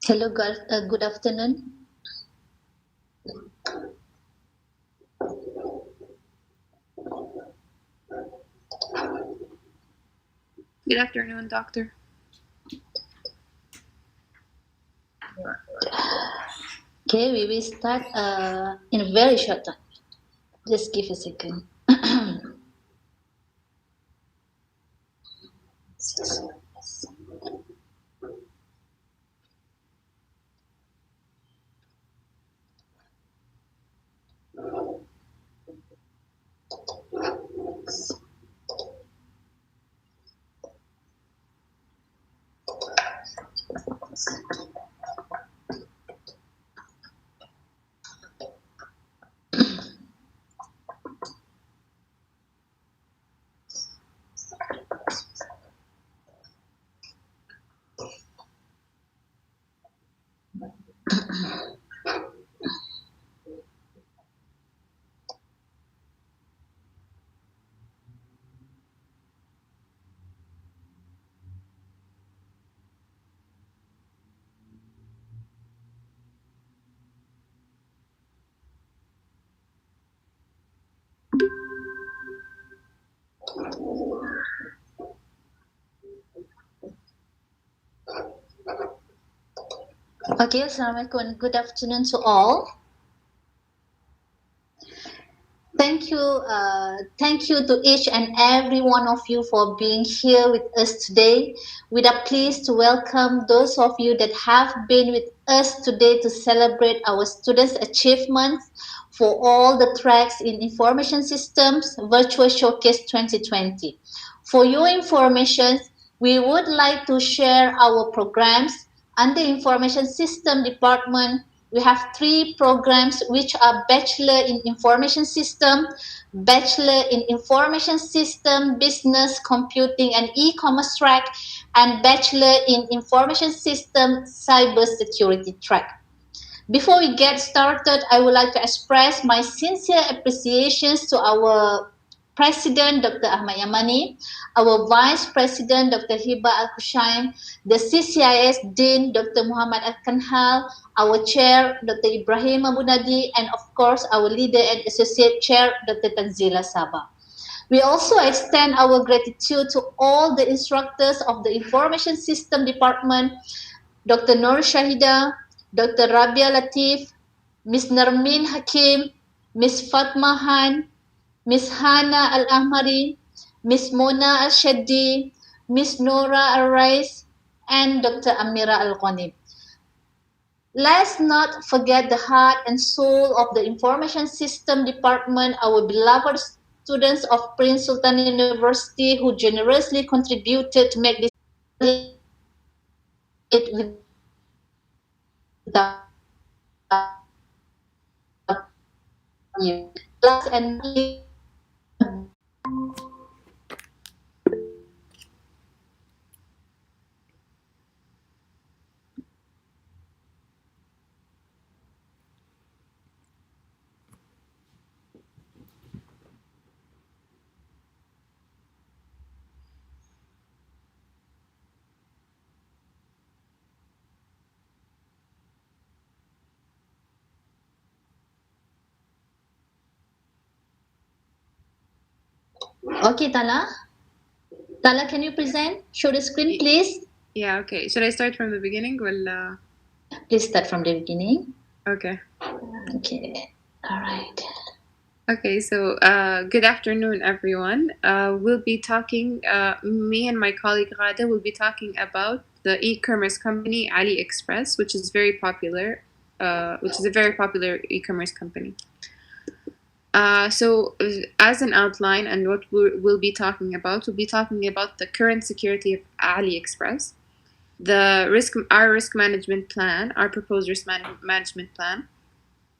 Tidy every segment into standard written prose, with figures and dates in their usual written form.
Hello, good afternoon. Good afternoon, doctor. Okay, we will start in a very short time. Just give a second. Okay, Assalamualaikum and good afternoon to all. Thank you to each and every one of you for being here with us today. We are pleased to welcome those of you that have been with us today to celebrate our students' achievements for all the tracks in Information Systems Virtual Showcase 2020. For your information, we would like to share our programs under Information System Department. We have 3 programs which are Bachelor in Information System, Bachelor in Information System, Business, Computing and E-commerce track, and Bachelor in Information System, Cybersecurity track. Before we get started, I would like to express my sincere appreciations to our President Dr. Ahmad Yamani, our Vice President Dr. Hiba Al-Hushaim, the CCIS Dean Dr. Muhammad Al-Kanhal, our Chair Dr. Ibrahim Abu Nadi, and of course our Leader and Associate Chair Dr. Tanzila Sabah. We also extend our gratitude to all the instructors of the Information System Department, Dr. Nur Shahida, Dr. Rabia Latif, Ms. Narmin Hakim, Ms. Fatma Han, Ms. Hana Al-Ahmari, Ms. Mona Al-Shaddi, Ms. Nora Al-Rais, and Dr. Amira Al-Ghanib. Let's not forget the heart and soul of the Information System Department, our beloved students of Prince Sultan University who generously contributed to make this it without you. Last and okay, Tala. Tala, can you present? Show the screen, please. Yeah, okay. Should I start from the beginning? Well, Please start from the beginning. okay. Okay. All right. Okay, so good afternoon, everyone. We'll be talking, me and my colleague Ghada will be talking about the e-commerce company AliExpress, which is a very popular e-commerce company. As an outline and what we'll be talking about, we'll be talking about the current security of AliExpress, our risk management plan, our proposed management plan,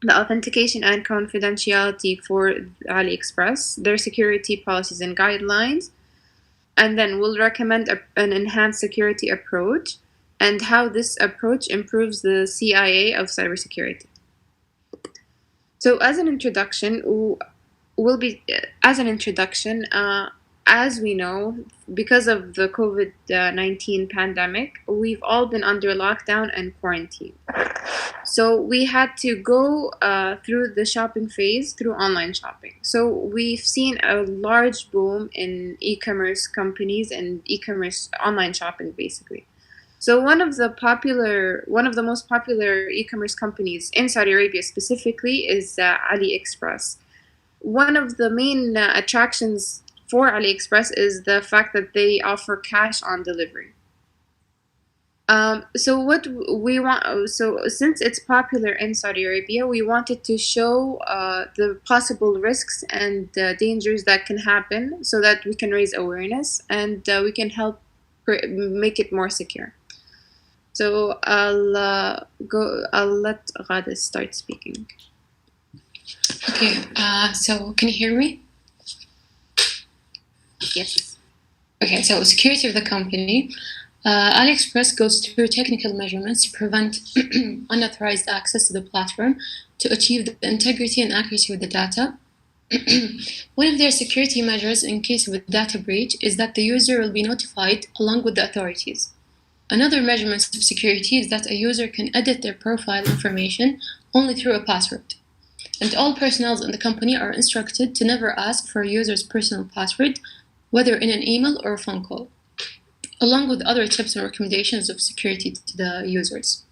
the authentication and confidentiality for AliExpress, their security policies and guidelines, and then we'll recommend an enhanced security approach and how this approach improves the CIA of cybersecurity. So, as an introduction, as we know, because of the COVID-19 pandemic, we've all been under lockdown and quarantine. So we had to go through the shopping phase through online shopping. So we've seen a large boom in e-commerce companies and e-commerce online shopping, basically. So one of the most popular e-commerce companies in Saudi Arabia specifically is AliExpress. One of the main attractions for AliExpress is the fact that they offer cash on delivery. So what we want, so since it's popular in Saudi Arabia, we wanted to show the possible risks and dangers that can happen, so that we can raise awareness and we can help make it more secure. So I'll let Ghada start speaking. Okay, so can you hear me? Yes. Okay, so security of the company. AliExpress goes through technical measurements to prevent unauthorized access to the platform to achieve the integrity and accuracy of the data. One of their security measures in case of a data breach is that the user will be notified along with the authorities. Another measurement of security is that a user can edit their profile information only through a password. And all personnel in the company are instructed to never ask for a user's personal password, whether in an email or a phone call, along with other tips and recommendations of security to the users.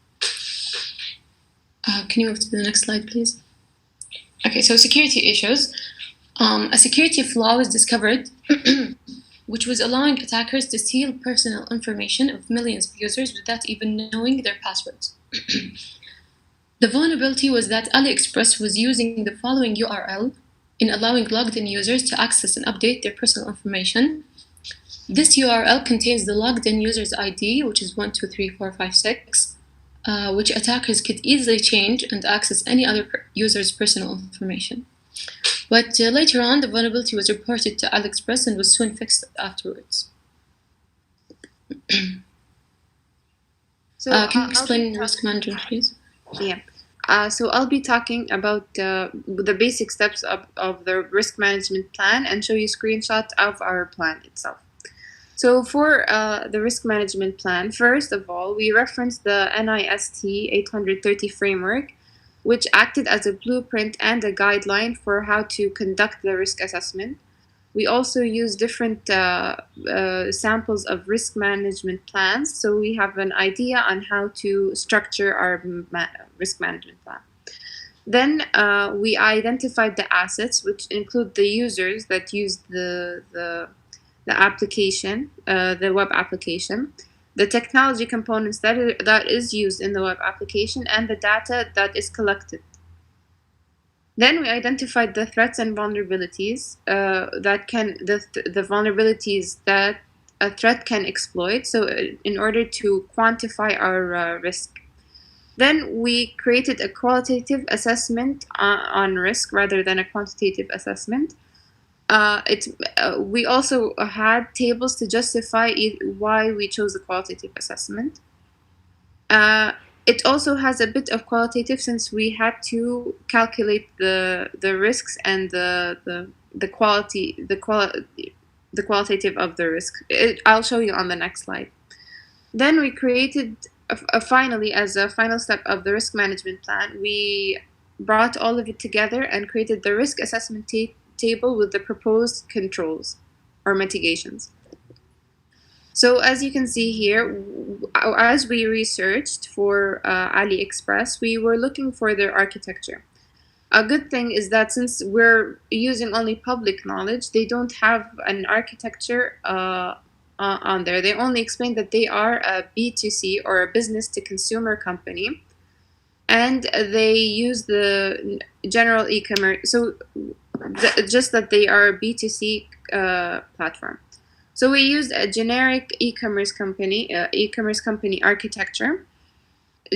Can you move to the next slide, please? Okay, so security issues. A security flaw was discovered which was allowing attackers to steal personal information of millions of users without even knowing their passwords. The vulnerability was that AliExpress was using the following URL in allowing logged-in users to access and update their personal information. This URL contains the logged-in user's ID, which is 123456, which attackers could easily change and access any other user's personal information. But later on, the vulnerability was reported to AliExpress and was soon fixed afterwards. So can you explain risk management, please? Yeah. So I'll be talking about the basic steps of the risk management plan and show you screenshots of our plan itself. So for the risk management plan, first of all, we referenced the NIST 830 framework, which acted as a blueprint and a guideline for how to conduct the risk assessment. We also use different samples of risk management plans, so we have an idea on how to structure our risk management plan. Then we identified the assets, which include the users that use the application, the web application, the technology components that is used in the web application, and the data that is collected. Then we identified the threats and vulnerabilities the vulnerabilities that a threat can exploit. So in order to quantify our risk. Then we created a qualitative assessment on risk rather than a quantitative assessment. We also had tables to justify why we chose the qualitative assessment. It also has a bit of qualitative, since we had to calculate the risks and the qualitative of the risk. I'll show you on the next slide. Then we created finally, as a final step of the risk management plan, we brought all of it together and created the risk assessment table with the proposed controls or mitigations. So as you can see here, as we researched for AliExpress, we were looking for their architecture. A good thing is that since we're using only public knowledge, they don't have an architecture on there. They only explain that they are a B2C or a business to consumer company, and they use the general e-commerce. So just that they are a B2C platform. So we used a generic e-commerce company architecture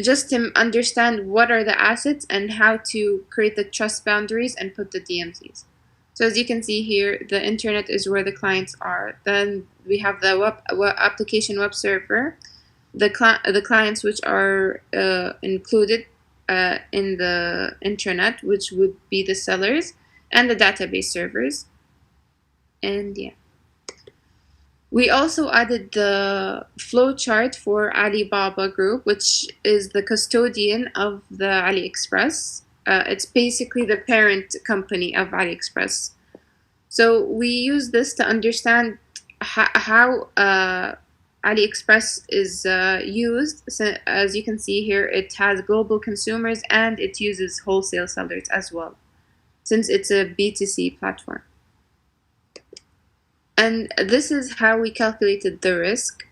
just to understand what are the assets and how to create the trust boundaries and put the DMCs. So as you can see here, the internet is where the clients are. Then we have the web application web server, the clients which are included in the internet, which would be the sellers, and the database servers. And yeah. We also added the flowchart for Alibaba Group, which is the custodian of the AliExpress. It's basically the parent company of AliExpress. So we use this to understand how AliExpress is used. So as you can see here, it has global consumers and it uses wholesale sellers as well, since it's a B2C platform. And this is how we calculated the risk.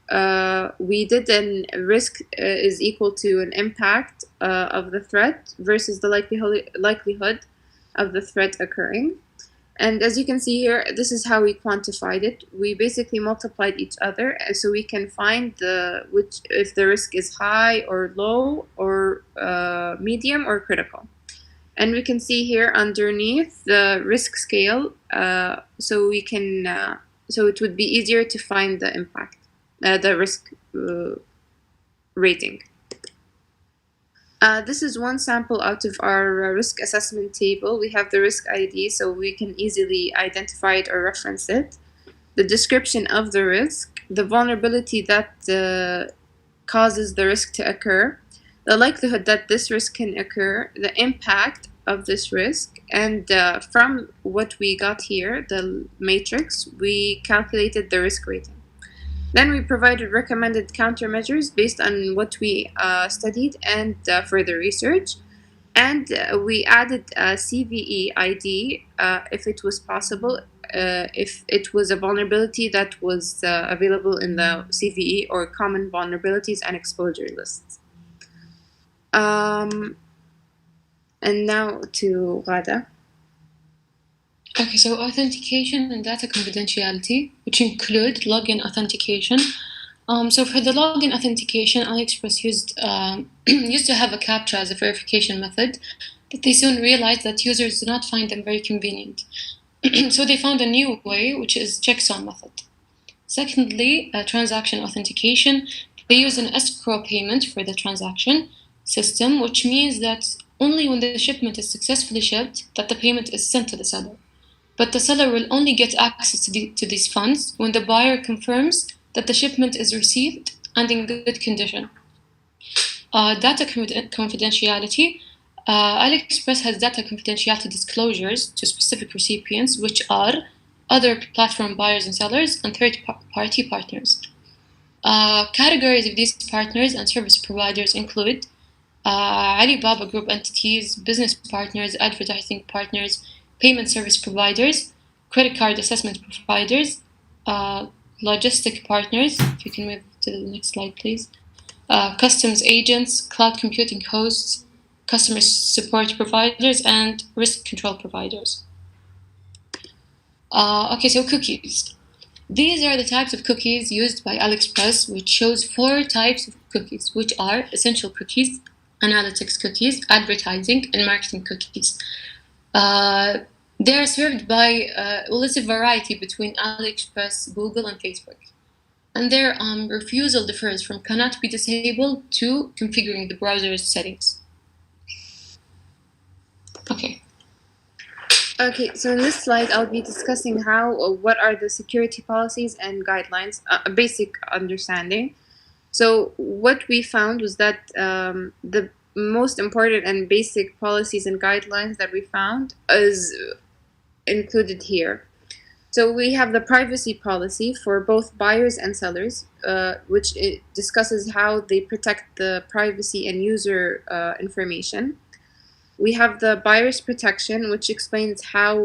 We did an risk is equal to an impact of the threat versus the likelihood of the threat occurring. And as you can see here, this is how we quantified it. We basically multiplied each other so we can find if the risk is high or low or medium or critical. And we can see here underneath the risk scale, so it would be easier to find the impact, the risk rating. This is one sample out of our risk assessment table. We have the risk ID, so we can easily identify it or reference it. The description of the risk, the vulnerability that causes the risk to occur, the likelihood that this risk can occur, the impact of this risk, and from what we got here, the matrix, we calculated the risk rating. Then we provided recommended countermeasures based on what we studied and further research. And we added a CVE ID if it was possible, if it was a vulnerability that was available in the CVE or common vulnerabilities and exposure lists. And now to Ghada. Okay, so authentication and data confidentiality, which include login authentication. So for the login authentication, AliExpress used to have a CAPTCHA as a verification method, but they soon realized that users do not find them very convenient. So they found a new way, which is checksum method. Secondly, transaction authentication. They use an escrow payment for the transaction system, which means that only when the shipment is successfully shipped that the payment is sent to the seller. But the seller will only get access to these funds when the buyer confirms that the shipment is received and in good condition. Data confidentiality. AliExpress has data confidentiality disclosures to specific recipients, which are other platform buyers and sellers and third-party partners. Categories of these partners and service providers include Alibaba Group entities, business partners, advertising partners, payment service providers, credit card assessment providers, logistic partners, if you can move to the next slide, please, customs agents, cloud computing hosts, customer support providers, and risk control providers. Okay, so cookies. These are the types of cookies used by AliExpress, which shows 4 types of cookies, which are essential cookies, analytics cookies, advertising, and marketing cookies. They are served by, it's a variety between AliExpress, Google, and Facebook. And their refusal differs from cannot be disabled to configuring the browser's settings. Okay. Okay, so in this slide, I'll be discussing what are the security policies and guidelines, a basic understanding. So what we found was that the most important and basic policies and guidelines that we found is included here. So we have the privacy policy for both buyers and sellers, which discusses how they protect the privacy and user information. We have the buyer's protection, which explains how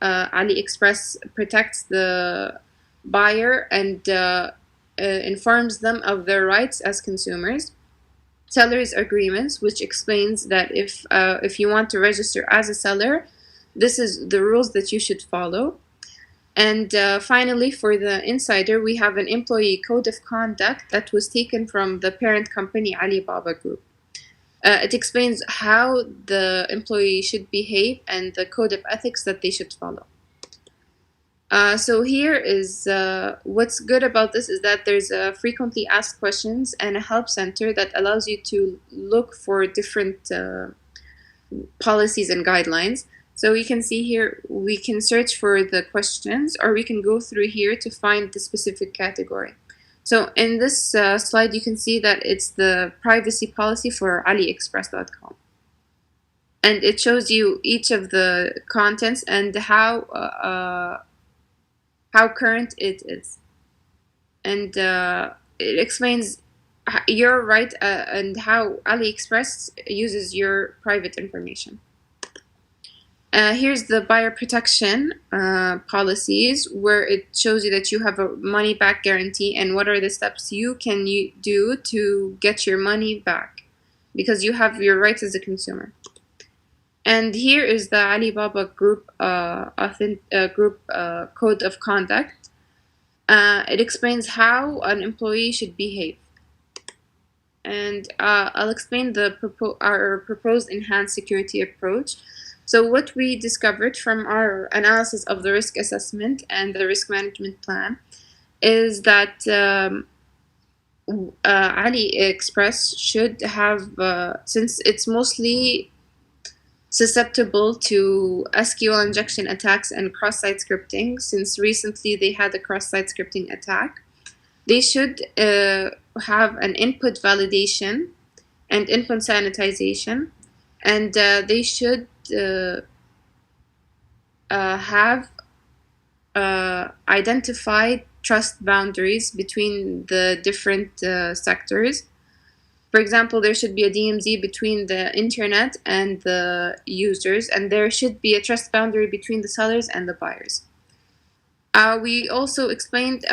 AliExpress protects the buyer and informs them of their rights as consumers. Seller's agreements, which explains that if you want to register as a seller, this is the rules that you should follow. And finally, for the insider, we have an employee code of conduct that was taken from the parent company Alibaba Group. It explains how the employee should behave and the code of ethics that they should follow. So here is what's good about this is that there's frequently asked questions and a help center that allows you to look for different policies and guidelines. So you can see here, we can search for the questions, or we can go through here to find the specific category. So in this slide, you can see that it's the privacy policy for AliExpress.com. And it shows you each of the contents and how current it is. And it explains your right and how AliExpress uses your private information. Here's the buyer protection policies, where it shows you that you have a money back guarantee and what are the steps you can do to get your money back, because you have your rights as a consumer. And here is the Alibaba Group Code of Conduct. It explains how an employee should behave. And I'll explain our proposed enhanced security approach. So what we discovered from our analysis of the risk assessment and the risk management plan is that AliExpress should have, since it's mostly susceptible to SQL injection attacks and cross-site scripting, since recently they had a cross-site scripting attack, they should have an input validation and input sanitization, and they should have identified trust boundaries between the different sectors. For example, there should be a DMZ between the internet and the users, and there should be a trust boundary between the sellers and the buyers. We also explained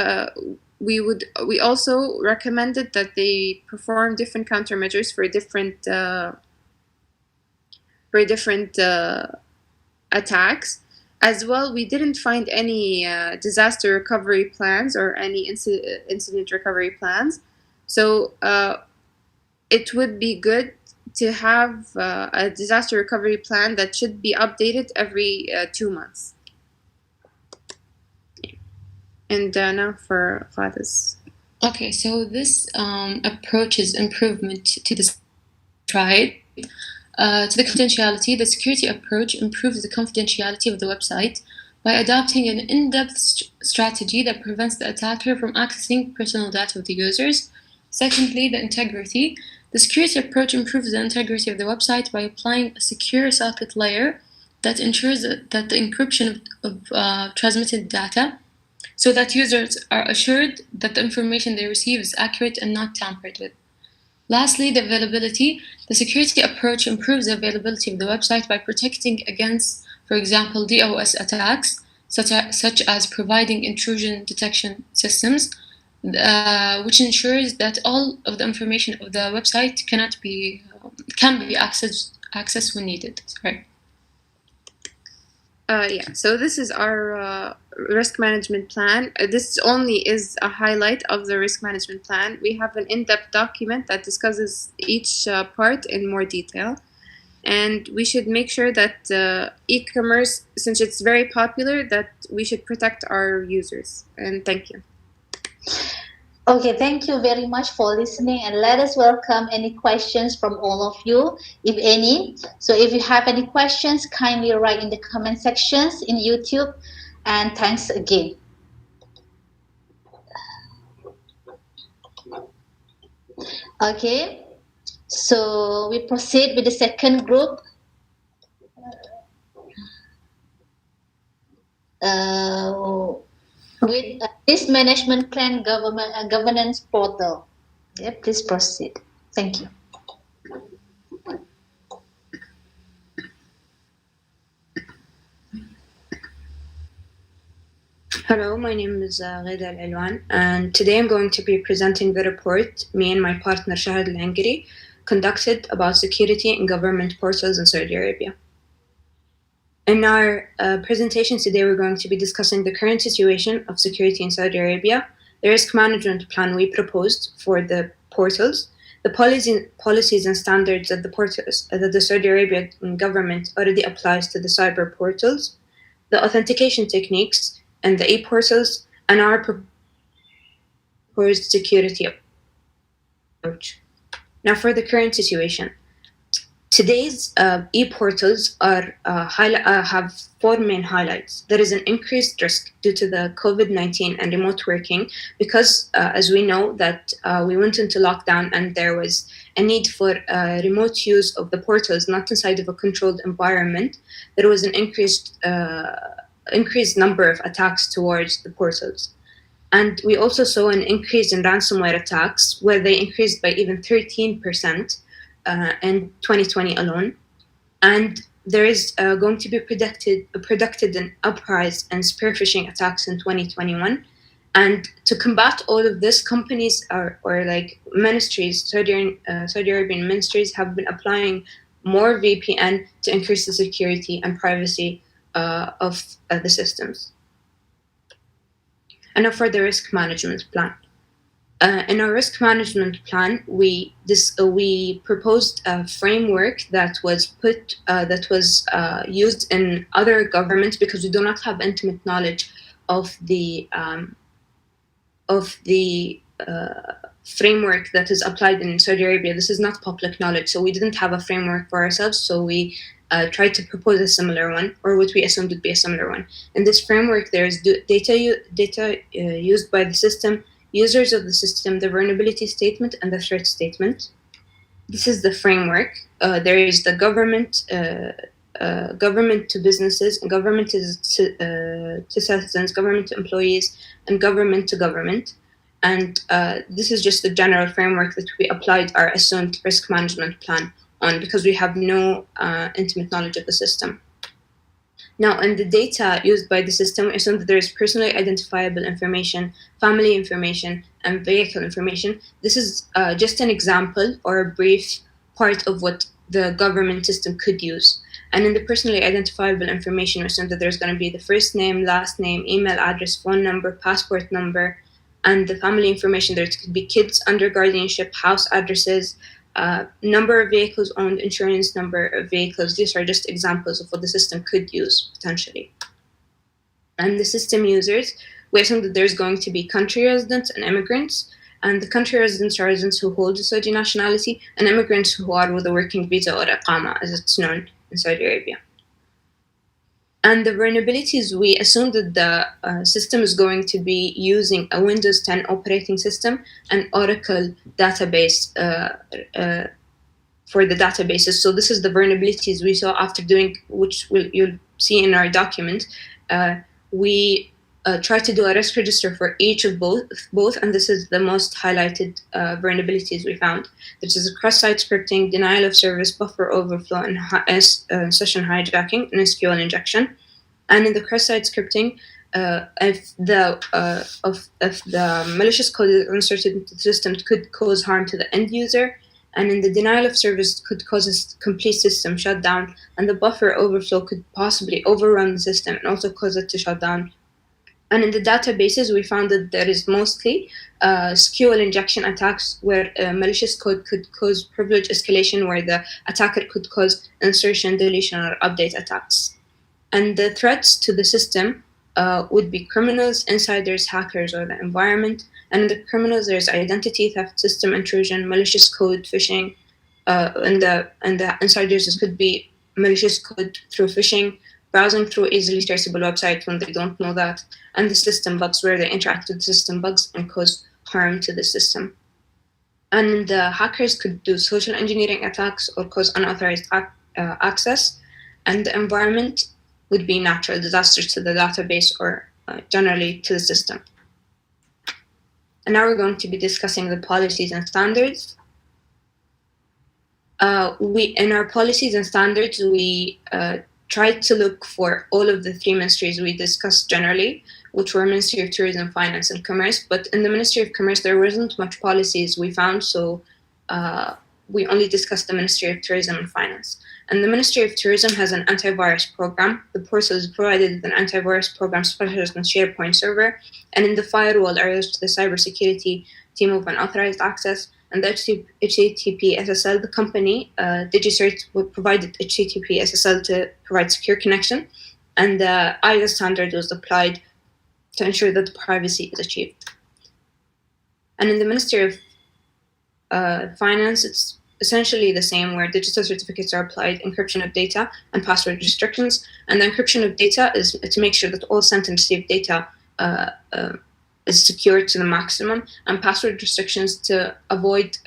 we also recommended that they perform different countermeasures for different attacks. As well, we didn't find any disaster recovery plans or any incident recovery plans. So it would be good to have a disaster recovery plan that should be updated every 2 months. And now for Fadas. Okay, so this approach is improvement to the tried. To the confidentiality, the security approach improves the confidentiality of the website by adopting an in-depth strategy that prevents the attacker from accessing personal data of the users. Secondly, the integrity. The security approach improves the integrity of the website by applying a secure socket layer that ensures that the encryption of transmitted data, so that users are assured that the information they receive is accurate and not tampered with. Lastly, the availability. The security approach improves the availability of the website by protecting against, for example, DOS attacks, such as providing intrusion detection systems, which ensures that all of the information of the website can be accessed when needed. Sorry. Yeah, so this is our risk management plan. This only is a highlight of the risk management plan. We have an in-depth document that discusses each part in more detail. And we should make sure that e-commerce, since it's very popular, that we should protect our users. And thank you. Okay, thank you very much for listening, and let us welcome any questions from all of you, if any. So if you have any questions, kindly write in the comment sections in YouTube, and thanks again. Okay, so we proceed with the second group. With this management plan governance portal. Yeah, please proceed. Thank you. Hello, my name is Ghida Al-Alwan, and today I'm going to be presenting the report me and my partner Shahad Al-Angari conducted about security in government portals in Saudi Arabia. In our presentation today, we're going to be discussing the current situation of security in Saudi Arabia, the risk management plan we proposed for the portals, the policies and standards that the Saudi Arabian government already applies to the cyber portals, the authentication techniques and the e-portals, and our proposed security approach. Now, for the current situation. Today's e-portals have four main highlights. There is an increased risk due to the COVID-19 and remote working because, as we know, that we went into lockdown and there was a need for remote use of the portals, not inside of a controlled environment. There was an increased number of attacks towards the portals. And we also saw an increase in ransomware attacks, where they increased by even 13%. In 2020 alone, and there is going to be predicted an uprise and spear phishing attacks in 2021. And to combat all of this, companies or like ministries, Saudi Arabian ministries have been applying more VPN to increase the security and privacy of the systems. And now for the risk management plan. In our risk management plan, we proposed a framework that was used in other governments because we do not have intimate knowledge of the framework that is applied in Saudi Arabia. This is not public knowledge, so we didn't have a framework for ourselves. So we tried to propose a similar one, or what we assumed would be a similar one. In this framework, there is data used by the system, users of the system, the vulnerability statement, and the threat statement. This is the framework. There is the government to businesses, and government to citizens, government to employees, and government to government. And this is just the general framework that we applied our assumed risk management plan on because we have no intimate knowledge of the system. Now, in the data used by the system, we assume that there is personally identifiable information, family information, and vehicle information. This is just an example or a brief part of what the government system could use. And in the personally identifiable information, we assume that there's going to be the first name, last name, email address, phone number, passport number, and the family information. There could be kids under guardianship, house addresses, number of vehicles owned, insurance number of vehicles. These are just examples of what the system could use potentially. And the system users, we assume that there's going to be country residents and immigrants. And the country residents are residents who hold a Saudi nationality, and immigrants who are with a working visa or iqama, as it's known in Saudi Arabia. And the vulnerabilities, we assume that the system is going to be using a Windows 10 operating system and Oracle database for the databases. So this is the vulnerabilities we saw after doing, which you'll see in our document. We tried to do a risk register for each of both, and this is the most highlighted vulnerabilities we found. This is cross-site scripting, denial of service, buffer overflow, and session hijacking, and SQL injection. And in the cross-site scripting, if the malicious code is inserted into the system, it could cause harm to the end user. And in the denial of service, could cause a complete system shutdown, and the buffer overflow could possibly overrun the system and also cause it to shut down. And in the databases, we found that there is mostly SQL injection attacks where malicious code could cause privilege escalation, where the attacker could cause insertion, deletion, or update attacks. And the threats to the system would be criminals, insiders, hackers, or the environment. And in the criminals, there's identity theft, system intrusion, malicious code, phishing. And the insiders, it could be malicious code through phishing, browsing through easily traceable websites when they don't know that, and the system bugs, where they interact with the system bugs and cause harm to the system. And the hackers could do social engineering attacks or cause unauthorized access. And the environment would be natural disasters to the database or generally to the system. And now we're going to be discussing the policies and standards. In our policies and standards, we tried to look for all of the three ministries we discussed generally, which were Ministry of Tourism, Finance, and Commerce. But in the Ministry of Commerce, there wasn't much policies we found, so we only discussed the Ministry of Tourism and Finance. And the Ministry of Tourism has an antivirus program. The portal is provided with an antivirus program specialized on SharePoint server, and in the firewall areas to the cybersecurity team of unauthorized access. And the HTTP SSL, the company, DigiCert, provided HTTP SSL to provide secure connection, and the ISO standard was applied to ensure that privacy is achieved. And in the Ministry of Finance, it's essentially the same, where digital certificates are applied, encryption of data, and password restrictions. And the encryption of data is to make sure that all sent and received data is secured to the maximum, and password restrictions to avoid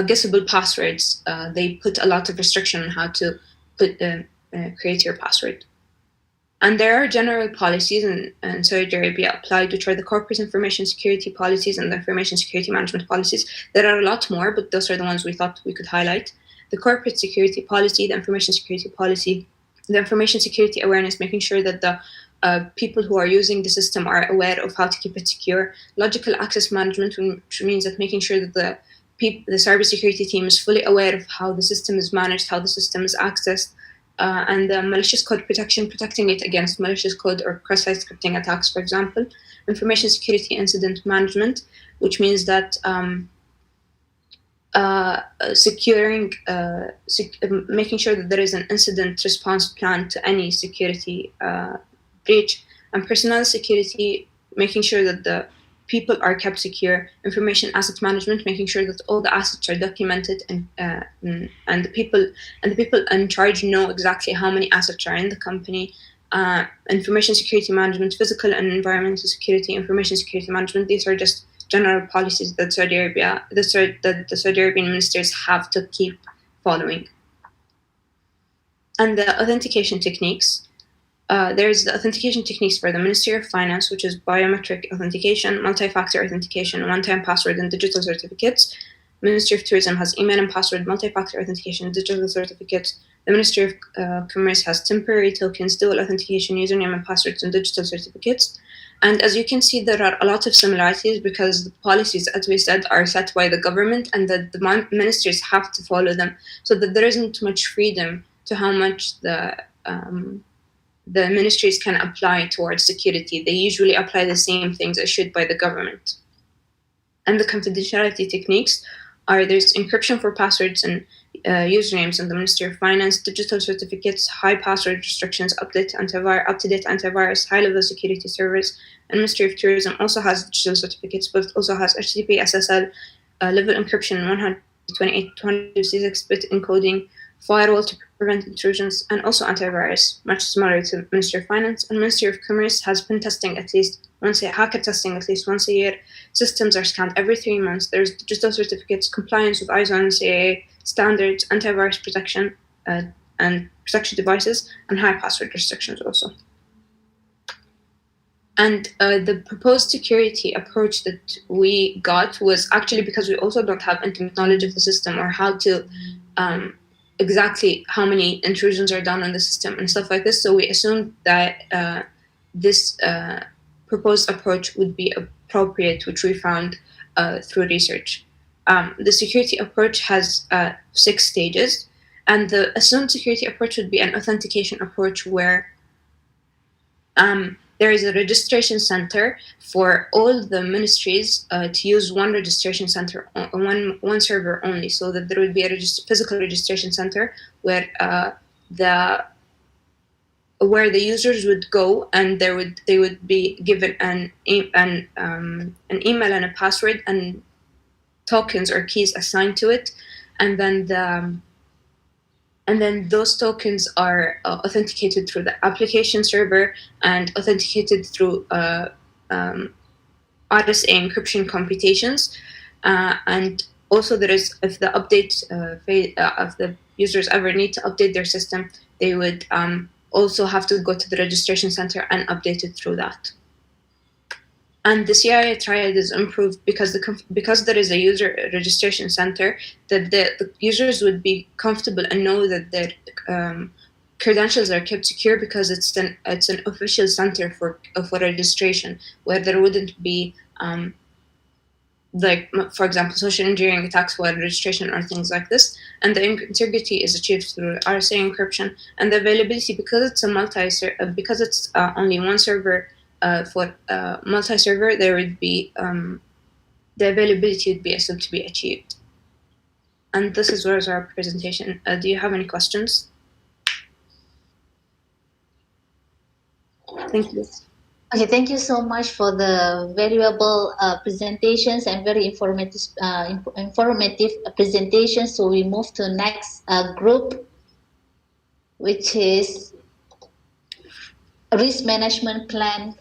guessable passwords. They put a lot of restriction on how to create your password. And there are general policies in Saudi Arabia applied, which are the corporate information security policies and the information security management policies. There are a lot more, but those are the ones we thought we could highlight. The corporate security policy, the information security policy, the information security awareness, making sure that the people who are using the system are aware of how to keep it secure. Logical access management, which means that making sure that the cybersecurity team is fully aware of how the system is managed, how the system is accessed. And the malicious code protection, protecting it against malicious code or cross-site scripting attacks, for example. Information security incident management, which means that making sure that there is an incident response plan to any security breach. And personnel security, making sure that the people are kept secure. Information asset management, making sure that all the assets are documented and the people in charge know exactly how many assets are in the company. Information security management, physical and environmental security, information security management. These are just general policies that the Saudi Arabian ministers have to keep following. And the authentication techniques. There's the authentication techniques for the Ministry of Finance, which is biometric authentication, multi-factor authentication, one-time password, and digital certificates. Ministry of Tourism has email and password, multi-factor authentication, digital certificates. The Ministry of Commerce has temporary tokens, dual authentication, username and passwords, and digital certificates. And as you can see, there are a lot of similarities because the policies, as we said, are set by the government, and that the ministries have to follow them, so that there isn't much freedom to how much the ministries can apply towards security. They usually apply the same things issued by the government. And the confidentiality techniques are: there's encryption for passwords and usernames in the Ministry of Finance, digital certificates, high password restrictions, up-to-date antivirus, high-level security servers. And Ministry of Tourism also has digital certificates, but also has HTTP SSL, level encryption, 128, 256-bit encoding, firewall to prevent intrusions, and also antivirus, much similar to Ministry of Finance. And Ministry of Commerce has pen testing at least once a hacker testing at least once a year. Systems are scanned every 3 months. There's digital certificates, compliance with ISO and CAA standards, antivirus protection, and protection devices, and high password restrictions also. And the proposed security approach that we got was actually because we also don't have intimate knowledge of the system or how to exactly how many intrusions are done on the system and stuff like this. So we assumed that this proposed approach would be appropriate, which we found through research. The security approach has 6 stages, and the assumed security approach would be an authentication approach where there is a registration center for all the ministries to use one registration center, one server only, so that there would be a physical registration center where the users would go, and they would be given an email and a password and tokens or keys assigned to it, and then those tokens are authenticated through the application server and authenticated through RSA encryption computations. And also there is, if the update if the users ever need to update their system, they would also have to go to the registration center and update it through that. And the CIA triad is improved because there is a user registration center, that the users would be comfortable and know that their credentials are kept secure, because it's an official center for registration, where there wouldn't be like, for example, social engineering attacks while registration or things like this. And the integrity is achieved through RSA encryption, and the availability, because it's a because it's only one server for multi-server, there would be the availability would be assumed to be achieved. And this is where our presentation. Do you have any questions? Thank you. Okay, thank you so much for the valuable presentations and very informative presentations. So we move to next group, which is risk management plan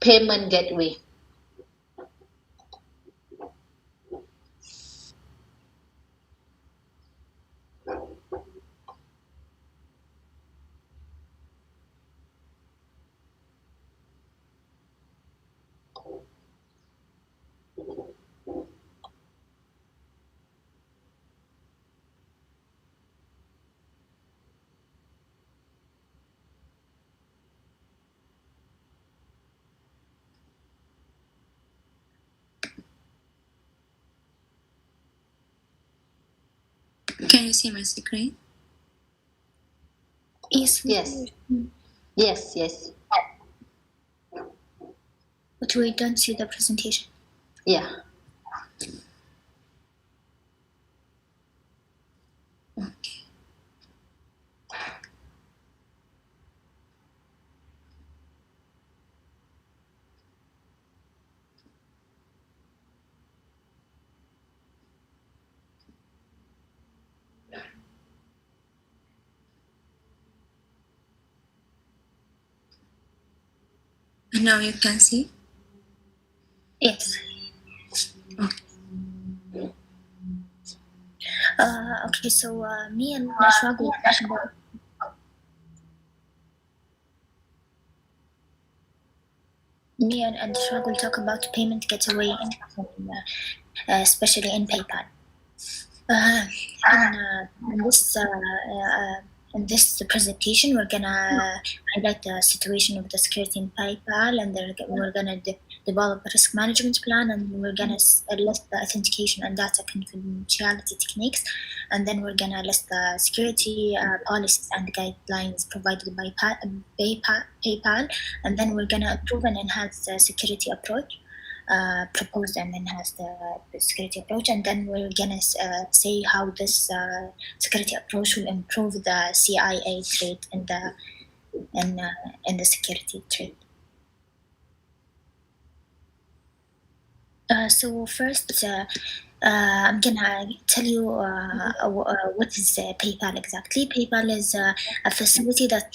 payment gateway. Can you see my screen? Yes. Yes. But we don't see the presentation. Yeah. Okay. Now you can see? Yes. Okay, so me and Nashwa will talk about will talk about payment gateway, especially in PayPal. In this presentation, we're gonna highlight the situation of the security in PayPal, and then we're gonna develop a risk management plan, and we're gonna list the authentication and data confidentiality techniques, and then we're gonna list the security policies and guidelines provided by PayPal, and then we're gonna approve and enhance the security approach. Proposed and enhance the security approach, and then we're gonna say how this security approach will improve the CIA trade and the security trade. So first, I'm gonna tell you what is PayPal exactly. PayPal is a facility that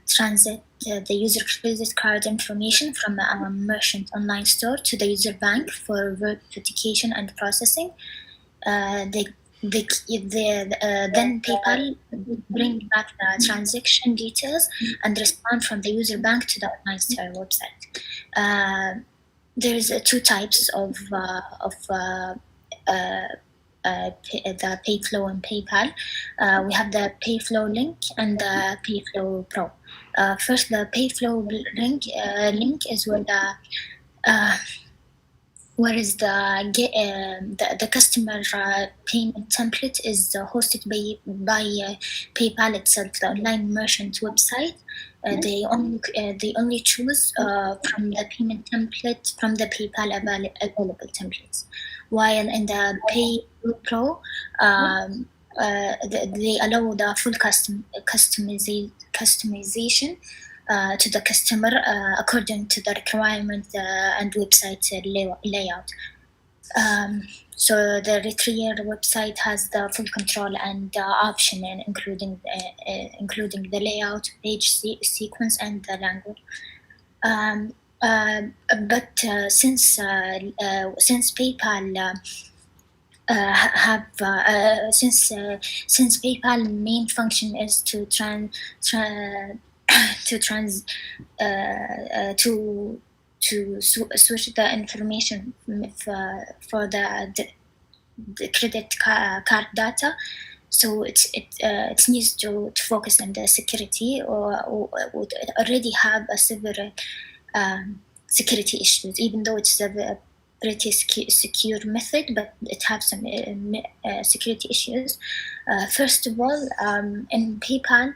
transit the user credit card information from a merchant online store to the user bank for verification and processing. Then PayPal bring back the transaction details and respond from the user bank to the online store website. There's two types of the PayFlow and PayPal. We have the PayFlow link and the PayFlow Pro. First, the PayFlow link is where the customer payment template is hosted by PayPal itself, the online merchant website. They only choose from the payment template from the PayPal available templates. While in the Pay Pro, they allow the full customization to the customer according to the requirement and website layout. So the Retriever website has the full control and option, and including the layout, page sequence, and the language. But since PayPal since PayPal main function is switch the information for the credit card data. So it needs to focus on the security, or would already have a severe security issues, even though it's a pretty secure method, but it has some security issues. First of all, in PayPal,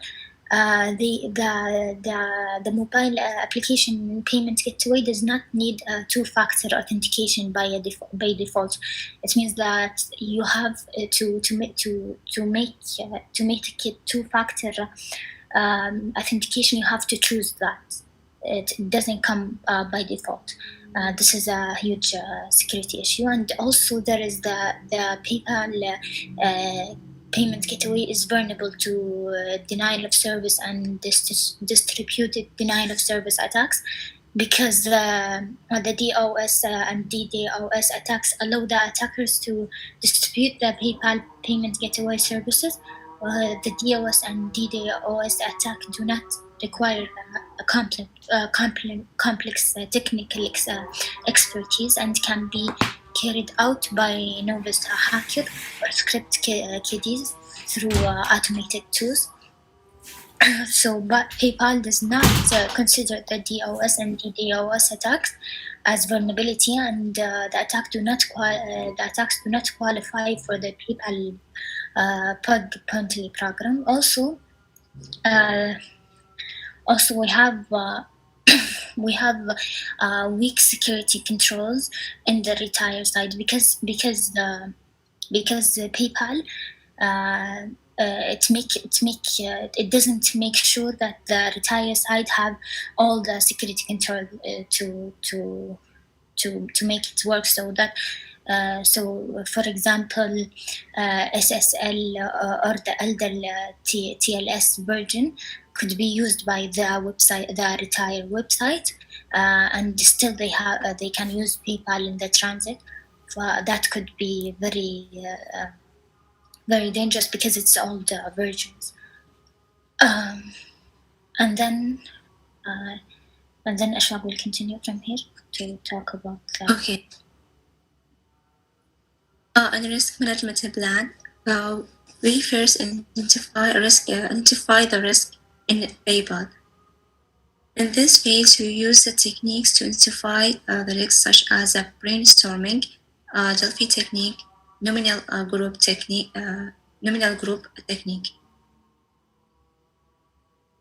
the mobile application payment gateway does not need two-factor authentication by default. It means that you have to make it two-factor authentication. You have to choose that. It doesn't come by default. This is a huge security issue, and also there is the PayPal payment gateway is vulnerable to denial of service and distributed denial of service attacks, because the DOS and DDoS attacks allow the attackers to distribute the PayPal payment gateway services. The DOS and DDoS attack do not require a complex technical expertise, and can be carried out by novice hacker or script kiddies through automated tools. So, but PayPal does not consider the DOS and DDoS attacks as vulnerability, and the attacks do not qualify for the PayPal Pod Bounty program. Also, we have weak security controls in the retire side, because the PayPal it doesn't make sure that the retire side have all the security control to make it work, so that so for example SSL or the elder TLS version could be used by the retire website, and still they can use PayPal in the transit. That could be very dangerous, because it's old versions. And then Ashraf will continue from here to talk about Okay. In risk management plan, we first identify the risk in PayPal. In this phase, we use the techniques to identify the risks, such as a brainstorming, Delphi technique, nominal group technique.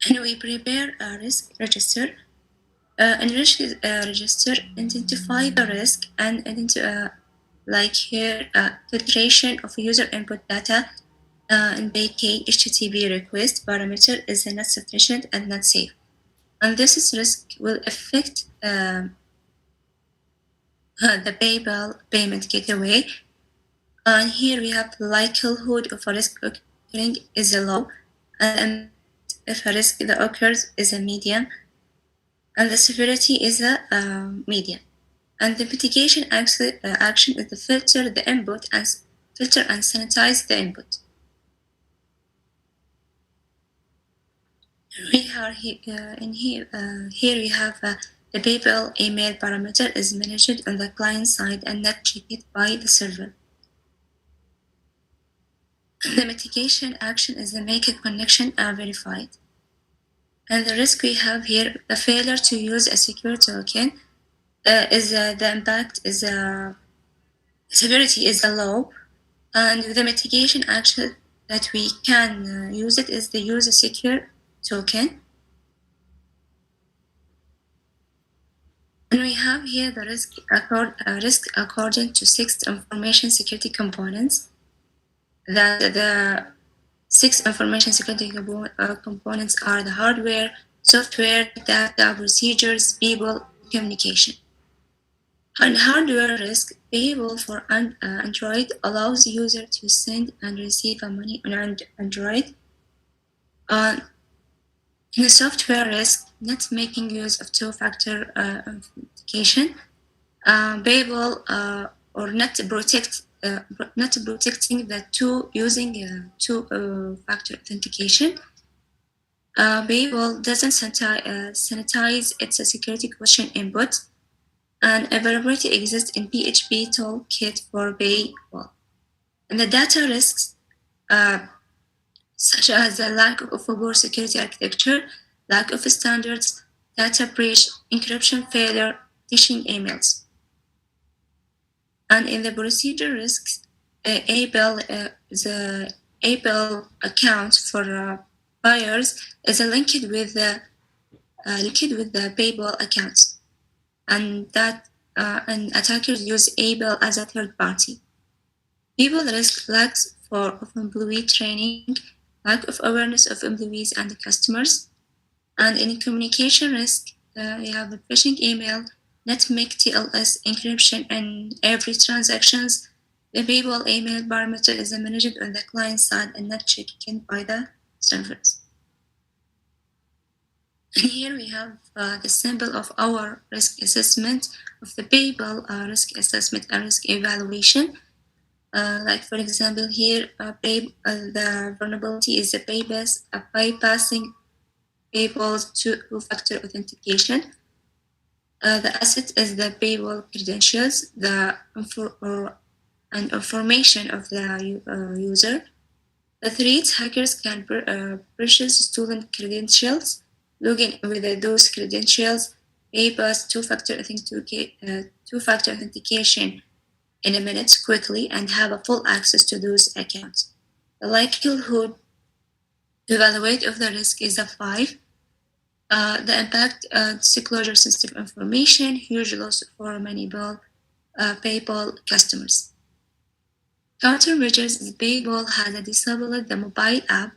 And we prepare a risk register. In risk register, identify the risk and like here, filtration of user input data in PK HTTP request parameter is not sufficient and not safe. And this risk will affect the PayPal payment gateway. And here we have the likelihood of a risk occurring is a low, and if a risk that occurs is a medium, and the severity is a medium. And the mitigation action is to filter the input and sanitize the input. We are here we have the PayPal email parameter is managed on the client side and not checked by the server. The mitigation action is to make a connection verified. And the risk we have here, the failure to use a secure token, is the impact is severity is low, and the mitigation action that we can use it is the use a secure token. And we have here the risk according to 6 information security components. The 6 information security components are the hardware, software, data, procedures, people, communication. And hardware risk, payable for Android allows the user to send and receive money on Android. The software risk, not making use of two-factor authentication, payable or not protecting the using two-factor authentication. Payable doesn't sanitize its security question input. and availability exists in PHP toolkit for paywall. And the data risks, such as the lack of a poor security architecture, lack of standards, data breach, encryption failure, phishing emails. And in the procedure risks, the ABL account for buyers is linked with the PayPal accounts, and and attackers use ABL as a third party. People risk lacks of employee training, lack of awareness of employees and customers, and in communication risk, you have a phishing email, not make TLS encryption in every transactions. The PayPal email parameter is managed on the client side and not checked by the servers. And here we have the symbol of our risk assessment of the PayPal risk assessment and risk evaluation. Like for example, here the vulnerability is the bypassing PayPal's two-factor authentication. The asset is the PayPal credentials, and information of the user. The threat, hackers can purchase stolen credentials, log in with those credentials, bypass two-factor authentication in a minute quickly, and have a full access to those accounts. The likelihood to evaluate of the risk is a 5. The impact, disclosure sensitive information, huge loss for many PayPal customers. Countermeasures is PayPal has disabled the mobile app,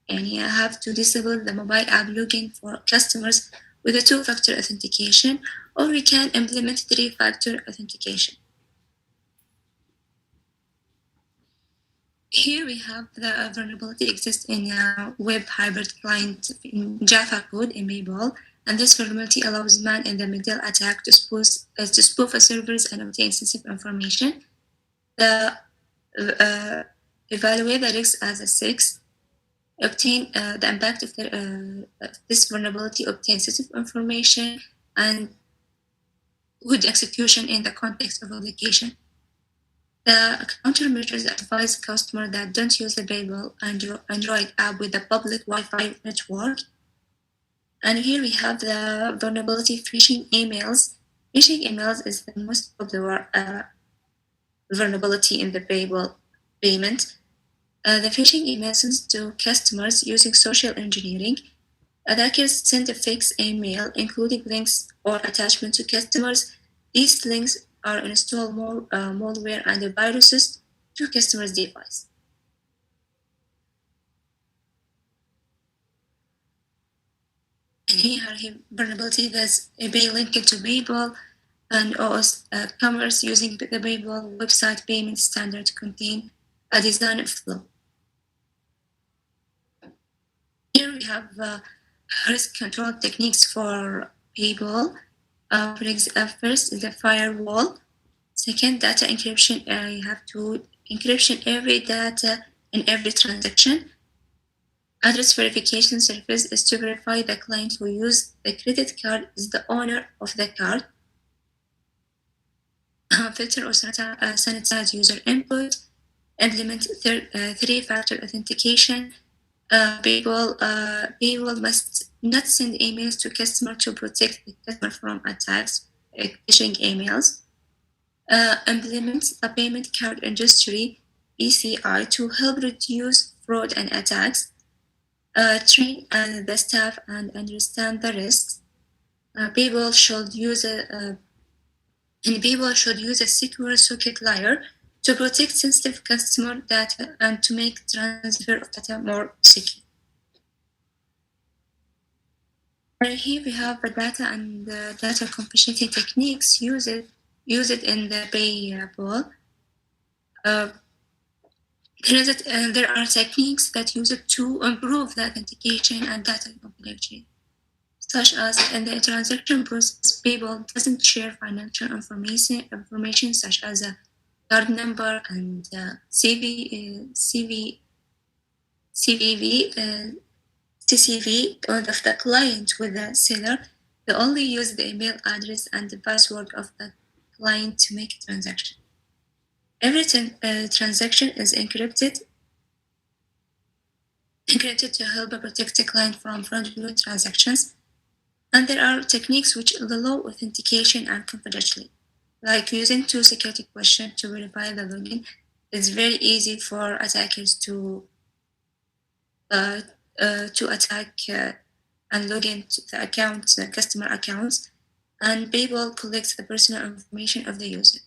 and you have to disable the mobile app login for customers with a two-factor authentication, or we can implement three-factor authentication. Here we have the vulnerability exists in a web hybrid client in Java code in PayPal, and this vulnerability allows man-in-the-middle attack to spoof a servers and obtain sensitive information. The evaluate the risk as a 6. Obtain the impact of this vulnerability, obtain sensitive information and good execution in the context of application. The countermeasures advise customers that don't use the PayPal Android app with the public Wi-Fi network. And here we have the vulnerability phishing emails. Phishing emails is the most popular vulnerability in the PayPal payment. The phishing emails sent to customers using social engineering. Attackers send a fake email, including links or attachments to customers. These links are install malware and viruses to customers' device. And here are vulnerability that's eBay linked to PayPal and OS commerce using the PayPal website payment standard contain a design flow. Here we have risk control techniques for PayPal. First is the firewall. Second, data encryption. You have to encryption every data in every transaction. Address verification service is to verify the client who used the credit card is the owner of the card. Filter or sanitize user input. Implement three-factor authentication. PayPal must not send emails to customer to protect the customer from attacks, phishing emails. Implement a payment card industry (PCI) to help reduce fraud and attacks. Train the staff and understand the risks. People should use a secure socket layer to protect sensitive customer data and to make transfer of data more secure. Here we have the data and the data confidentiality techniques used in the PayPal. There are techniques that use it to improve the authentication and data confidentiality, such as in the transaction process, PayPal doesn't share financial information such as a card number and CCV of the client with the seller. They only use the email address and the password of the client to make a transaction. Every transaction is encrypted to help protect the client from fraudulent transactions. And there are techniques which allow authentication and confidentiality, like using two security questions to verify the login. It's very easy for attackers to attack and log into the accounts, the customer accounts, and people collect the personal information of the user.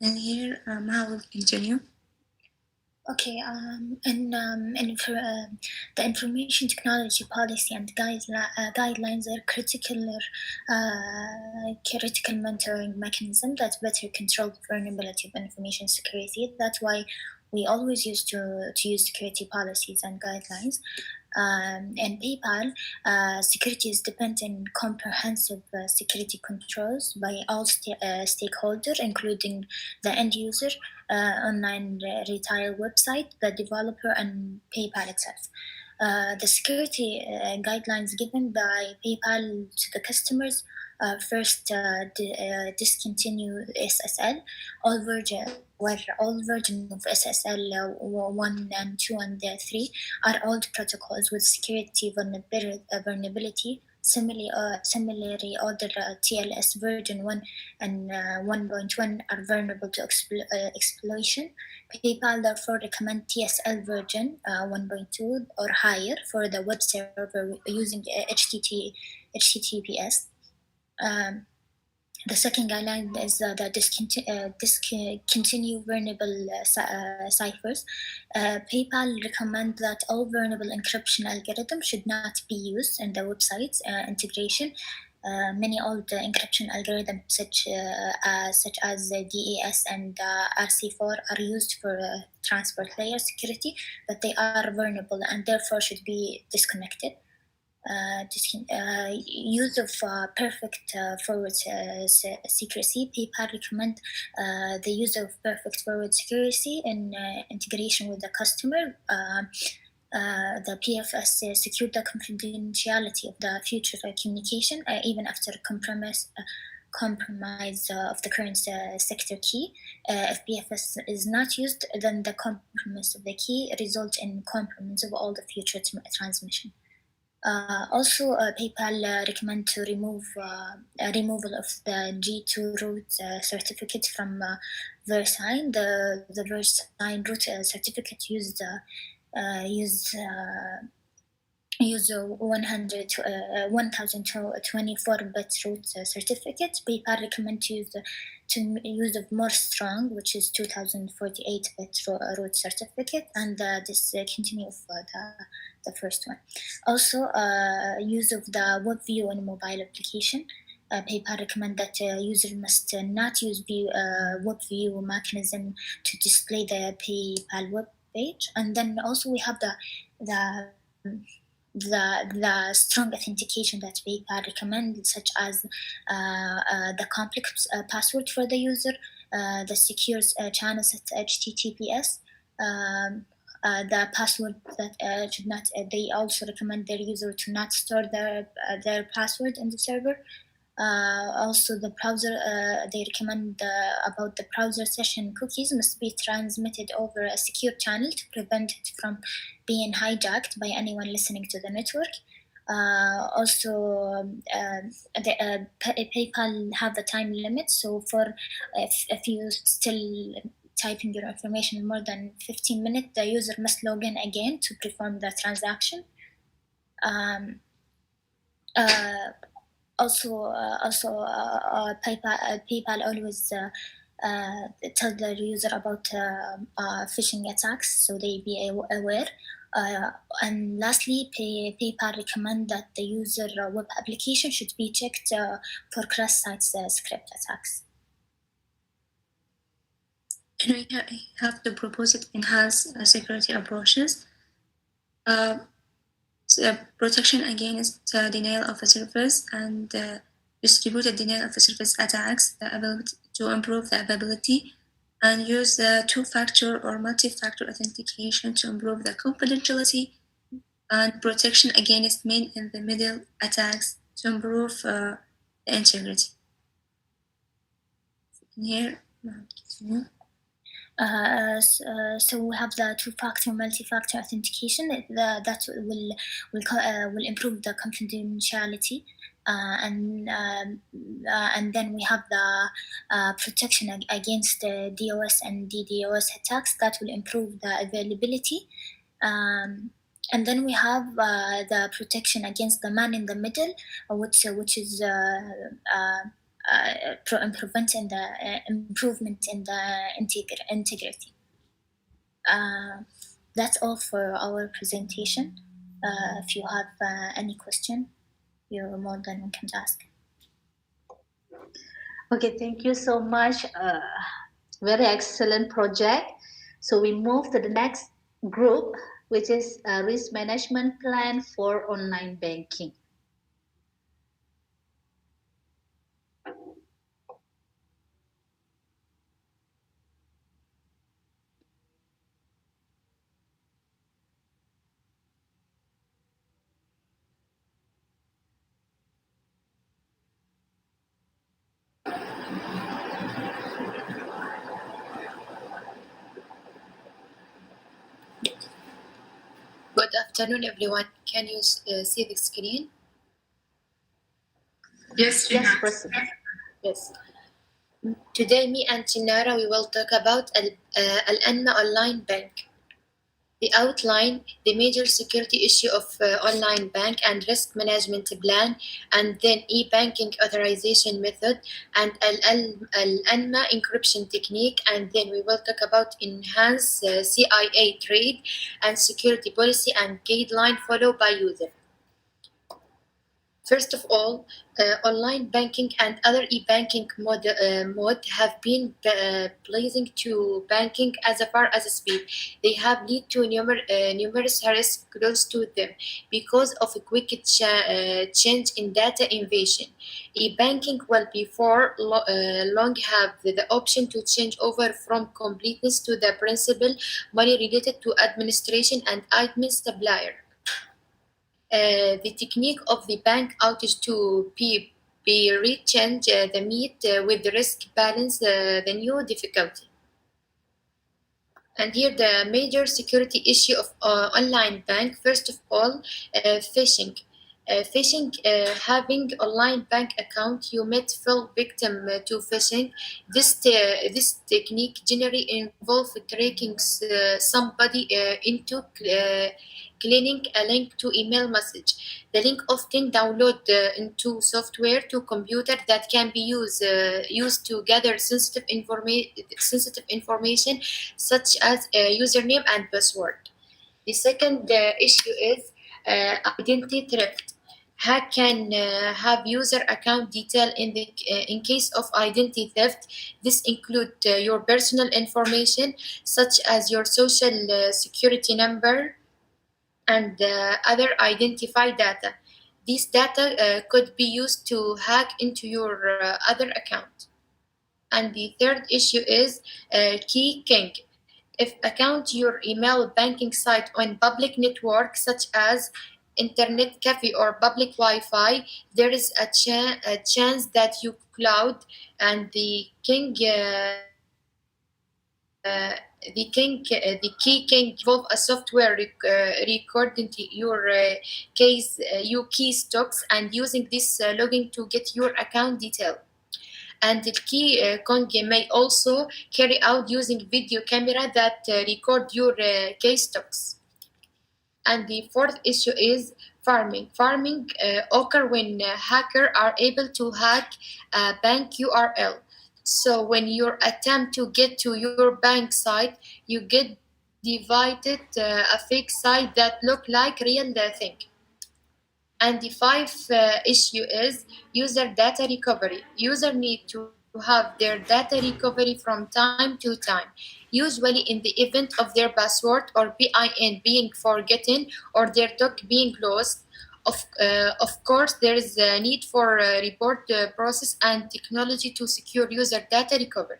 And here, I will continue. Okay, the information technology policy and guidelines are critical monitoring mechanism that better control the vulnerability of information security. That's why we always used to use security policies and guidelines. And PayPal, security is dependent on comprehensive security controls by all stakeholders, including the end user, online retail website, the developer, and PayPal itself. The security guidelines given by PayPal to the customers first discontinue SSL. All versions of SSL 1 and 2 and 3 are old protocols with security vulnerability. Similarly, older TLS version 1 and 1.1 are vulnerable to exploitation. PayPal therefore recommend TSL version 1.2 or higher for the web server using HTTPS. The second guideline is the discontinue vulnerable ciphers. PayPal recommend that all vulnerable encryption algorithms should not be used in the website's integration. Many old encryption algorithms such as DAS and RC4 are used for transport layer security, but they are vulnerable and therefore should be disconnected. Use of perfect forward secrecy. PayPal recommend the use of perfect forward secrecy in integration with the customer. The PFS secure the confidentiality of the future communication even after compromise of the current sector key. If PFS is not used, then the compromise of the key results in compromise of all the future transmission. Also, PayPal recommend to remove removal of the G2 root certificate from VeriSign. The VeriSign root certificate use 1024-bit root certificate. PayPal recommend to use of more strong, which is 2048-bit root certificate, and discontinue of the first one. Also, use of the web view on mobile application. PayPal recommend that user must not use web view mechanism to display the PayPal web page. And then also we have the strong authentication that PayPal recommend, such as the complex password for the user, the secure channels at HTTPS, the password that should not. They also recommend their user to not store their password in the server. Also, the browser, they recommend about the browser session cookies must be transmitted over a secure channel to prevent it from being hijacked by anyone listening to the network. Also, PayPal have the time limit, so for if you still typing your information more than 15 minutes, the user must log in again to perform the transaction. PayPal always tell the user about phishing attacks, so they be aware. And lastly, PayPal recommend that the user web application should be checked for cross-site script attacks. And we have to propose it enhance security approaches. Protection against denial of a service and distributed denial of a service attacks, the ability to improve the availability, and use the two-factor or multi-factor authentication to improve the confidentiality and protection against man-in-the-middle attacks to improve the integrity. Here, so we have the two-factor, multi-factor authentication that will improve the confidentiality, and then we have the protection against DOS and DDoS attacks that will improve the availability. And then we have the protection against the man in the middle, which is preventing the improvement in the integrity. That's all for our presentation. If you have any question, you're more than welcome to ask. Okay, thank you so much. Very excellent project. So we move to the next group, which is a risk management plan for online banking. Good afternoon, everyone. Can you see the screen? Yes, Yes, proceed. Yes. Today, me and Chinara, we will talk about Al-Anma Online Bank. The outline, the major security issue of online bank and risk management plan, and then e-banking authorization method, and Al-Anma encryption technique, and then we will talk about enhanced CIA trade and security policy and guideline followed by user. First of all, online banking and other e-banking mode have been pleasing to banking as far as speed. They have led to numerous risks close to them because of a quick change in data invasion. E-banking will before long have the option to change over from completeness to the principal money related to administration and admin supplier. The technique of the bank outage to be rechange the meet with the risk balance the new difficulty. And here the major security issue of online bank. First of all, phishing. Phishing, having online bank account, you might fall victim to phishing. This technique generally involves tracking somebody into clicking a link to email message. The link often download into software to computer that can be used to gather sensitive information such as username and password. The second issue is identity theft. Hack can have user account detail in case of identity theft. This includes your personal information such as your social security number and other identified data. This data could be used to hack into your other account. And the third issue is key king. If account your email banking site on public network such as internet cafe or public Wi-Fi, there is a chance that you cloud and the key can involve a software recording your key stocks and using this login to get your account detail. And the key Kong may also carry out using video camera that record your key stocks. And the fourth issue is farming. Farming occur when hackers are able to hack a bank URL. So when you attempt to get to your bank site, you get divided a fake site that look like real thing. And the fifth issue is user data recovery. User need to have their data recovery from time to time, usually in the event of their password or PIN being forgotten or their doc being lost. Of course, there is a need for a report process and technology to secure user data recovery.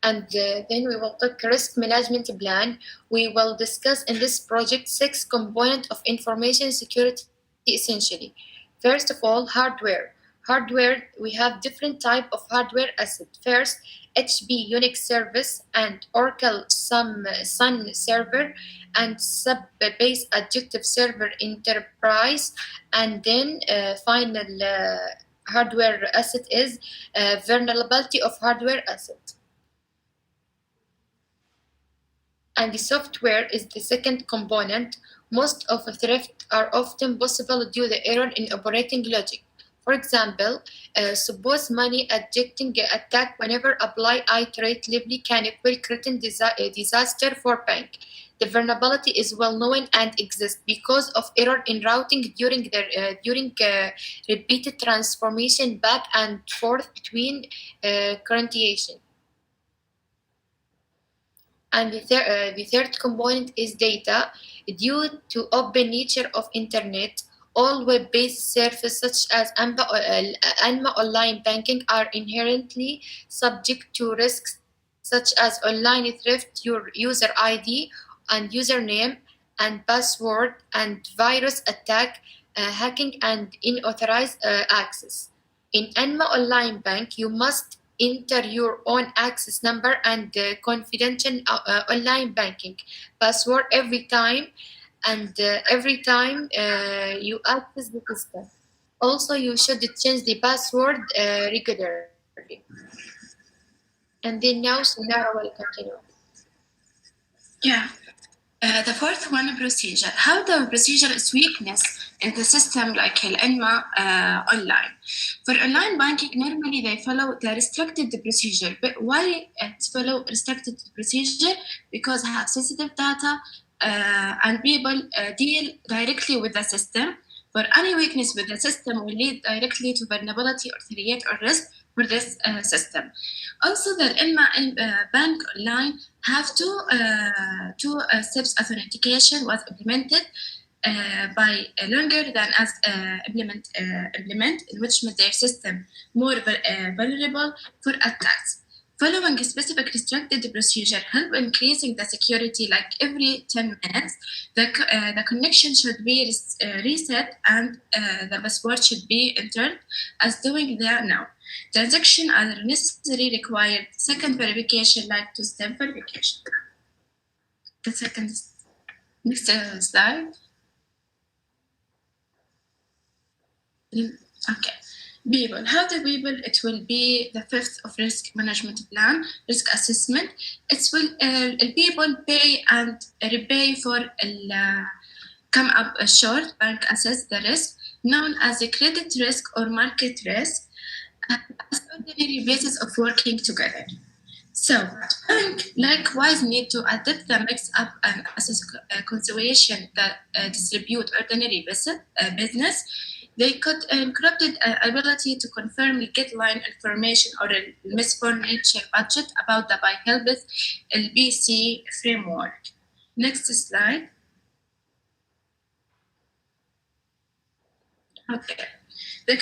And then we will talk risk management plan. We will discuss in this project 6 components of information security essentially. First of all, hardware, we have different type of hardware asset. First, HP Unix service and Oracle Sun server and sub-base adjective server enterprise. And then final hardware asset is vulnerability of hardware asset. And the software is the second component. Most of the theft are often possible due to error in operating logic. For example, suppose money ejecting attack whenever apply iteratively can equal creating disaster for bank. The vulnerability is well known and exists because of error in routing during repeated transformation back and forth between currentation. And the third component is data. Due to open nature of internet, all web-based services such as ANMA online banking are inherently subject to risks such as online theft, your user ID and username and password, and virus attack, hacking and unauthorized access. In ANMA online bank, you must enter your own access number and confidential online banking password every time you access the system. Also, you should change the password regularly. And then now Sunara will continue. Yeah. The fourth one, procedure. How the procedure is weakness in the system like الأنمى online. For online banking, normally they follow the restricted procedure. But why it follow restricted procedure? Because have sensitive data and people deal directly with the system. For any weakness with the system will lead directly to vulnerability or threat or risk for this system. Also, the bank online have two steps authentication was implemented by longer than as implement, in which made their system more vulnerable for attacks. Following a specific restricted procedure help increasing the security. Like every 10 minutes, the connection should be reset and the password should be entered as doing there now. Transaction are necessary required second verification like two-step verification. The second next slide. Okay. People. How the people? It will be the fifth of risk management plan, risk assessment. It will people pay and repay for come up short bank assess the risk known as a credit risk or market risk as ordinary basis of working together. So, bank likewise need to adapt the mix-up and assess consideration that distribute ordinary business. They could encrypted ability to confirm the guideline information or a misfurniture budget about the by helpeth LBC framework. Next slide. Okay. The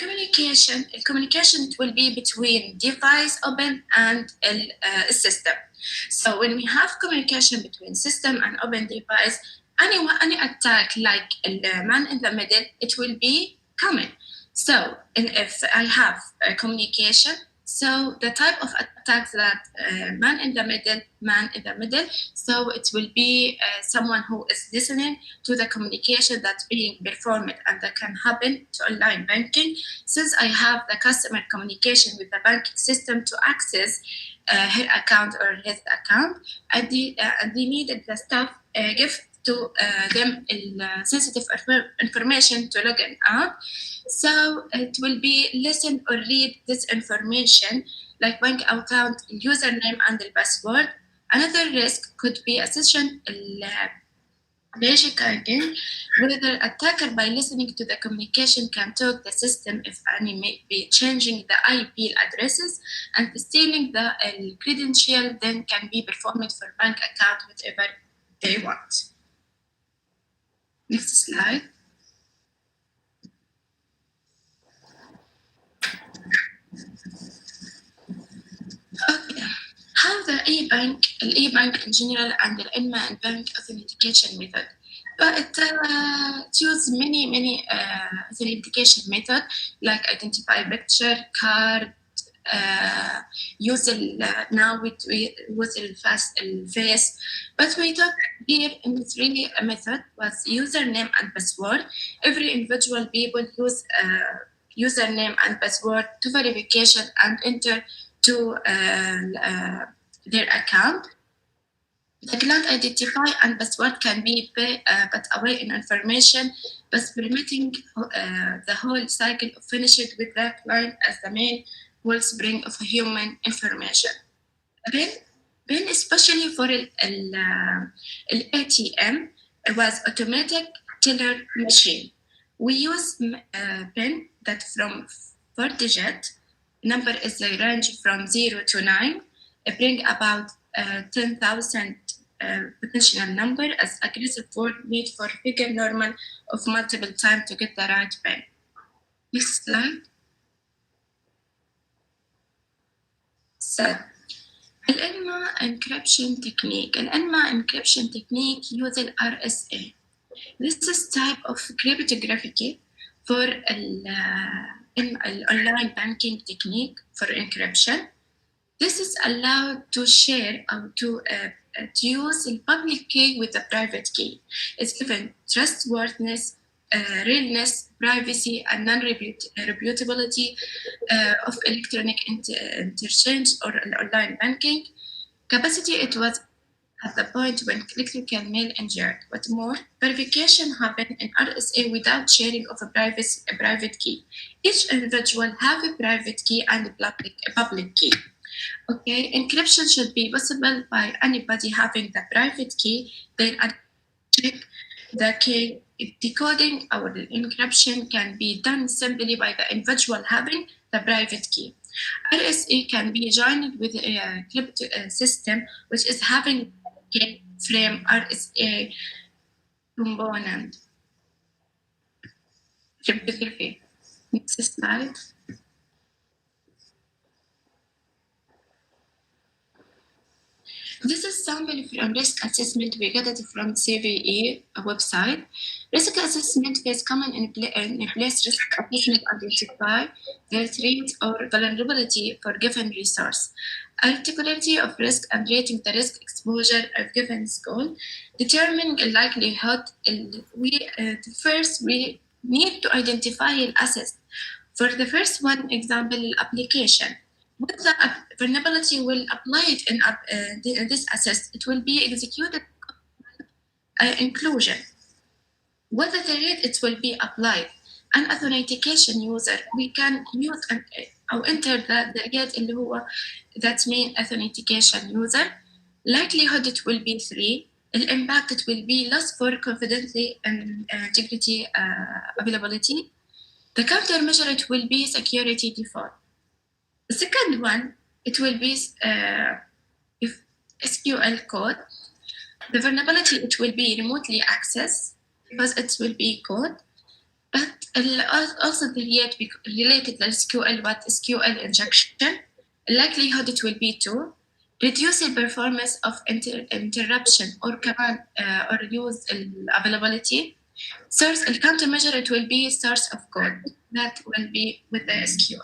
communication will be between device open and system. So when we have communication between system and open device, any attack like man in the middle, it will be coming. So if I have communication, so the type of attacks that man in the middle, so it will be someone who is listening to the communication that's being performed and that can happen to online banking. Since I have the customer communication with the banking system to access her account or his account, and they needed the staff give to them sensitive information to log in out. So it will be listen or read this information like bank account, username, and the password. Another risk could be a session basic again, where the attacker by listening to the communication can talk the system if any may be changing the IP addresses and stealing the credential then can be performed for bank account whatever they want. Next slide. Okay. How have the e-bank in general and the in-bank authentication method. But it uses many authentication method like identify picture, card, use now with fast face. But we talk here in three method was username and password. Every individual people use username and password to verification and enter to their account. The client identify and password can be but away in information, but permitting the whole cycle of finished with the client as the main wellspring of human information. PIN especially for ATM was automatic teller machine. We use PIN that from 4 digit number is the range from 0 to 9, bring about 10,000 potential number as aggressive word need for figure normal of multiple time to get the right PIN. Next slide. So, الإنما encryption technique. الإنما encryption technique uses RSA. This is type of cryptography for online banking technique for encryption. This is allowed to share or to use a public key with a private key. It's given trustworthiness, realness, privacy, and non-reputability of electronic interchange or online banking. Capacity, it was at the point when electrical mail injured. But more, verification happened in RSA without sharing of a private key. Each individual have a private key and a public key. Okay, encryption should be possible by anybody having the private key. Then check the key. Decoding or encryption can be done simply by the individual having the private key. RSA can be joined with a crypto system which is having key frame RSA component. Cryptography. Next slide. This is sample from risk assessment we got it from CVE website. Risk assessment phase common in place risk assessment identify the threat or vulnerability for given resource. Articulability of risk and rating the risk exposure of given goal. Determining a likelihood. First we need to identify an asset. For the first one example application. What the vulnerability will apply it in this assess, it will be executed inclusion. Whether the rate it will be applied. An authentication user, we can use or enter the rate اللي هو that mean authentication user. Likelihood it will be 3. The impact it will be loss for confidentiality and integrity availability. The countermeasure it will be security default. The second one, it will be if SQL code. The vulnerability, it will be remotely accessed because it will be code. But also the related to SQL, what SQL injection. Likelihood, it will be 2. Reduce the performance of interruption or command or use availability. Source, countermeasure, it will be source of code. That will be with the SQL.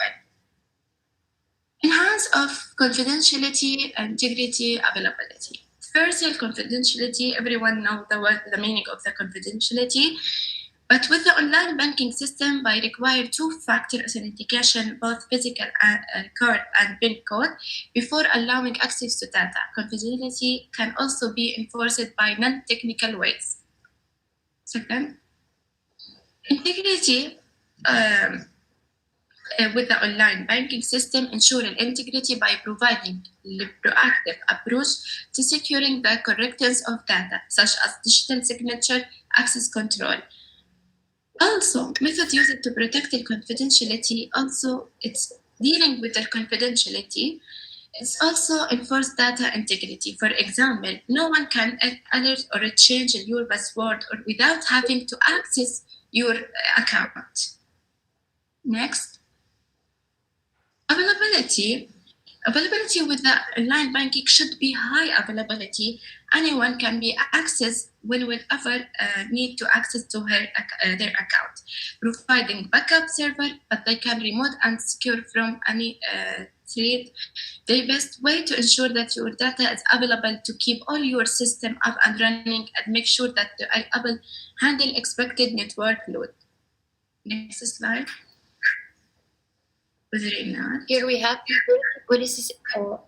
Enhance of confidentiality, integrity, availability. First, confidentiality, everyone knows the meaning of the confidentiality. But with the online banking system, by require two-factor authentication, both physical card and PIN code, before allowing access to data. Confidentiality can also be enforced by non-technical ways. Second, integrity. With the online banking system, ensuring integrity by providing a proactive approach to securing the correctness of data, such as digital signature, access control. Also, method used to protect the confidentiality, also it's dealing with the confidentiality. It's also enforce data integrity. For example, no one can alert or change your password or without having to access your account. Next. Availability, Availability with the online banking should be high availability. Anyone can be accessed whenever need to access to their account, providing backup server, but they can remote and secure from any threat. The best way to ensure that your data is available to keep all your system up and running and make sure that they are able handle expected network load. Next slide. Here we have policies.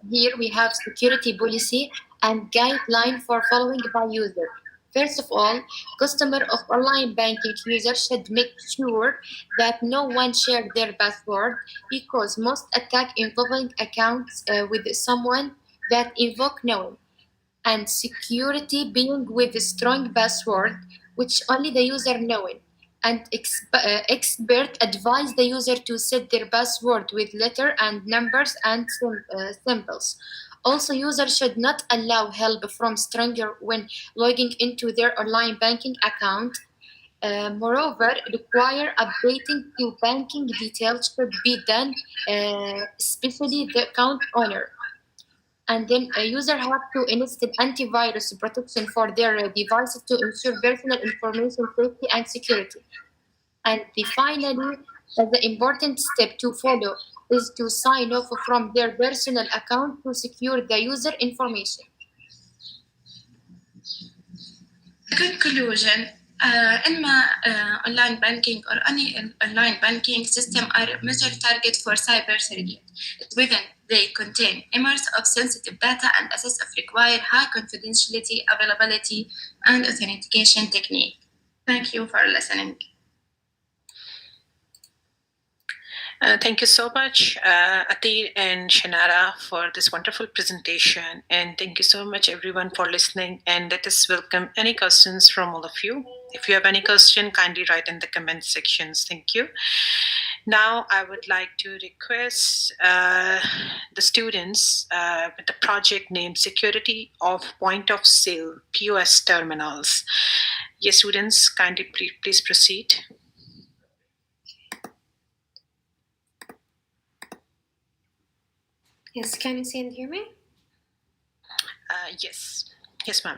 Here we have security policy and guideline for following by user. First of all, customer of online banking user should make sure that no one share their password, because most attack involving accounts with someone that invoke knowing, and security being with a strong password which only the user knowing, and expert advise the user to set their password with letter and numbers and symbols. Also, user should not allow help from stranger when logging into their online banking account. Moreover, require updating to banking details should be done, especially the account owner. And then a user have to install antivirus protection for their devices to ensure personal information safety and security. And finally, the important step to follow is to sign off from their personal account to secure the user information. Conclusion. Online banking or any online banking system are a major target for cyber threats. Within they contain images of sensitive data and access of require high confidentiality, availability, and authentication technique. Thank you for listening. Thank you so much, Atir and Shanara, for this wonderful presentation. And thank you so much, everyone, for listening. And let us welcome any questions from all of you. If you have any question, kindly write in the comment sections. Thank you. Now, I would like to request the students with the project name Security of Point of Sale POS Terminals. Yes, students, kindly please proceed. Yes, can you see and hear me? Yes, ma'am.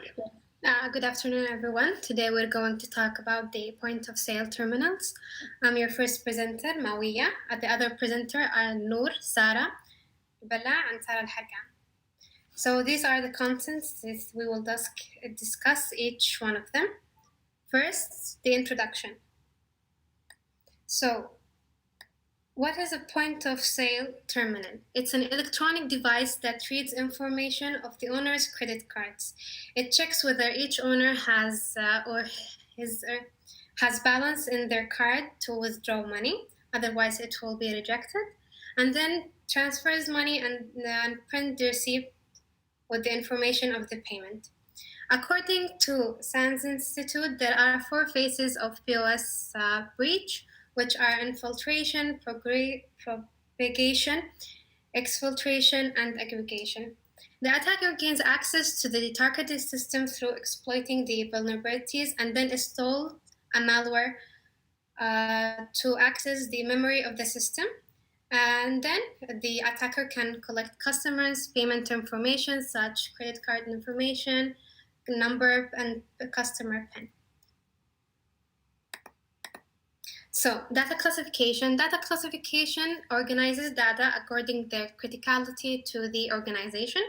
Good afternoon, everyone. Today we're going to talk about the point of sale terminals. I'm your first presenter, Mawiya. The other presenter are Noor, Sarah, Bella, and Sarah Al-Harkan. So these are the contents that we will discuss each one of them. First, the introduction. So, what is a point of sale terminal? It's an electronic device that reads information of the owner's credit cards. It checks whether each owner has has balance in their card to withdraw money. Otherwise, it will be rejected. And then transfers money and print the receipt with the information of the payment. According to SANS Institute, there are 4 phases of POS breach, which are infiltration, propagation, exfiltration, and aggregation. The attacker gains access to the targeted system through exploiting the vulnerabilities and then installs a malware to access the memory of the system. And then the attacker can collect customers' payment information, such credit card information, number, and customer PIN. So, data classification. Data classification organizes data according to their criticality to the organization.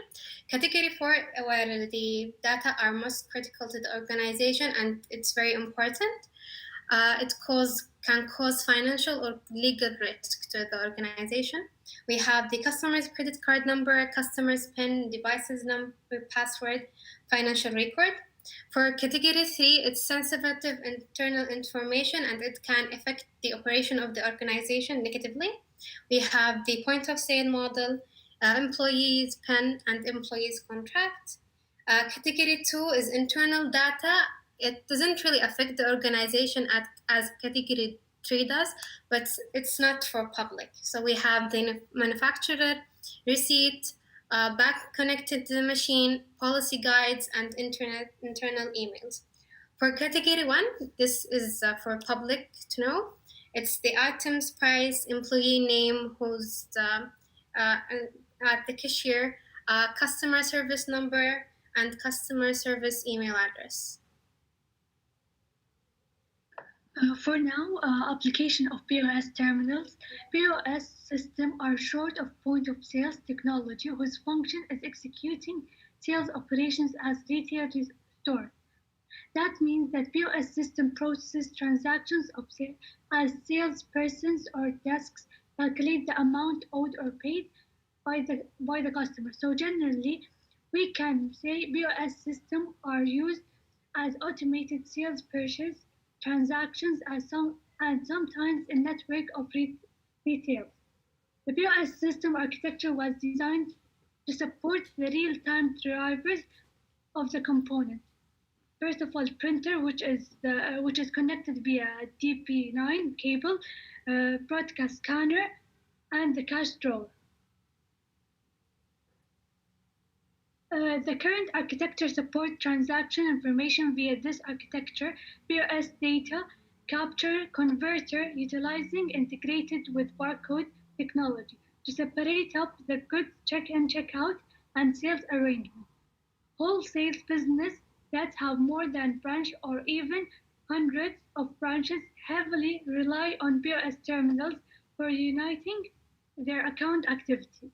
Category 4, where the data are most critical to the organization and it's very important. It can cause financial or legal risk to the organization. We have the customer's credit card number, customer's PIN, device's number, password, financial record. For category 3, it's sensitive internal information and it can affect the operation of the organization negatively. We have the point of sale model, employees, PIN, and employees contract. Category 2 is internal data. It doesn't really affect the organization as category 3 does, but it's not for public. So we have the manufacturer, receipt, back connected to the machine, policy guides, and internal emails. For category 1, this is for public to know. It's the item's price, employee name, who's at the cashier, customer service number, and customer service email address. For now, application of POS terminals. POS systems are short of point of sales technology whose function is executing sales operations as retail store. That means that POS system processes transactions of as salespersons or desks calculate the amount owed or paid by the customer. So generally, we can say POS systems are used as automated sales purchase transactions and sometimes a network of retail. The POS system architecture was designed to support the real-time drivers of the component. First of all, printer, which is connected via DP9 cable, broadcast scanner, and the cash drawer. The current architecture supports transaction information via this architecture, POS data capture converter utilizing integrated with barcode technology to separate up the goods check-in, check-out, and sales arrangement. Wholesale business that have more than branch or even hundreds of branches heavily rely on POS terminals for uniting their account activity.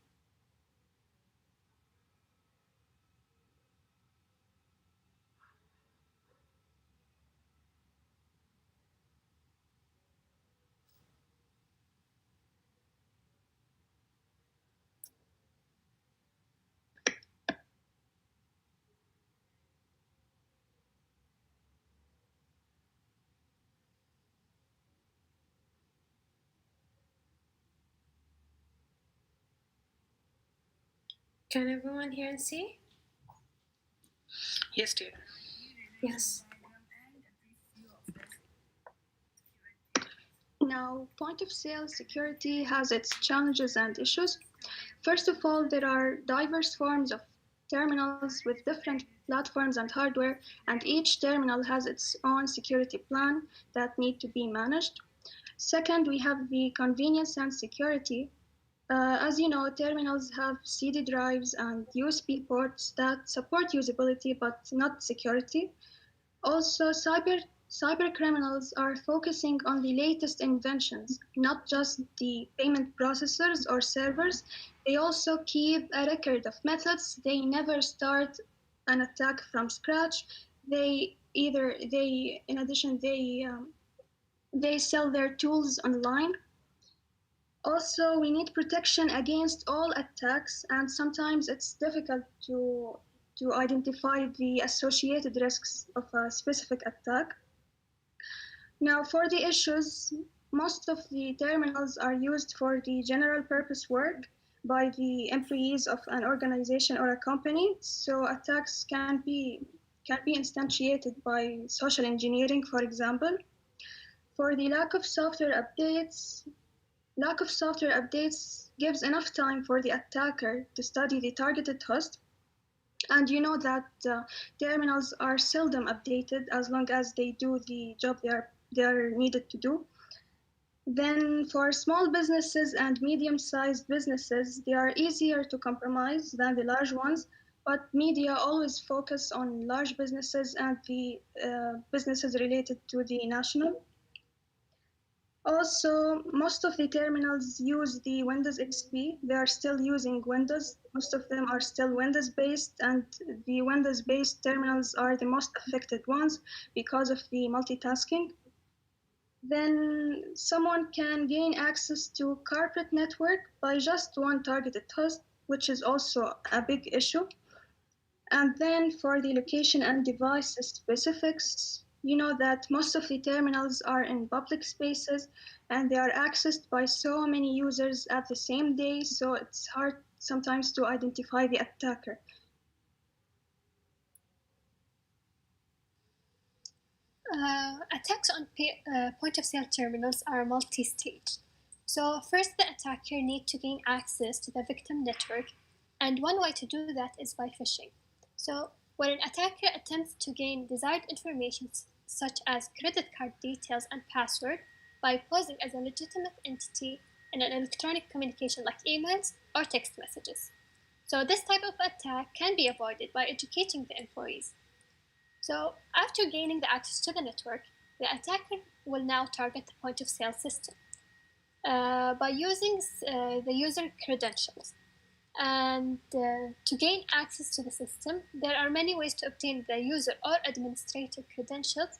Can everyone hear and see? Yes, dear. Yes. Now, point of sale security has its challenges and issues. First of all, there are diverse forms of terminals with different platforms and hardware, and each terminal has its own security plan that need to be managed. Second, we have the convenience and security. As you know, terminals have CD drives and USB ports that support usability but not security. Also, cyber criminals are focusing on the latest inventions, not just the payment processors or servers. They also keep a record of methods. They never start an attack from scratch. In addition, they sell their tools online. Also, we need protection against all attacks, and sometimes it's difficult to identify the associated risks of a specific attack. Now, for the issues, most of the terminals are used for the general purpose work by the employees of an organization or a company, so attacks can be instantiated by social engineering, for example. For the lack of software updates gives enough time for the attacker to study the targeted host. And you know that terminals are seldom updated as long as they do the job they are needed to do. Then for small businesses and medium-sized businesses, they are easier to compromise than the large ones, but media always focus on large businesses and the businesses related to the national. Also, most of the terminals use the Windows XP. They are still using Windows. Most of them are still Windows-based, and the Windows-based terminals are the most affected ones because of the multitasking. Then someone can gain access to corporate network by just one targeted host, which is also a big issue. And then for the location and device specifics, you know that most of the terminals are in public spaces and they are accessed by so many users at the same day, so it's hard sometimes to identify the attacker. Attacks on point of sale terminals are multi-stage. So first the attacker needs to gain access to the victim network, and one way to do that is by phishing. So when an attacker attempts to gain desired information such as credit card details and password by posing as a legitimate entity in an electronic communication like emails or text messages. So this type of attack can be avoided by educating the employees. So after gaining the access to the network, the attacker will now target the point of sale system by using the user credentials. And to gain access to the system, there are many ways to obtain the user or administrator credentials.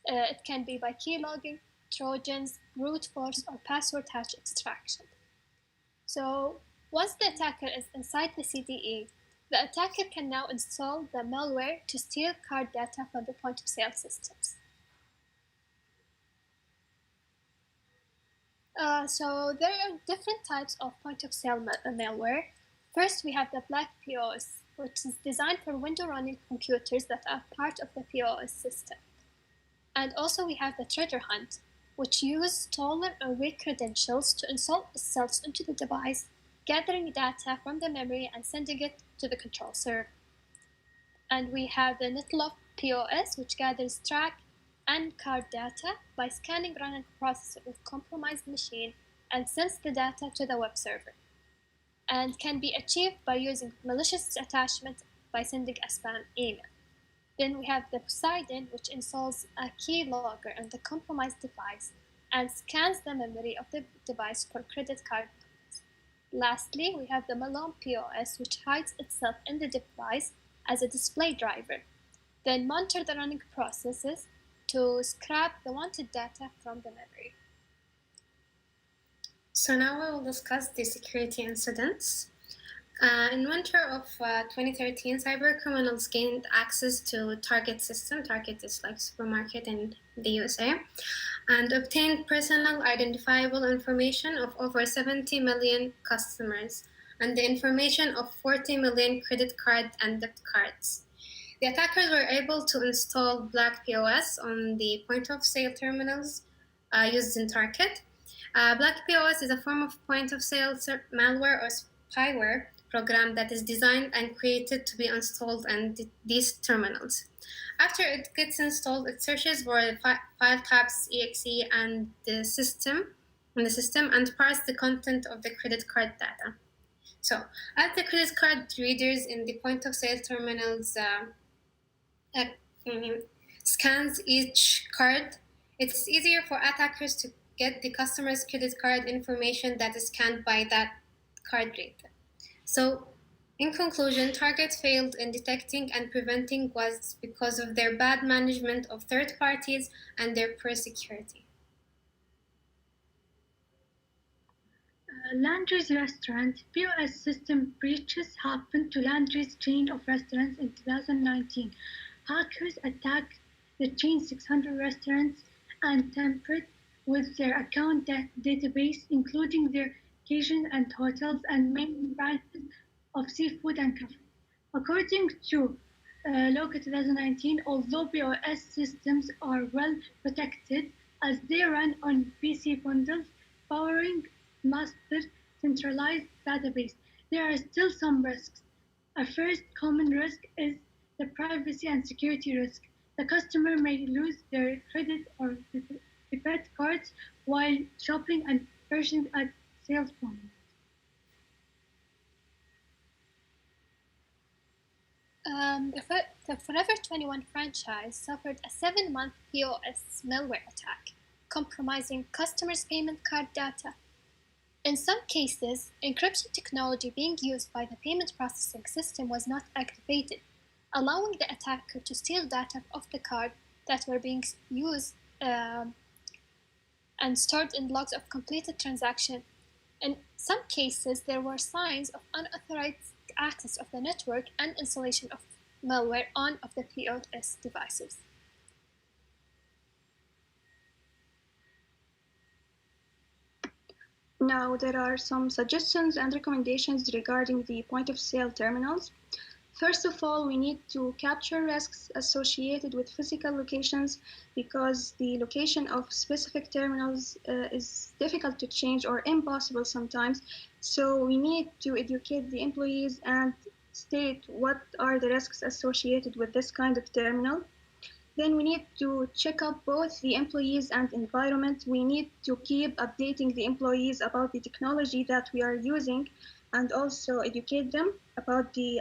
It can be by keylogging, trojans, brute force, or password hash extraction. So once the attacker is inside the CDE, the attacker can now install the malware to steal card data from the point of sale systems. So there are different types of point of sale malware. First, we have the black POS, which is designed for window running computers that are part of the POS system. And also we have the treasure hunt, which uses stolen or weak credentials to install itself into the device, gathering data from the memory and sending it to the control server. And we have the netlock POS, which gathers track and card data by scanning running processor with compromised machine and sends the data to the web server, and can be achieved by using malicious attachment by sending a spam email. Then we have the Poseidon, which installs a keylogger on the compromised device and scans the memory of the device for credit card numbers. Lastly, we have the Malone POS, which hides itself in the device as a display driver, then monitor the running processes to scrap the wanted data from the memory. So now we will discuss the security incidents. In winter of 2013, cyber criminals gained access to Target system. Target is like supermarket in the USA, and obtained personal identifiable information of over 70 million customers and the information of 40 million credit card and debit cards. The attackers were able to install Black POS on the point of sale terminals used in Target. Black POS is a form of point of sale malware or spyware program that is designed and created to be installed on these terminals. After it gets installed, it searches for the file types exe and the system and parse the content of the credit card data. So, as the credit card readers in the point of sale terminals scans each card, it's easier for attackers to get the customer's credit card information that is scanned by that card reader. So, in conclusion, Target failed in detecting and preventing was because of their bad management of third parties and their poor security. Landry's restaurant POS system breaches happened to Landry's chain of restaurants in 2019. Hackers attacked the chain's 600 restaurants and tampered with their account database, including their kitchens and hotels and main branches of seafood and coffee. According to Local 2019, although POS systems are well protected as they run on PC bundles powering master centralized database, there are still some risks. A first common risk is the privacy and security risk. The customer may lose their credit or debit cards while shopping and purchasing at sales points. The Forever 21 franchise suffered a 7-month POS malware attack, compromising customers' payment card data. In some cases, encryption technology being used by the payment processing system was not activated, allowing the attacker to steal data of the card that were being used and stored in logs of completed transaction. In some cases, there were signs of unauthorized access of the network and installation of malware on of the POS devices. Now, there are some suggestions and recommendations regarding the point of sale terminals. First of all, we need to capture risks associated with physical locations because the location of specific terminals is difficult to change or impossible sometimes. So we need to educate the employees and state what are the risks associated with this kind of terminal. Then we need to check up both the employees and environment. We need to keep updating the employees about the technology that we are using and also educate them about the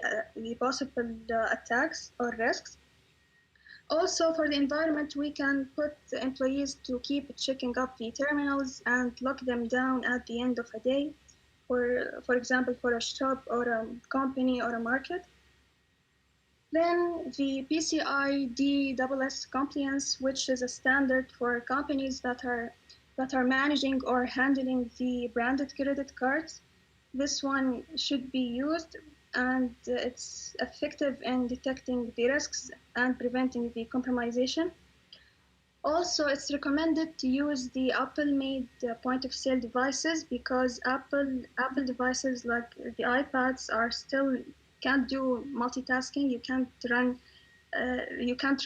possible attacks or risks. Also, for the environment, we can put the employees to keep checking up the terminals and lock them down at the end of a day, for example, for a shop or a company or a market. Then the PCI DSS compliance, which is a standard for companies that are managing or handling the branded credit cards. This one should be used and it's effective in detecting the risks and preventing the compromisation. Also, it's recommended to use the Apple-made point-of-sale devices because Apple devices like the iPads are still can't do multitasking. You can't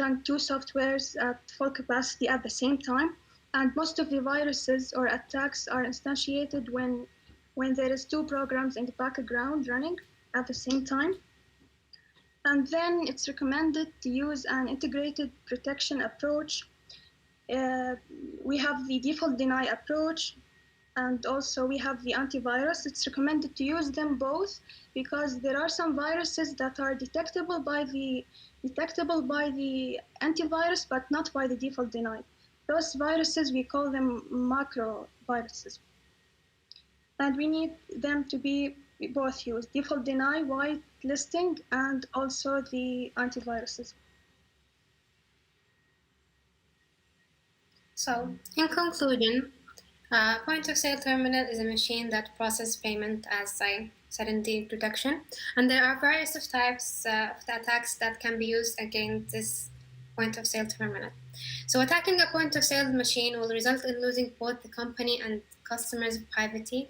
run two softwares at full capacity at the same time. And most of the viruses or attacks are instantiated when there is two programs in the background running at the same time. And then it's recommended to use an integrated protection approach. We have the default deny approach, and also we have the antivirus. It's recommended to use them both because there are some viruses that are detectable by the antivirus, but not by the default deny. Those viruses, we call them macro viruses. And we need them to be both used, default deny, whitelisting, and also the antiviruses. So, in conclusion, a point of sale terminal is a machine that processes payment, as I said in the introduction, and there are various of types of attacks that can be used against this point of sale terminal. So, attacking a point of sale machine will result in losing both the company and customers' privacy,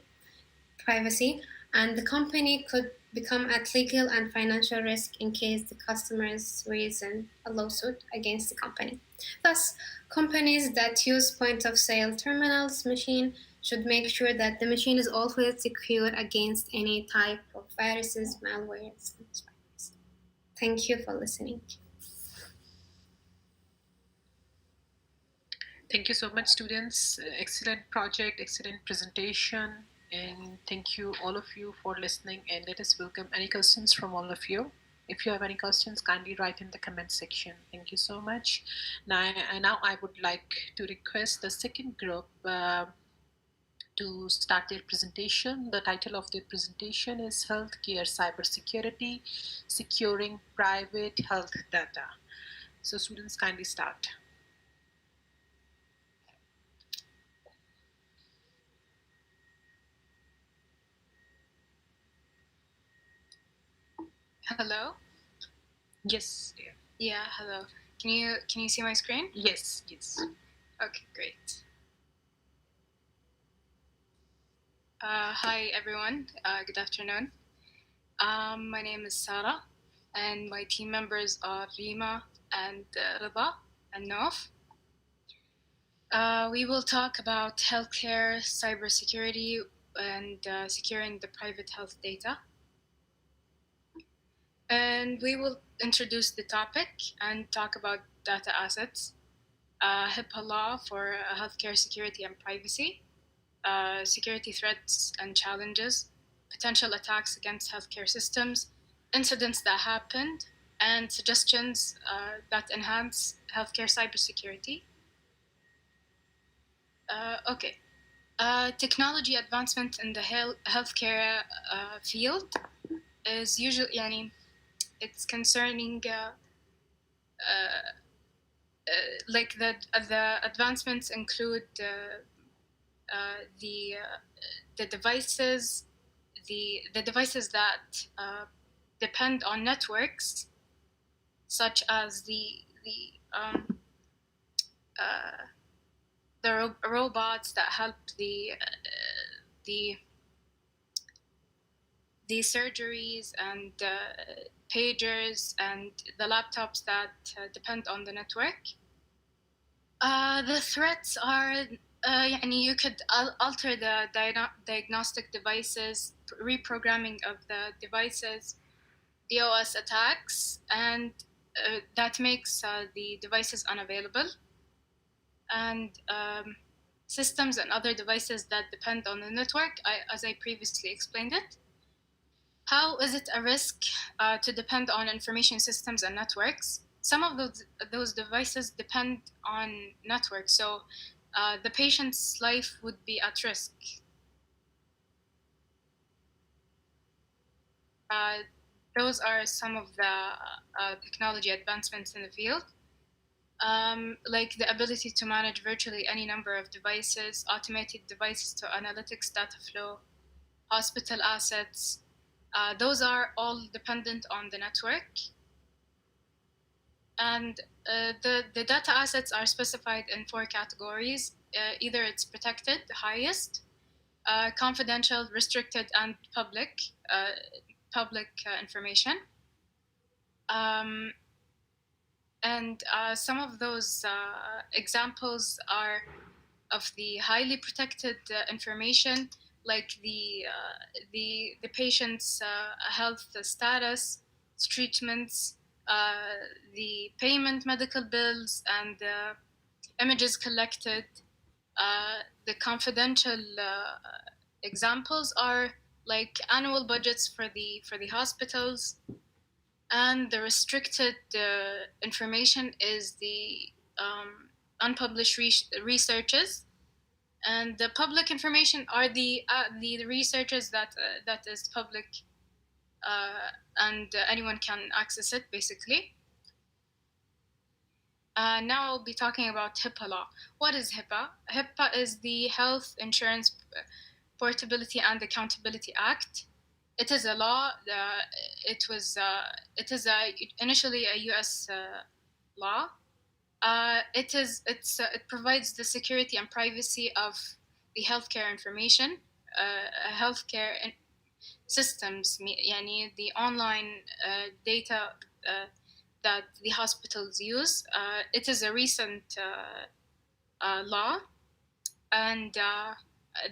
and the company could become at legal and financial risk in case the customers raise a lawsuit against the company. Thus, companies that use point of sale terminals machine should make sure that the machine is always secured against any type of viruses, malwares, and spyware. Thank you for listening. Thank you so much, students. Excellent project, excellent presentation, and thank you all of you for listening. And let us welcome any questions from all of you. If you have any questions, kindly write in the comment section. Thank you so much. Now I would like to request the second group to start their presentation. The title of their presentation is Healthcare Cybersecurity, Securing Private Health Data. So students, kindly start. Hello? Yes. Yeah, hello. Can you see my screen? Yes. Okay, great. Hi everyone. Good afternoon. My name is Sarah, and my team members are Rima and Rida and Nof. We will talk about healthcare, cybersecurity, and securing the private health data. And we will introduce the topic and talk about data assets, HIPAA law for healthcare security and privacy, security threats and challenges, potential attacks against healthcare systems, incidents that happened, and suggestions that enhance healthcare cybersecurity. Okay. Technology advancement in the healthcare field is usually, it's concerning like the advancements include the devices that depend on networks, such as the robots that help the surgeries and pagers and the laptops that depend on the network. The threats are you could alter the diagnostic devices, reprogramming of the devices, DOS attacks, and that makes the devices unavailable, and systems and other devices that depend on the network, as I previously explained it. How is it a risk to depend on information systems and networks? Some of those devices depend on networks, so the patient's life would be at risk. Those are some of the technology advancements in the field, like the ability to manage virtually any number of devices, automated devices to analytics, data flow, hospital assets. Those are all dependent on the network. And the data assets are specified in 4 categories. Either it's protected, the highest, confidential, restricted, and public information. And some of those examples are of the highly protected information, like the patient's health status, treatments, the payment, medical bills, and images collected. The confidential examples are like annual budgets for the hospitals, and the restricted information is the unpublished researches, and the public information are the researches that is public, and anyone can access it basically. Now I'll be talking about HIPAA law. What is HIPAA? HIPAA is the Health Insurance Portability and Accountability Act. It is a law. It is initially a U.S. Law. It provides the security and privacy of the healthcare information, healthcare systems, يعني the online data that the hospitals use. It is a recent law, and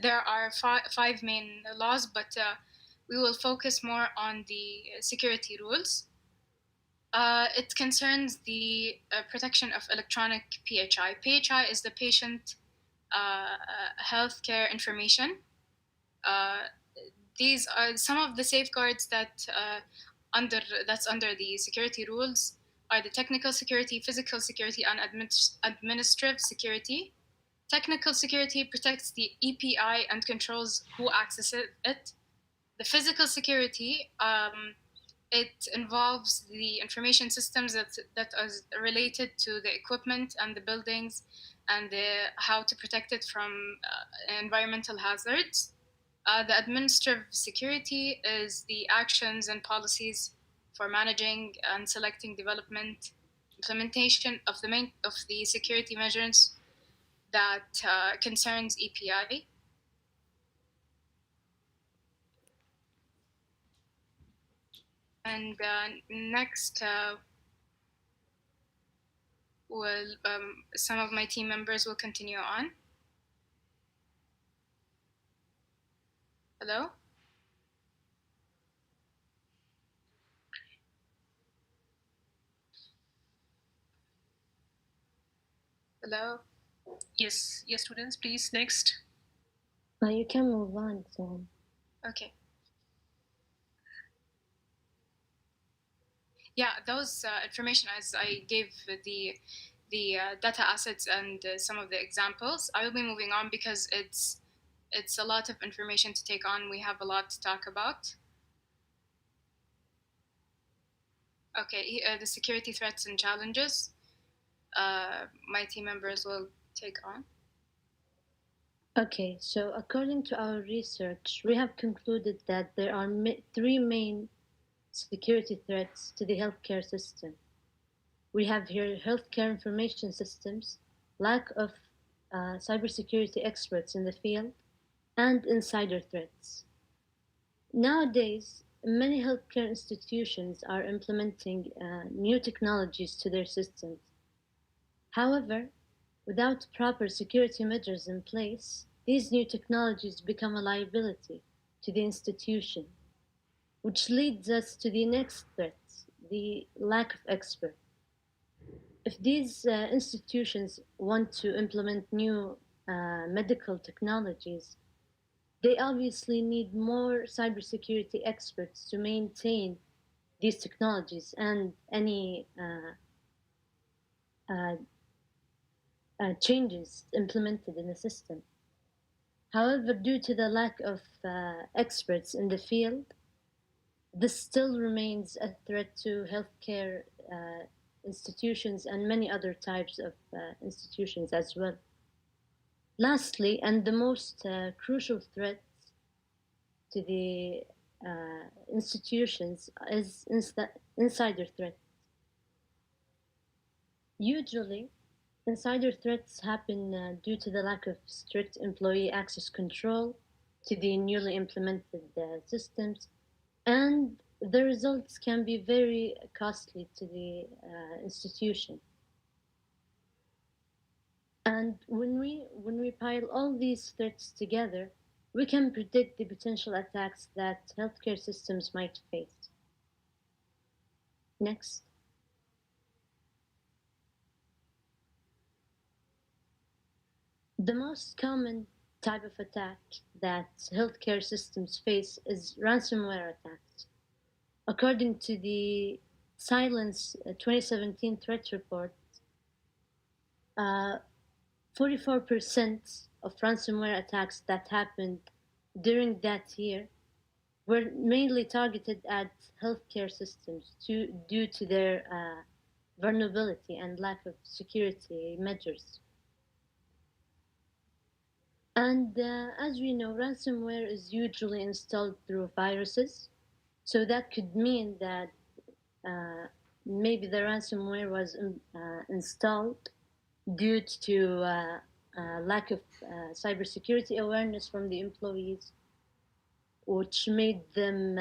there are five main laws, but we will focus more on the security rules. It concerns the protection of electronic PHI. PHI is the patient healthcare information. These are some of the safeguards that's under the security rules are the technical security, physical security, and administrative security. Technical security protects the EPI and controls who accesses it. The physical security, it involves the information systems that are related to the equipment and the buildings, and how to protect it from environmental hazards. The administrative security is the actions and policies for managing and selecting development, implementation of the security measures that concerns EPI. And next, some of my team members will continue on. Hello? Hello? Yes, students, please, next. You can move on, so. Okay. Yeah, those information, as I gave the data assets and some of the examples, I will be moving on because it's a lot of information to take on. We have a lot to talk about. Okay, the security threats and challenges. My team members will take on. Okay, so according to our research, we have concluded that there are 3 main security threats to the healthcare system. We have here healthcare information systems, lack of cybersecurity experts in the field, and insider threats. Nowadays, many healthcare institutions are implementing new technologies to their systems. However, without proper security measures in place, these new technologies become a liability to the institution, which leads us to the next threat, the lack of experts. if these institutions want to implement new medical technologies, they obviously need more cybersecurity experts to maintain these technologies and any changes implemented in the system. However, due to the lack of experts in the field, this still remains a threat to healthcare institutions and many other types of institutions as well. Lastly, and the most crucial threat to the institutions is insider threat. Usually, insider threats happen due to the lack of strict employee access control to the newly implemented systems, and the results can be very costly to the institution. And when we pile all these threats together, we can predict the potential attacks that healthcare systems might face. Next. The most common type of attack that healthcare systems face is ransomware attacks. According to the Silence 2017 threat report, 44% of ransomware attacks that happened during that year were mainly targeted at healthcare systems due to their vulnerability and lack of security measures. And as we know, ransomware is usually installed through viruses. So that could mean that maybe the ransomware was installed due to lack of cybersecurity awareness from the employees, which made them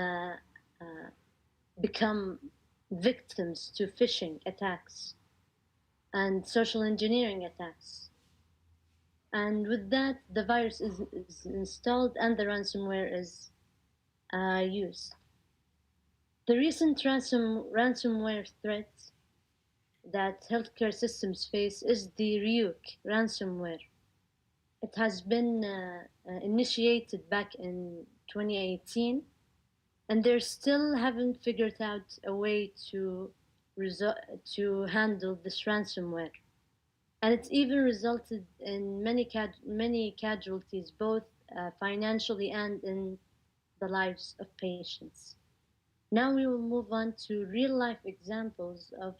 become victims to phishing attacks and social engineering attacks. And with that, the virus is installed and the ransomware is used. The recent ransomware threat that healthcare systems face is the Ryuk ransomware. It has been initiated back in 2018, and they still haven't figured out a way to handle this ransomware. And it's even resulted in many casualties, both financially and in the lives of patients. Now we will move on to real life examples of,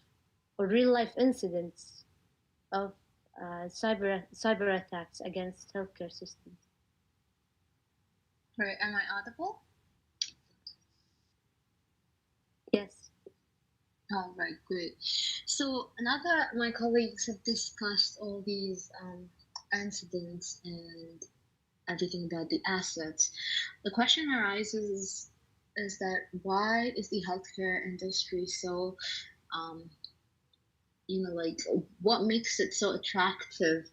or real life incidents of cyber attacks against healthcare systems. Right, am I audible? Yes. All right, good. So now that my colleagues have discussed all these incidents and everything about the assets, the question arises is that why is the healthcare industry so, like, what makes it so attractive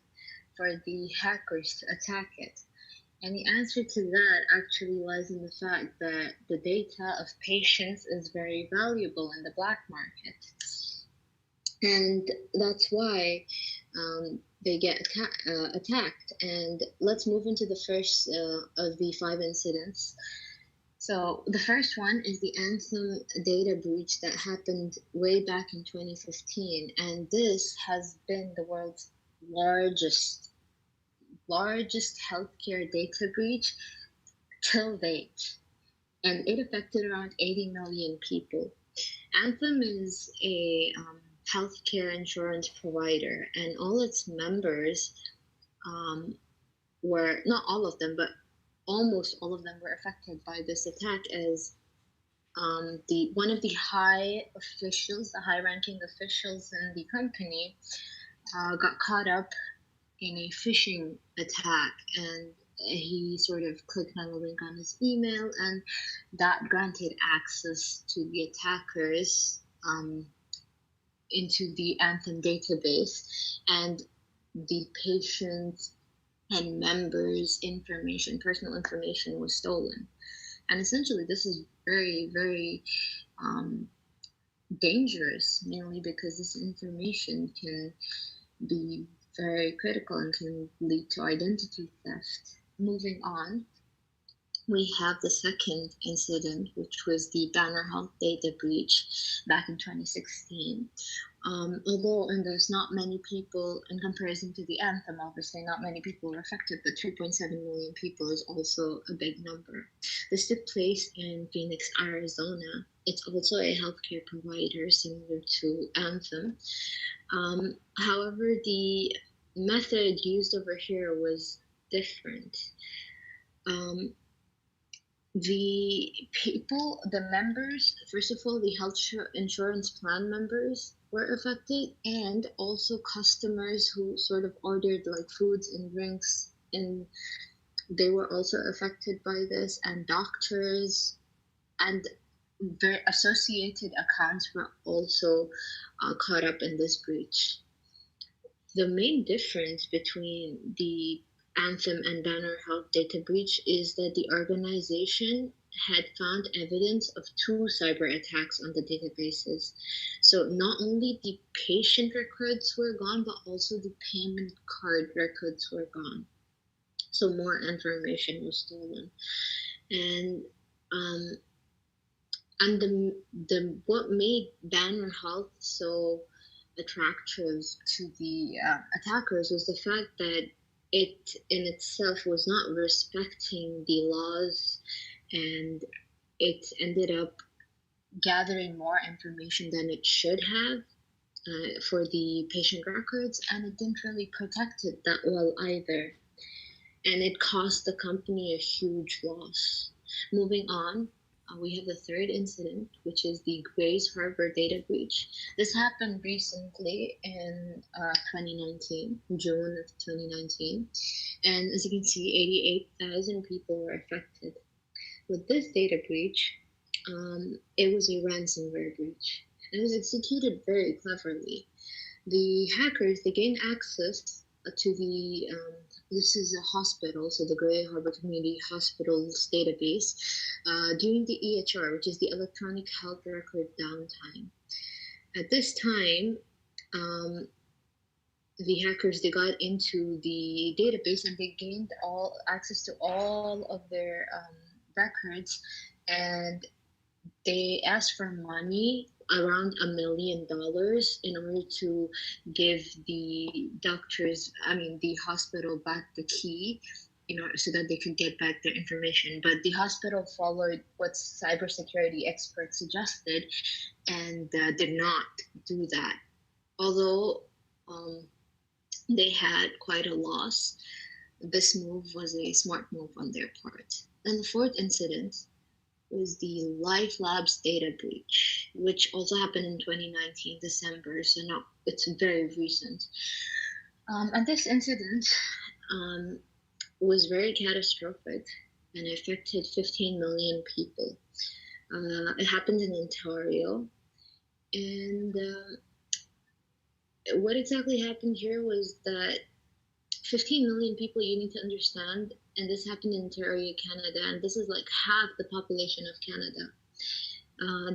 for the hackers to attack it? And the answer to that actually lies in the fact that the data of patients is very valuable in the black market. And that's why they get attacked. And let's move into the first of the 5 incidents. So the first one is the Anthem data breach that happened way back in 2015. And this has been the world's largest healthcare data breach till date, and it affected around 80 million people. Anthem is a healthcare insurance provider, and all its members were, not all of them, but almost all of them were affected by this attack, as one of the high-ranking officials in the company got caught up in a phishing attack, and he sort of clicked on a link on his email, and that granted access to the attackers into the Anthem database, and the patient's and members' personal information was stolen. And essentially, this is very, very dangerous, mainly because this information can be very critical and can lead to identity theft. Moving on, we have the second incident, which was the Banner Health data breach back in 2016. Although, and there's not many people, in comparison to the anthem, obviously not many people were affected, but 3.7 million people is also a big number. This took place in Phoenix, Arizona. It's also a healthcare provider similar to Anthem. However, the method used over here was different. The people, the members, first of all, the health insurance plan members were affected, and also customers who sort of ordered like foods and drinks, and they were also affected by this, and doctors and their associated accounts were also caught up in this breach. The main difference between the Anthem and Banner Health data breach is that the organization had found evidence of two cyber attacks on the databases. So not only the patient records were gone, but also the payment card records were gone. So more information was stolen. And the what made Banner Health so attractive to the attackers was the fact that it in itself was not respecting the laws, and it ended up gathering more information than it should have for the patient records, and it didn't really protect it that well either. And it cost the company a huge loss. Moving on, we have the third incident, which is the Grace Harbor data breach. This happened recently in 2019, June of 2019. And as you can see, 88,000 people were affected. With this data breach, it was a ransomware breach. And it was executed very cleverly. The hackers, they gained access to the this is a hospital, so the Gray Harbor Community Hospitals database, during the EHR, which is the Electronic Health Record Downtime. At this time, the hackers, they got into the database and they gained all access to all of their records, and they asked for money around $1 million in order to give the the hospital back the key, so that they could get back their information. But the hospital followed what cybersecurity experts suggested and did not do that. Although they had quite a loss, this move was a smart move on their part. And the fourth incident was the Life Labs data breach, which also happened in 2019 December, so no, it's very recent. And this incident was very catastrophic and affected 15 million people. It happened in Ontario, and what exactly happened here was that 15 million people, you need to understand, and this happened in Ontario, Canada, and this is like half the population of Canada.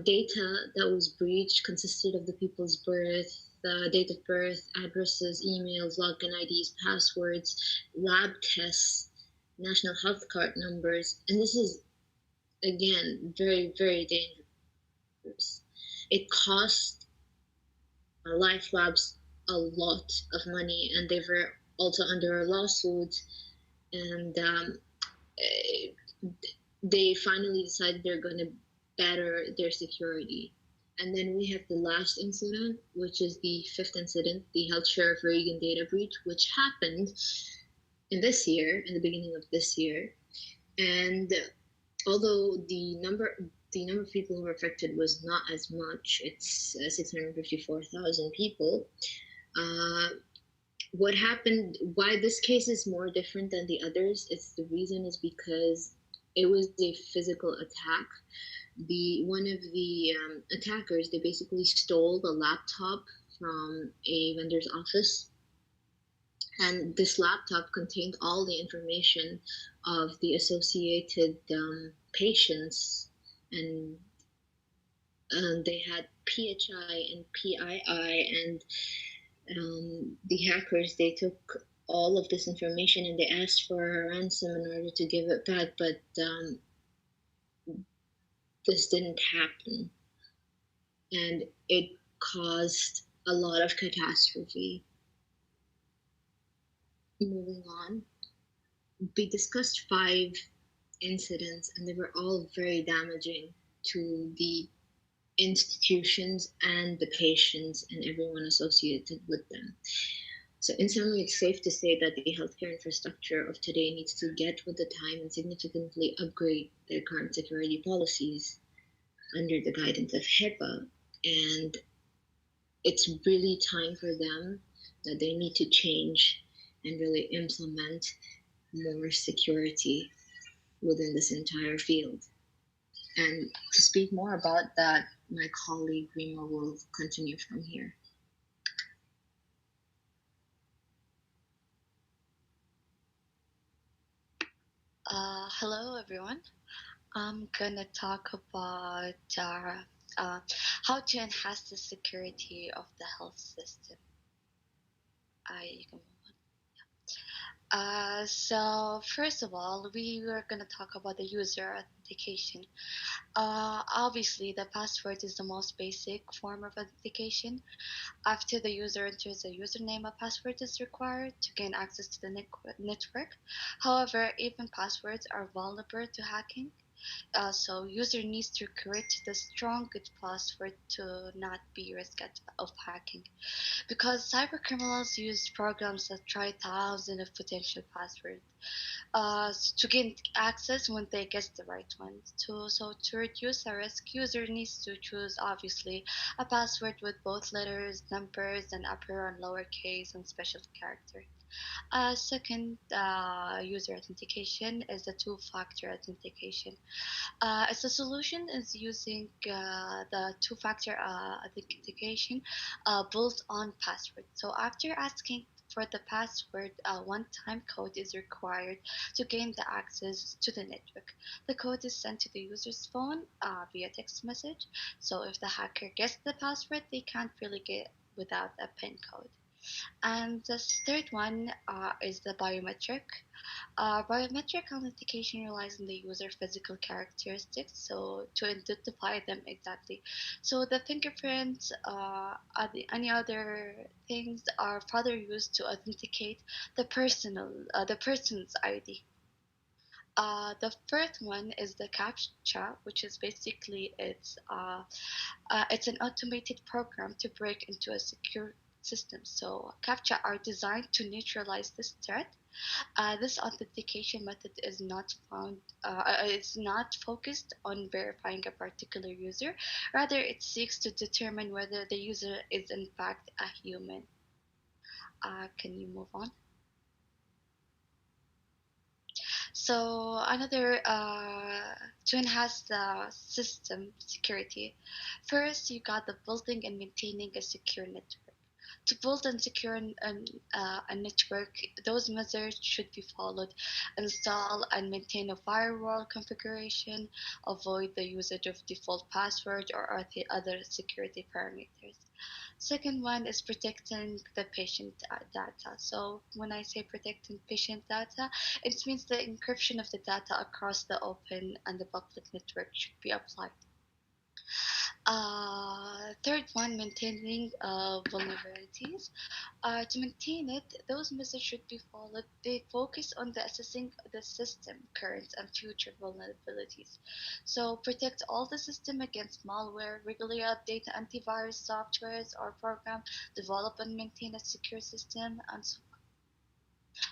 Data that was breached consisted of the people's birth, date of birth, addresses, emails, login IDs, passwords, lab tests, national health card numbers, and this is, again, very, very dangerous. It cost Life Labs a lot of money, and they were also under a lawsuit, and they finally decided they're going to better their security. And then we have the last incident, which is the fifth incident, the Health Sheriff Reagan data breach, which happened in this year, in the beginning of this year. And although the number of people who were affected was not as much, it's 654,000 people. What happened, why this case is more different than the others, the reason is because it was a physical attack. One of the attackers, they basically stole the laptop from a vendor's office, and this laptop contained all the information of the associated patients, and They had PHI and PII, and the hackers, they took all of this information and they asked for a ransom in order to give it back, but this didn't happen, and it caused a lot of catastrophe. Moving on, we discussed 5 incidents, and they were all very damaging to the institutions and the patients and everyone associated with them. So, in summary, it's safe to say that the healthcare infrastructure of today needs to get with the time and significantly upgrade their current security policies under the guidance of HIPAA. And it's really time for them that they need to change and really implement more security within this entire field. And to speak more about that, my colleague Rima will continue from here. Hello, everyone. I'm gonna talk about how to enhance the security of the health system. You can move on. So first of all, we were gonna talk about the user authentication. Obviously, the password is the most basic form of authentication. After the user enters a username, a password is required to gain access to the network. However, even passwords are vulnerable to hacking. So user needs to create the strongest password to not be risk of hacking, because cyber criminals use programs that try thousands of potential passwords to gain access when they guess the right one. To reduce the risk, user needs to choose obviously a password with both letters, numbers, and upper and lower case and special character. Second, user authentication is the two-factor authentication. As a solution is using the two-factor authentication built on password. So after asking for the password, a one-time code is required to gain the access to the network. The code is sent to the user's phone via text message. So if the hacker gets the password, they can't really get without a PIN code. And the third one is the biometric. Biometric authentication relies on the user physical characteristics, so to identify them exactly. So the fingerprints, any other things are further used to authenticate the person's ID. The first one is the CAPTCHA, which is basically it's an automated program to break into a secure system. So CAPTCHA are designed to neutralize this threat. This authentication method is not found. It's not focused on verifying a particular user. Rather, it seeks to determine whether the user is in fact a human. Can you move on? So another to enhance the system security, first you got the building and maintaining a secure network. To build and secure a network, those measures should be followed. Install and maintain a firewall configuration. Avoid the usage of default password or other security parameters. Second one is protecting the patient data. So when I say protecting patient data, it means the encryption of the data across the open and the public network should be applied. Third one, maintaining vulnerabilities. To maintain it, those measures should be followed. They focus on the assessing the system current and future vulnerabilities. So protect all the system against malware, regularly update antivirus softwares or program, develop and maintain a secure system, and so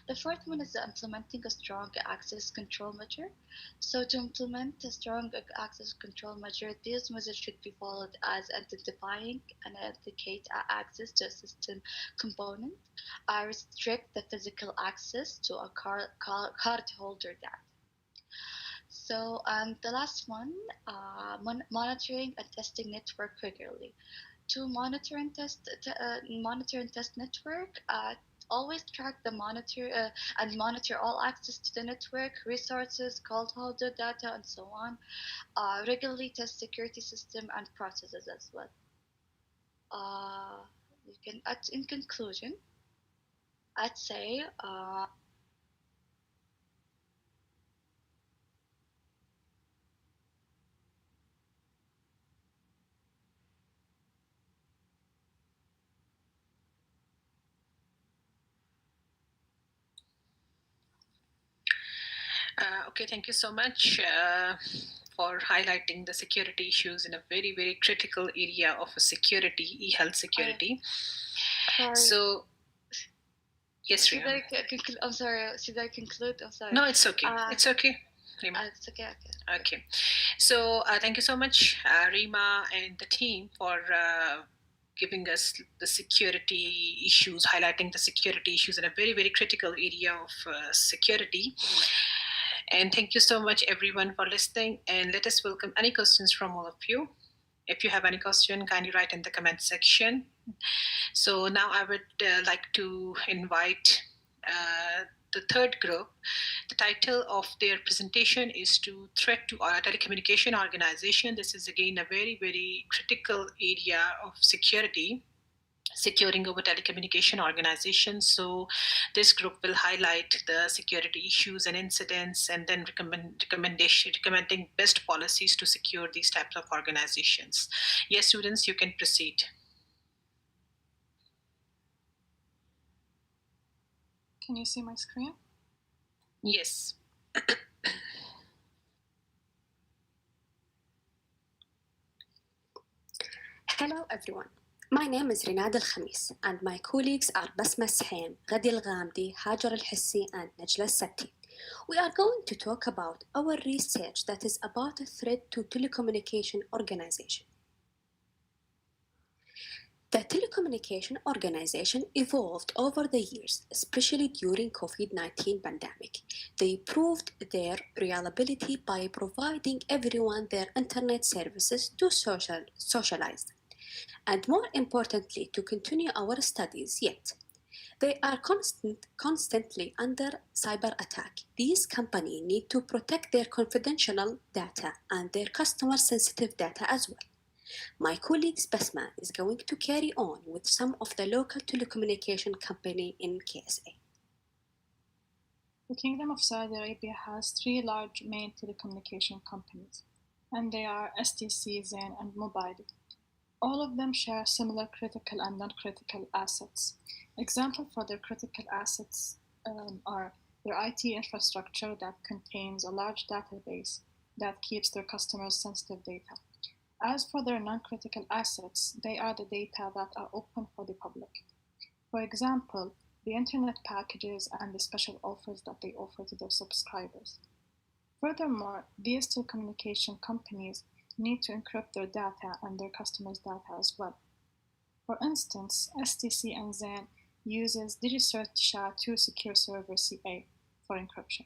the fourth one is implementing a strong access control measure. So to implement a strong access control measure, these measures should be followed as identifying and authenticate access to a system component, restrict the physical access to a card holder data. So the last one, monitoring and testing network regularly. To monitor and test network, always track the monitor all access to the network, resources, cardholder data, and so on. Regularly test security system and processes as well. You can, in conclusion, I'd say Okay, thank you so much for highlighting the security issues in a very, very critical area of security, e-health security. Sorry. So, yes, should Rima. I'm sorry. Should I conclude? I'm sorry. No, it's okay. It's okay. Rima. It's okay. Okay. Okay. So thank you so much, Rima and the team for giving us the security issues, highlighting the security issues in a very, very critical area of security. And thank you so much, everyone, for listening. And let us welcome any questions from all of you. If you have any question, kindly write in the comment section. So now I would like to invite the third group. The title of their presentation is to Threat to our Telecommunication Organization. This is again a very, very critical area of security, securing our telecommunication organizations. So this group will highlight the security issues and incidents, and then recommending best policies to secure these types of organizations. Yes, students, you can proceed. Can you see my screen? Yes. Hello everyone. My name is Rinad Al-Khamis and my colleagues are Basma Sahim, Ghadi Al-Ghamdi, Hajar Al-Hissi and Najla Al-Satti. We are going to talk about our research that is about a threat to telecommunication organization. The telecommunication organization evolved over the years, especially during COVID-19 pandemic. They proved their reliability by providing everyone their internet services to socialize. And more importantly, to continue our studies yet. They are constantly under cyber attack. These companies need to protect their confidential data and their customer sensitive data as well. My colleague Basma is going to carry on with some of the local telecommunication company in KSA. The Kingdom of Saudi Arabia has 3 large main telecommunication companies, and they are STC, Zain, and Mobile. All of them share similar critical and non-critical assets. Examples for their critical assets are their IT infrastructure that contains a large database that keeps their customers' sensitive data. As for their non-critical assets, they are the data that are open for the public. For example, the internet packages and the special offers that they offer to their subscribers. Furthermore, these telecommunication companies need to encrypt their data and their customers' data as well. For instance, STC and Zain uses DigiCert SHA-2 Secure Server CA for encryption.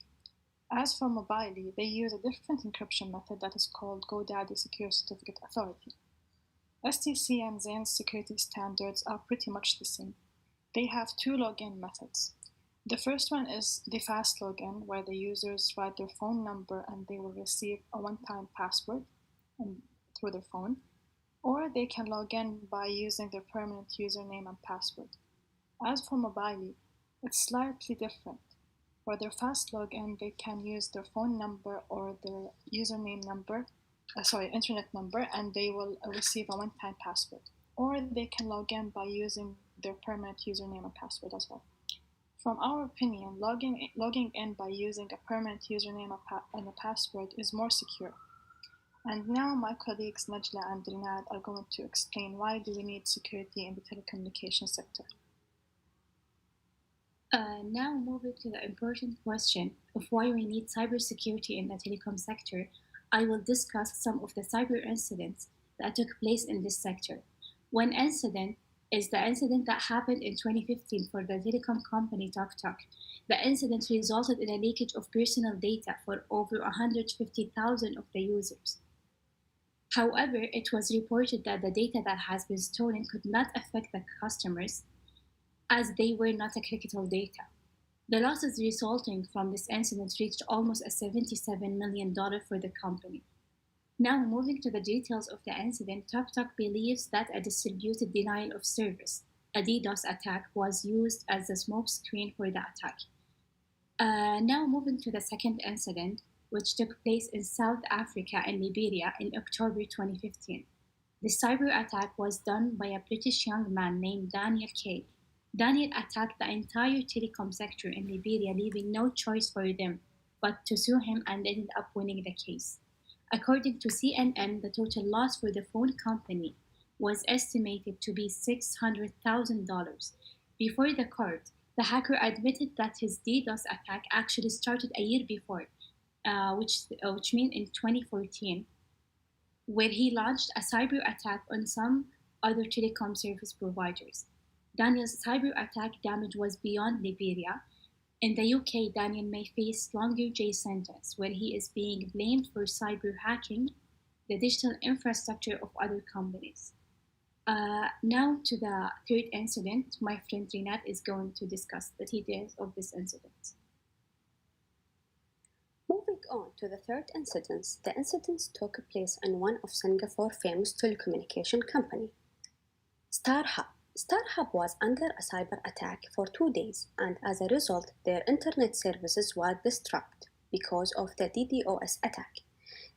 As for Mobile, they use a different encryption method that is called GoDaddy Secure Certificate Authority. STC and Zain's security standards are pretty much the same. They have 2 login methods. The first one is the fast login, where the users write their phone number and they will receive a one-time password through their phone, or they can log in by using their permanent username and password. As for Mobile, it's slightly different. For their fast login, they can use their phone number or their username number, internet number, and they will receive a one-time password. Or they can log in by using their permanent username and password as well. From our opinion, logging in by using a permanent username and a password is more secure. And now my colleagues Najla and Rinad are going to explain why do we need security in the telecommunication sector. Now moving to the important question of why we need cybersecurity in the telecom sector, I will discuss some of the cyber incidents that took place in this sector. One incident is the incident that happened in 2015 for the telecom company TalkTalk. The incident resulted in a leakage of personal data for over 150,000 of the users. However, it was reported that the data that has been stolen could not affect the customers, as they were not a critical data. The losses resulting from this incident reached almost a $77 million for the company. Now, moving to the details of the incident, TokTok believes that a distributed denial of service, a DDoS attack, was used as a smokescreen for the attack. Now, moving to the second incident, which took place in South Africa and Liberia in October 2015. The cyber attack was done by a British young man named Daniel Kay. Daniel attacked the entire telecom sector in Liberia, leaving no choice for them but to sue him and ended up winning the case. According to CNN, the total loss for the phone company was estimated to be $600,000. Before the court, the hacker admitted that his DDoS attack actually started a year before, which means in 2014, where he launched a cyber attack on some other telecom service providers. Daniel's cyber attack damage was beyond Liberia. In the UK, Daniel may face longer jail sentence, where he is being blamed for cyber hacking the digital infrastructure of other companies. Now to the third incident, my friend Rinat is going to discuss the details of this incident. Moving on to the third incident, the incident took place in one of Singapore's famous telecommunication company, StarHub. StarHub was under a cyber attack for 2 days, and as a result, their internet services were disrupted because of the DDoS attack.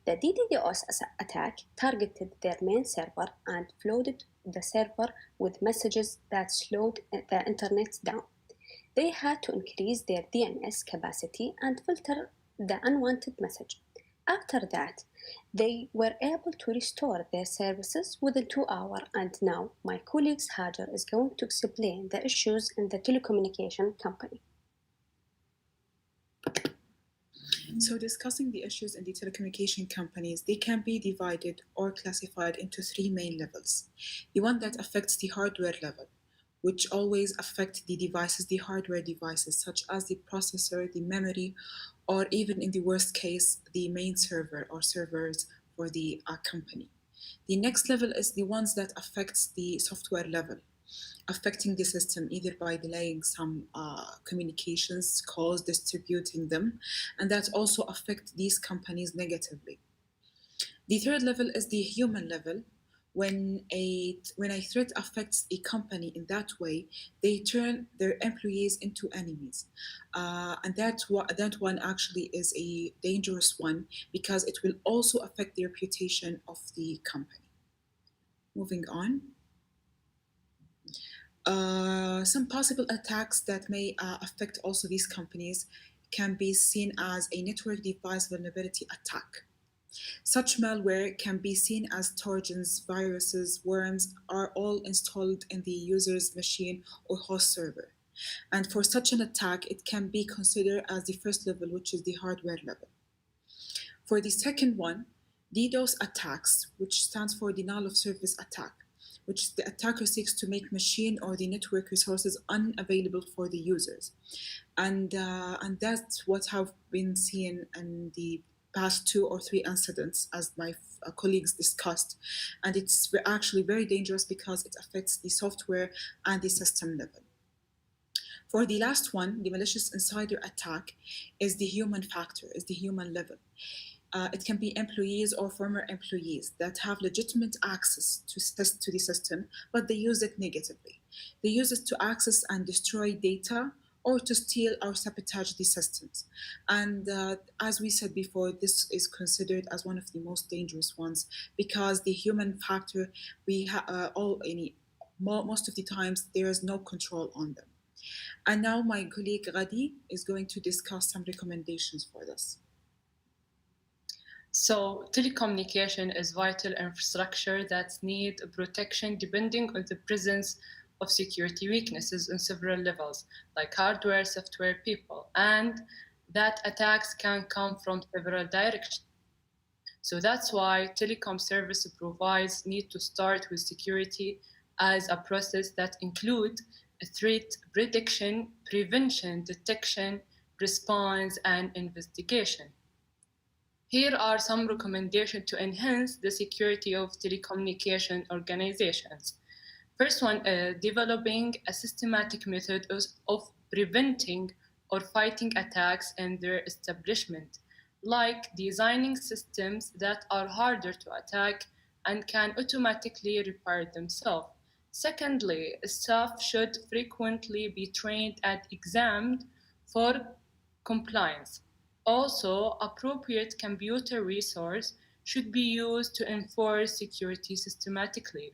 The DDoS attack targeted their main server and flooded the server with messages that slowed the internet down. They had to increase their DNS capacity and filter the unwanted message. After that, they were able to restore their services within 2 hours, and now my colleague Hajar is going to explain the issues in the telecommunication company. So discussing the issues in the telecommunication companies, they can be divided or classified into 3 main levels. The one that affects the hardware level, which always affect the devices, the hardware devices, such as the processor, the memory, or even in the worst case, the main server or servers for the company. The next level is the ones that affects the software level, affecting the system either by delaying some communications, calls, distributing them, and that also affect these companies negatively. The third level is the human level. When a threat affects a company in that way, they turn their employees into enemies, and that one actually is a dangerous one because it will also affect the reputation of the company. Moving on. Some possible attacks that may affect also these companies can be seen as a network device vulnerability attack. Such malware can be seen as trojans, viruses, worms are all installed in the user's machine or host server. And for such an attack, it can be considered as the first level, which is the hardware level. For the second one, DDoS attacks, which stands for denial of service attack, which the attacker seeks to make machine or the network resources unavailable for the users. And that's what have been seen in the past 2 or 3 incidents, as my colleagues discussed. And it's actually very dangerous because it affects the software and the system level. For the last one, the malicious insider attack is the human factor, is the human level. It can be employees or former employees that have legitimate access to the system, but they use it negatively. They use it to access and destroy data or to steal or sabotage the systems. And as we said before, this is considered as one of the most dangerous ones because the human factor, most of the times there is no control on them. And now my colleague Ghadi is going to discuss some recommendations for this. So telecommunication is vital infrastructure that need protection depending on the presence of security weaknesses on several levels, like hardware, software, people, and that attacks can come from several directions. So that's why telecom service providers need to start with security as a process that includes threat prediction, prevention, detection, response, and investigation. Here are some recommendations to enhance the security of telecommunication organizations. First one is developing a systematic method of preventing or fighting attacks in their establishment, like designing systems that are harder to attack and can automatically repair themselves. Secondly, staff should frequently be trained and examined for compliance. Also, appropriate computer resource should be used to enforce security systematically.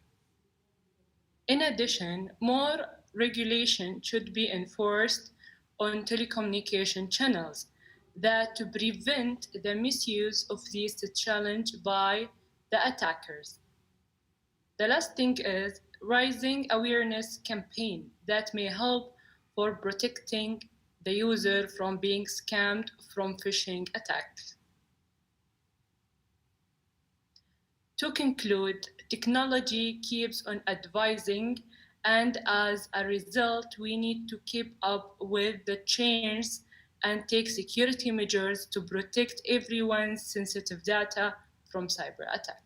In addition, more regulation should be enforced on telecommunication channels that to prevent the misuse of these challenge by the attackers. The last thing is raising awareness campaign that may help for protecting the user from being scammed from phishing attacks. To conclude, technology keeps on advancing, and as a result, we need to keep up with the changes and take security measures to protect everyone's sensitive data from cyber attack.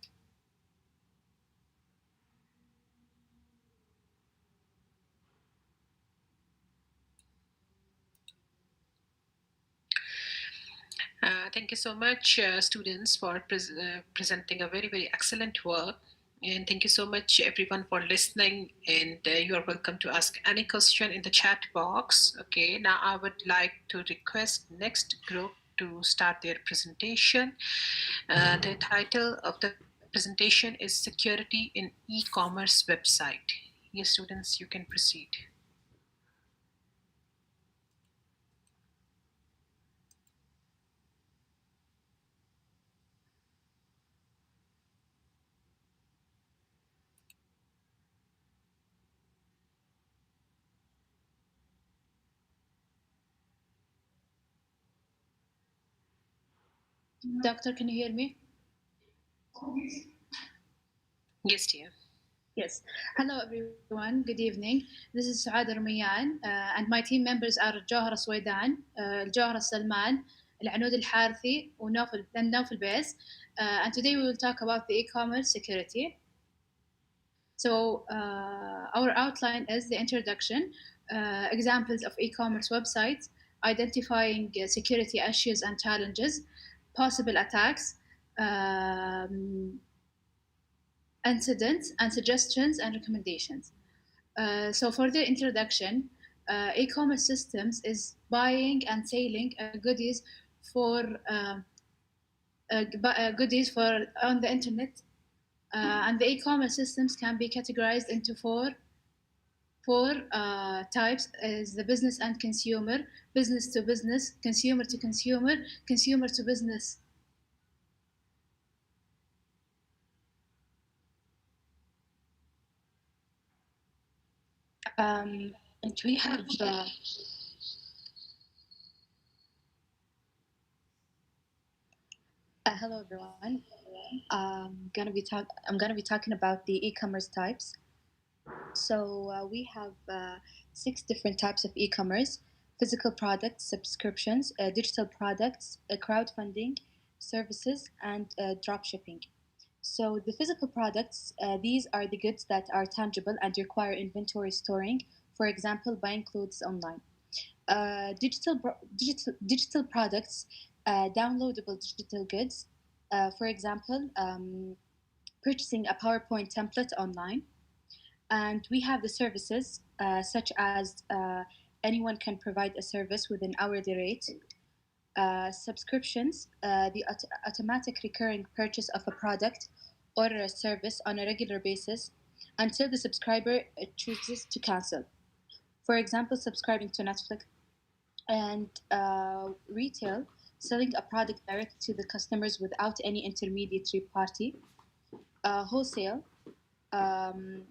Thank you so much, students, for presenting a very, very excellent work. And thank you so much, everyone, for listening. And you are welcome to ask any question in the chat box. Okay, now I would like to request next group to start their presentation. The title of the presentation is Security in E-commerce Website. Yes, students, you can proceed. Doctor, can you hear me? Yes, dear. Yes. Hello, everyone. Good evening. This is Suad Rmiyan, and my team members are Jawhar Swaidan, Jawhar Salman, Al-Anud Al-Harthi, and Naufal Bez. And today we will talk about the e-commerce security. So our outline is the introduction, examples of e-commerce websites, identifying security issues and challenges, possible attacks, incidents, and suggestions and recommendations. So for the introduction, e-commerce systems is buying and selling goodies for goodies for on the internet, and the e-commerce systems can be categorized into four types: is the business and consumer, business to business, consumer to consumer, consumer to business. And we have hello everyone. I'm gonna be talking about the e-commerce types. So we have 6 different types of e-commerce: physical products, subscriptions, digital products, crowdfunding, services, and drop shipping. So the physical products, these are the goods that are tangible and require inventory storing. For example, buying clothes online. Digital products, downloadable digital goods. For example, purchasing a PowerPoint template online. And we have the services, such as anyone can provide a service with an hourly rate. Subscriptions, the automatic recurring purchase of a product or a service on a regular basis until the subscriber chooses to cancel. For example, subscribing to Netflix. And retail, selling a product direct to the customers without any intermediary party. Wholesale, um,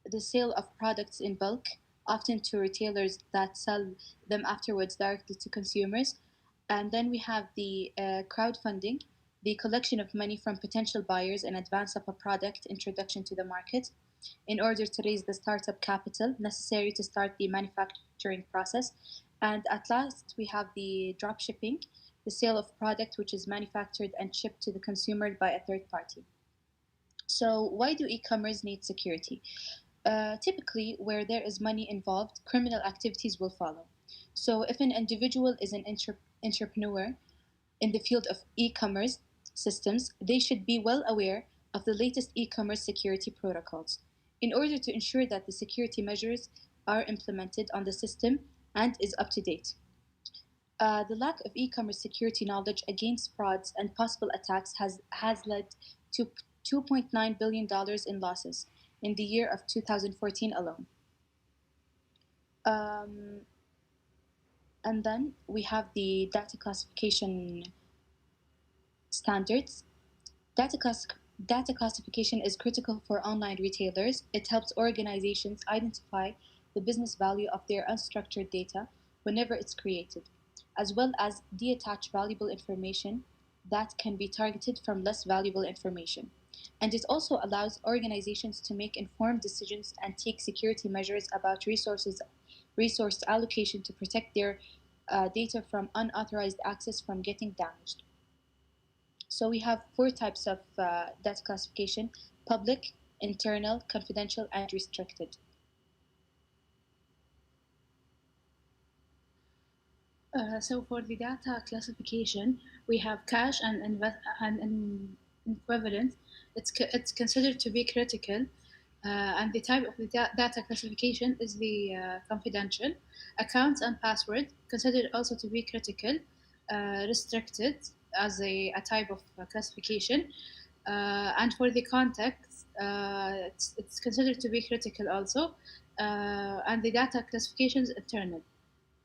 the sale of products in bulk, often to retailers that sell them afterwards directly to consumers. And then we have the crowdfunding, the collection of money from potential buyers in advance of a product introduction to the market in order to raise the startup capital necessary to start the manufacturing process. And at last, we have the drop shipping, the sale of product which is manufactured and shipped to the consumer by a third party. So why do e-commerce need security? Typically, where there is money involved, criminal activities will follow. So, if an individual is an entrepreneur in the field of e commerce systems, they should be well aware of the latest e commerce security protocols in order to ensure that the security measures are implemented on the system and is up to date. The lack of e-commerce security knowledge against frauds and possible attacks has led to $2.9 billion in losses in the year of 2014 alone. Um, and then we have the data classification standards. Data, class- Data classification is critical for online retailers. It helps organizations identify the business value of their unstructured data whenever it's created, as well as detach valuable information that can be targeted from less valuable information. And it also allows organizations to make informed decisions and take security measures about resource allocation to protect their data from unauthorized access from getting damaged. So we have four types of data classification: public, internal, confidential, and restricted. So for the data classification, we have cash and, equivalent. It's considered to be critical, and the type of the data classification is the confidential. Accounts and password considered also to be critical, restricted as a type of classification. And for the context, it's considered to be critical also, and the data classification is internal.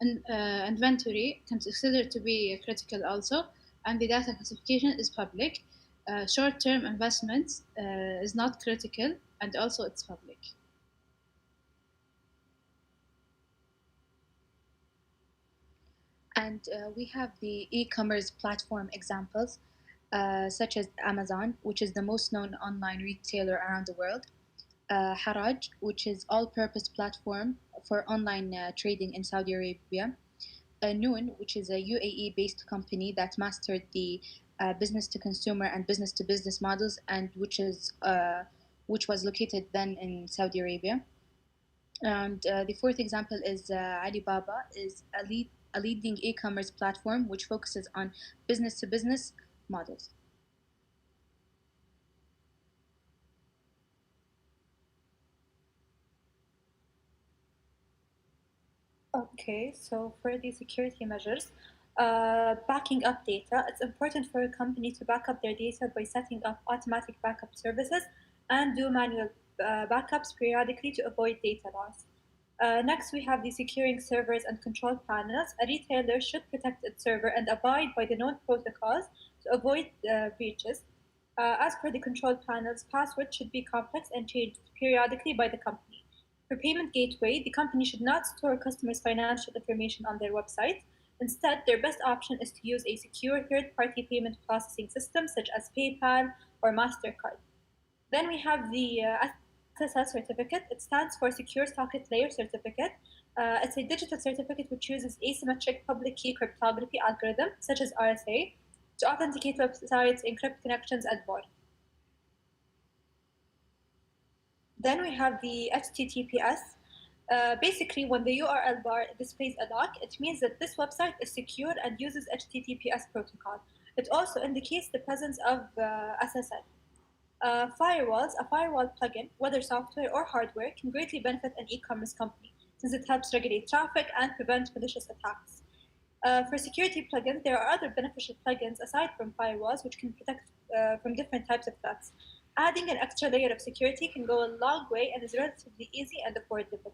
Inventory considered to be critical also, and the data classification is public. Short-term investments is not critical, and also it's public. And we have the e-commerce platform examples, such as Amazon, which is the most known online retailer around the world. Haraj, which is all-purpose platform for online trading in Saudi Arabia. Noon, which is a UAE-based company that mastered the business-to-consumer and business-to-business models, and which was located then in Saudi Arabia. And the fourth example is Alibaba, is a leading e-commerce platform which focuses on business-to-business models. Okay, so for the security measures, backing up data, it's important for a company to back up their data by setting up automatic backup services and do manual backups periodically to avoid data loss. Next, we have the securing servers and control panels. A retailer should protect its server and abide by the known protocols to avoid breaches. As per the control panels, passwords should be complex and changed periodically by the company. For payment gateway, the company should not store customers' financial information on their website. Instead, their best option is to use a secure third-party payment processing system such as PayPal or MasterCard. Then we have the SSL certificate. It stands for Secure Socket Layer Certificate. It's a digital certificate which uses asymmetric public key cryptography algorithm, such as RSA, to authenticate websites, encrypt connections, and more. Then we have the HTTPS. Basically, when the URL bar displays a lock, it means that this website is secure and uses HTTPS protocol. It also indicates the presence of SSL. Firewalls, a firewall plugin, whether software or hardware, can greatly benefit an e-commerce company since it helps regulate traffic and prevent malicious attacks. For security plugins, there are other beneficial plugins aside from firewalls which can protect from different types of threats. Adding an extra layer of security can go a long way and is relatively easy and affordable.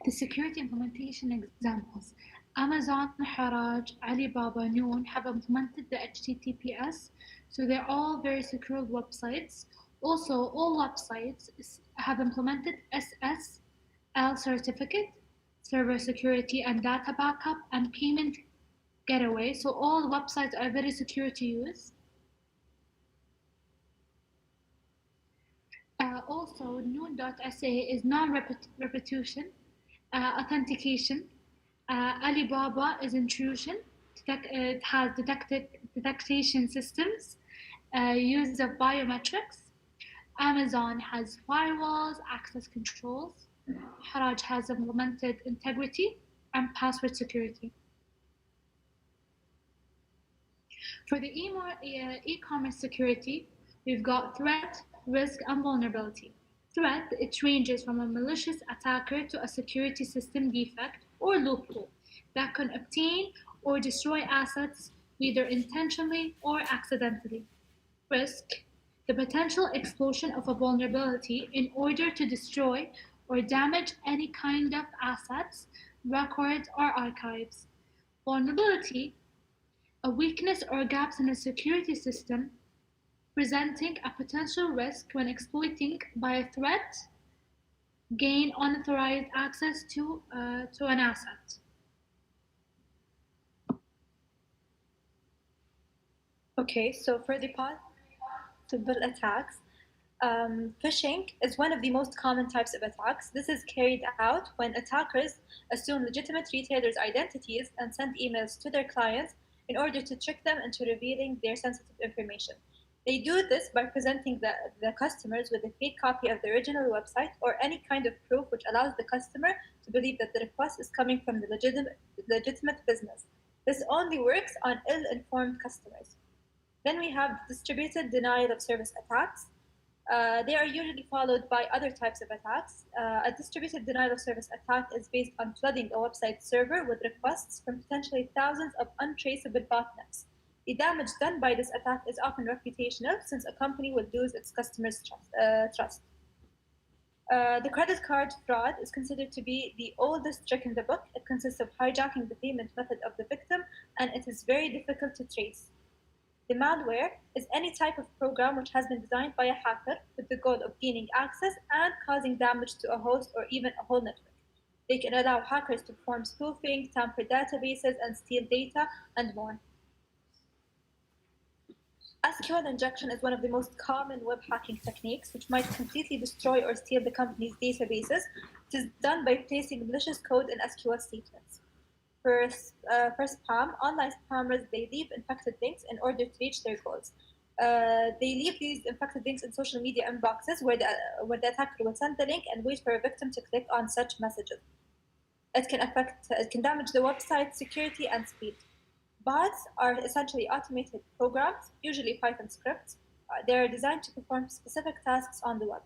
The security implementation examples: Amazon, Haraj, Alibaba, Noon have implemented the HTTPS, so they're all very secure websites. Also, all websites have implemented SSL certificate, server security and data backup, and payment gateway, so all websites are very secure to use. Also, Noon.sa is non-repetition authentication. Alibaba is intrusion. It has detection systems. use of biometrics. Amazon has firewalls, access controls. Haraj has implemented integrity and password security. For the e-commerce security, we've got threat, risk, and vulnerability. Threat, it ranges from a malicious attacker to a security system defect or loophole that can obtain or destroy assets either intentionally or accidentally. Risk, the potential explosion of a vulnerability in order to destroy or damage any kind of assets, records, or archives. Vulnerability, a weakness or gaps in a security system presenting a potential risk when exploiting by a threat gain unauthorized access to an asset. Okay, so for the possible attacks, phishing is one of the most common types of attacks. This is carried out when attackers assume legitimate retailers' identities and send emails to their clients in order to trick them into revealing their sensitive information. They do this by presenting the customers with a fake copy of the original website or any kind of proof which allows the customer to believe that the request is coming from the legitimate business. This only works on ill informed customers. Then we have distributed denial of service attacks. They are usually followed by other types of attacks. A distributed denial of service attack is based on flooding a website server with requests from potentially thousands of untraceable botnets. The damage done by this attack is often reputational since a company will lose its customers' trust. The credit card fraud is considered to be the oldest trick in the book. It consists of hijacking the payment method of the victim, and it is very difficult to trace. The malware is any type of program which has been designed by a hacker with the goal of gaining access and causing damage to a host or even a whole network. They can allow hackers to perform spoofing, tamper databases, and steal data, and more. SQL injection is one of the most common web hacking techniques, which might completely destroy or steal the company's databases. It is done by placing malicious code in SQL statements. For spam, online spammers, they leave infected links in order to reach their goals. They leave these infected links in social media inboxes where the attacker will send the link and wait for a victim to click on such messages. It can damage the website security and speed. Bots are essentially automated programs, usually Python scripts. They are designed to perform specific tasks on the web.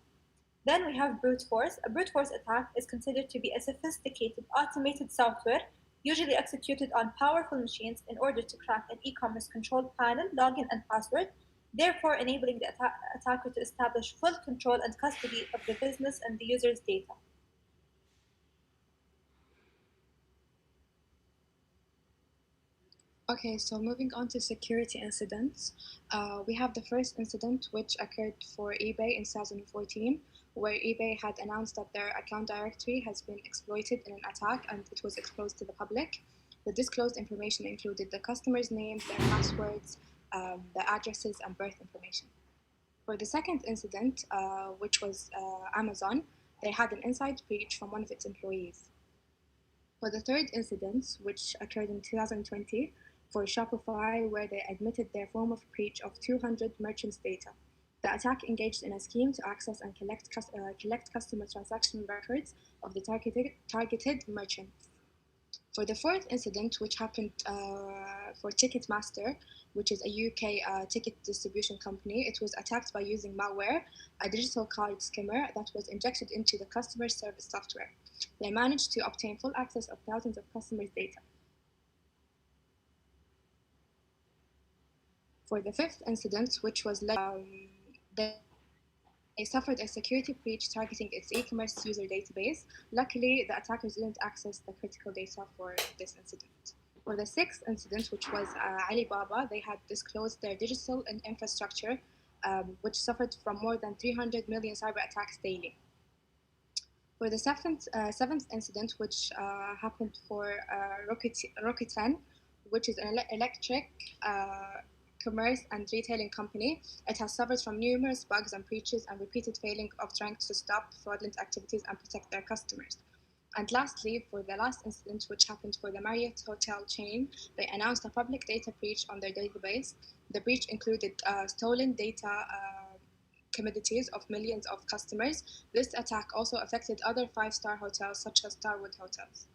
Then we have brute force. A brute force attack is considered to be a sophisticated automated software, usually executed on powerful machines in order to crack an e-commerce control panel, login, and password, therefore enabling the attacker to establish full control and custody of the business and the user's data. Okay, so moving on to security incidents, we have the first incident which occurred for eBay in 2014, where eBay had announced that their account directory has been exploited in an attack and it was exposed to the public. The disclosed information included the customers' names, their passwords, the addresses, and birth information. For the second incident, which was Amazon, they had an inside breach from one of its employees. For the third incident, which occurred in 2020, for Shopify, where they admitted their form of breach of 200 merchants' data. The attack engaged in a scheme to access and collect customer transaction records of the targeted merchants. For the fourth incident, which happened for Ticketmaster, which is a UK ticket distribution company, it was attacked by using malware, a digital card skimmer that was injected into the customer service software. They managed to obtain full access of thousands of customers' data. For the fifth incident, which was they suffered a security breach targeting its e-commerce user database. Luckily, the attackers didn't access the critical data for this incident. For the sixth incident, which was Alibaba, they had disclosed their digital infrastructure, which suffered from more than 300 million cyber attacks daily. For the seventh incident, which happened for Rakuten, which is an electric commerce and retailing company, it has suffered from numerous bugs and breaches and repeated failing of trying to stop fraudulent activities and protect their customers. And lastly, for the last incident, which happened for the Marriott hotel chain, they announced a public data breach on their database. The breach included stolen data commodities of millions of customers. This attack also affected other five-star hotels, such as Starwood Hotels.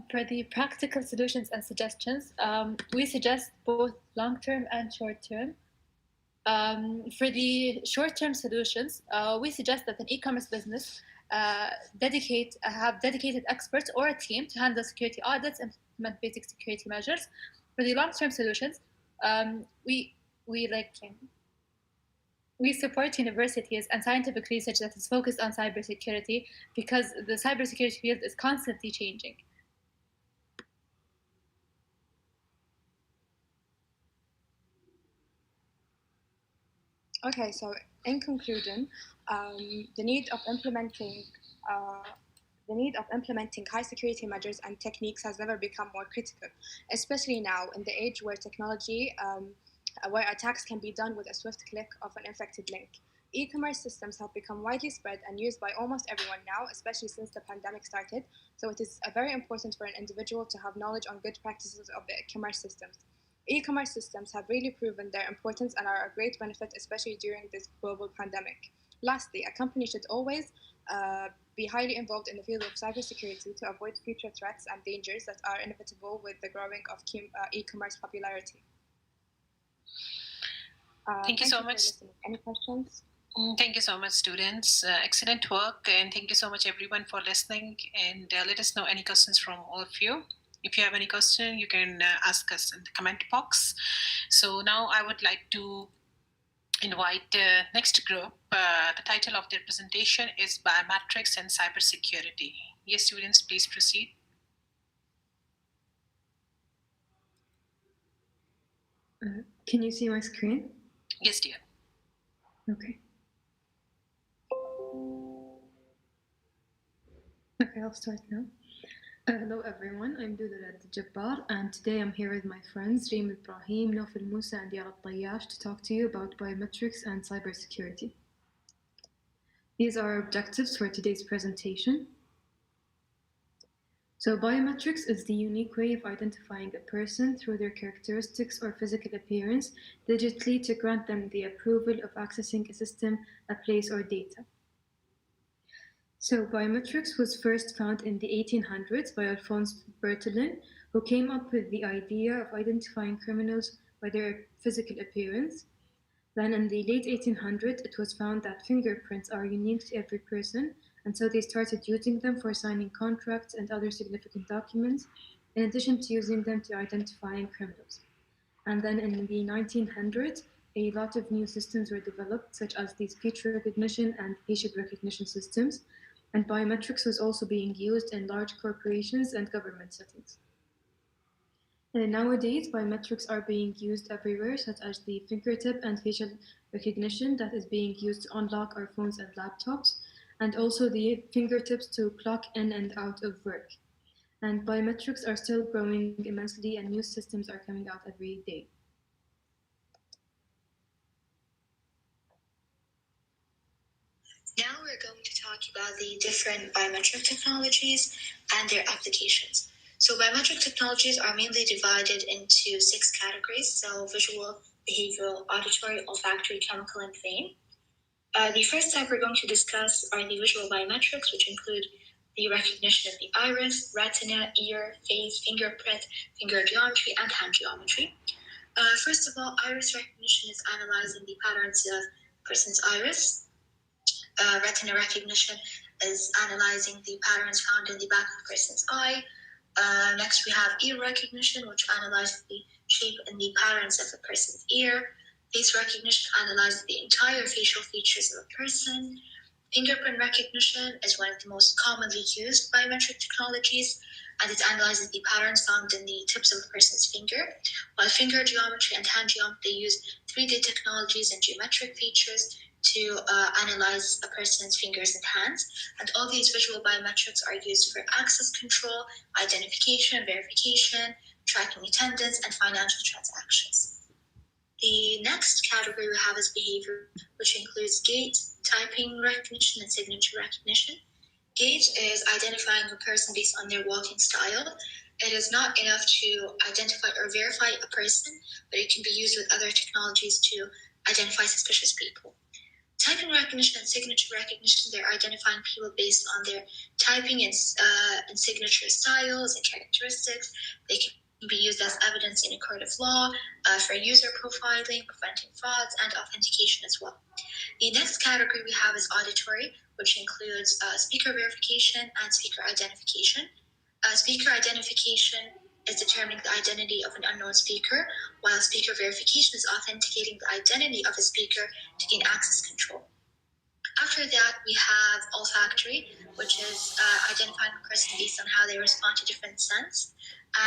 For the practical solutions and suggestions, we suggest both long-term and short-term. For the short-term solutions, we suggest that an e-commerce business have dedicated experts or a team to handle security audits and implement basic security measures. For the long-term solutions, we support universities and scientific research that is focused on cybersecurity because the cybersecurity field is constantly changing. Okay, so in conclusion, the need of implementing high security measures and techniques has never become more critical, especially now in the age where technology, where attacks can be done with a swift click of an infected link. E-commerce systems have become widely spread and used by almost everyone now, especially since the pandemic started. So it is very important for an individual to have knowledge on good practices of the e-commerce systems. E-commerce systems have really proven their importance and are a great benefit, especially during this global pandemic. Lastly, a company should always be highly involved in the field of cybersecurity to avoid future threats and dangers that are inevitable with the growing of e-commerce popularity. Thank you so much. Any questions? Thank you so much, students. Excellent work, and thank you so much, everyone, for listening. And let us know any questions from all of you. If you have any question, you can ask us in the comment box. So now I would like to invite the next group. The title of their presentation is Biometrics and Cybersecurity. Yes, students, please proceed. Can you see my screen? Yes, dear. Okay. Okay, I'll start now. Hello everyone, I'm Duda Jabbar, and today I'm here with my friends Reem Ibrahim, Nofil Musa, and Yara Tayash to talk to you about biometrics and cybersecurity. These are our objectives for today's presentation. So biometrics is the unique way of identifying a person through their characteristics or physical appearance digitally to grant them the approval of accessing a system, a place, or data. So biometrics was first found in the 1800s by Alphonse Berthelin, who came up with the idea of identifying criminals by their physical appearance. Then in the late 1800s, it was found that fingerprints are unique to every person, and so they started using them for signing contracts and other significant documents, in addition to using them to identifying criminals. And then in the 1900s, a lot of new systems were developed, such as the speech recognition and facial recognition systems, and biometrics was also being used in large corporations and government settings. And nowadays, biometrics are being used everywhere, such as the fingertip and facial recognition that is being used to unlock our phones and laptops, and also the fingertips to clock in and out of work. And biometrics are still growing immensely, and new systems are coming out every day. Now we're going to talk about the different biometric technologies and their applications. So biometric technologies are mainly divided into 6 categories: so visual, behavioral, auditory, olfactory, chemical, and vein. The first type we're going to discuss are the visual biometrics, which include the recognition of the iris, retina, ear, face, fingerprint, finger geometry, and hand geometry. First of all, iris recognition is analyzing the patterns of a person's iris. Retina recognition is analyzing the patterns found in the back of a person's eye. Next, we have ear recognition, which analyzes the shape and the patterns of a person's ear. Face recognition analyzes the entire facial features of a person. Fingerprint recognition is one of the most commonly used biometric technologies, and it analyzes the patterns found in the tips of a person's finger. While finger geometry and hand geometry use 3D technologies and geometric features, to analyze a person's fingers and hands. And all these visual biometrics are used for access control, identification, verification, tracking attendance, and financial transactions. The next category we have is behavior, which includes gait, typing recognition, and signature recognition. Gait is identifying a person based on their walking style. It is not enough to identify or verify a person, but it can be used with other technologies to identify suspicious people. Typing recognition and signature recognition, they're identifying people based on their typing and signature styles and characteristics. They can be used as evidence in a court of law for user profiling, preventing frauds, and authentication as well. The next category we have is auditory, which includes speaker verification and speaker identification. Speaker identification is determining the identity of an unknown speaker, while speaker verification is authenticating the identity of a speaker to gain access control. After that, we have olfactory, which is identifying a person based on how they respond to different scents.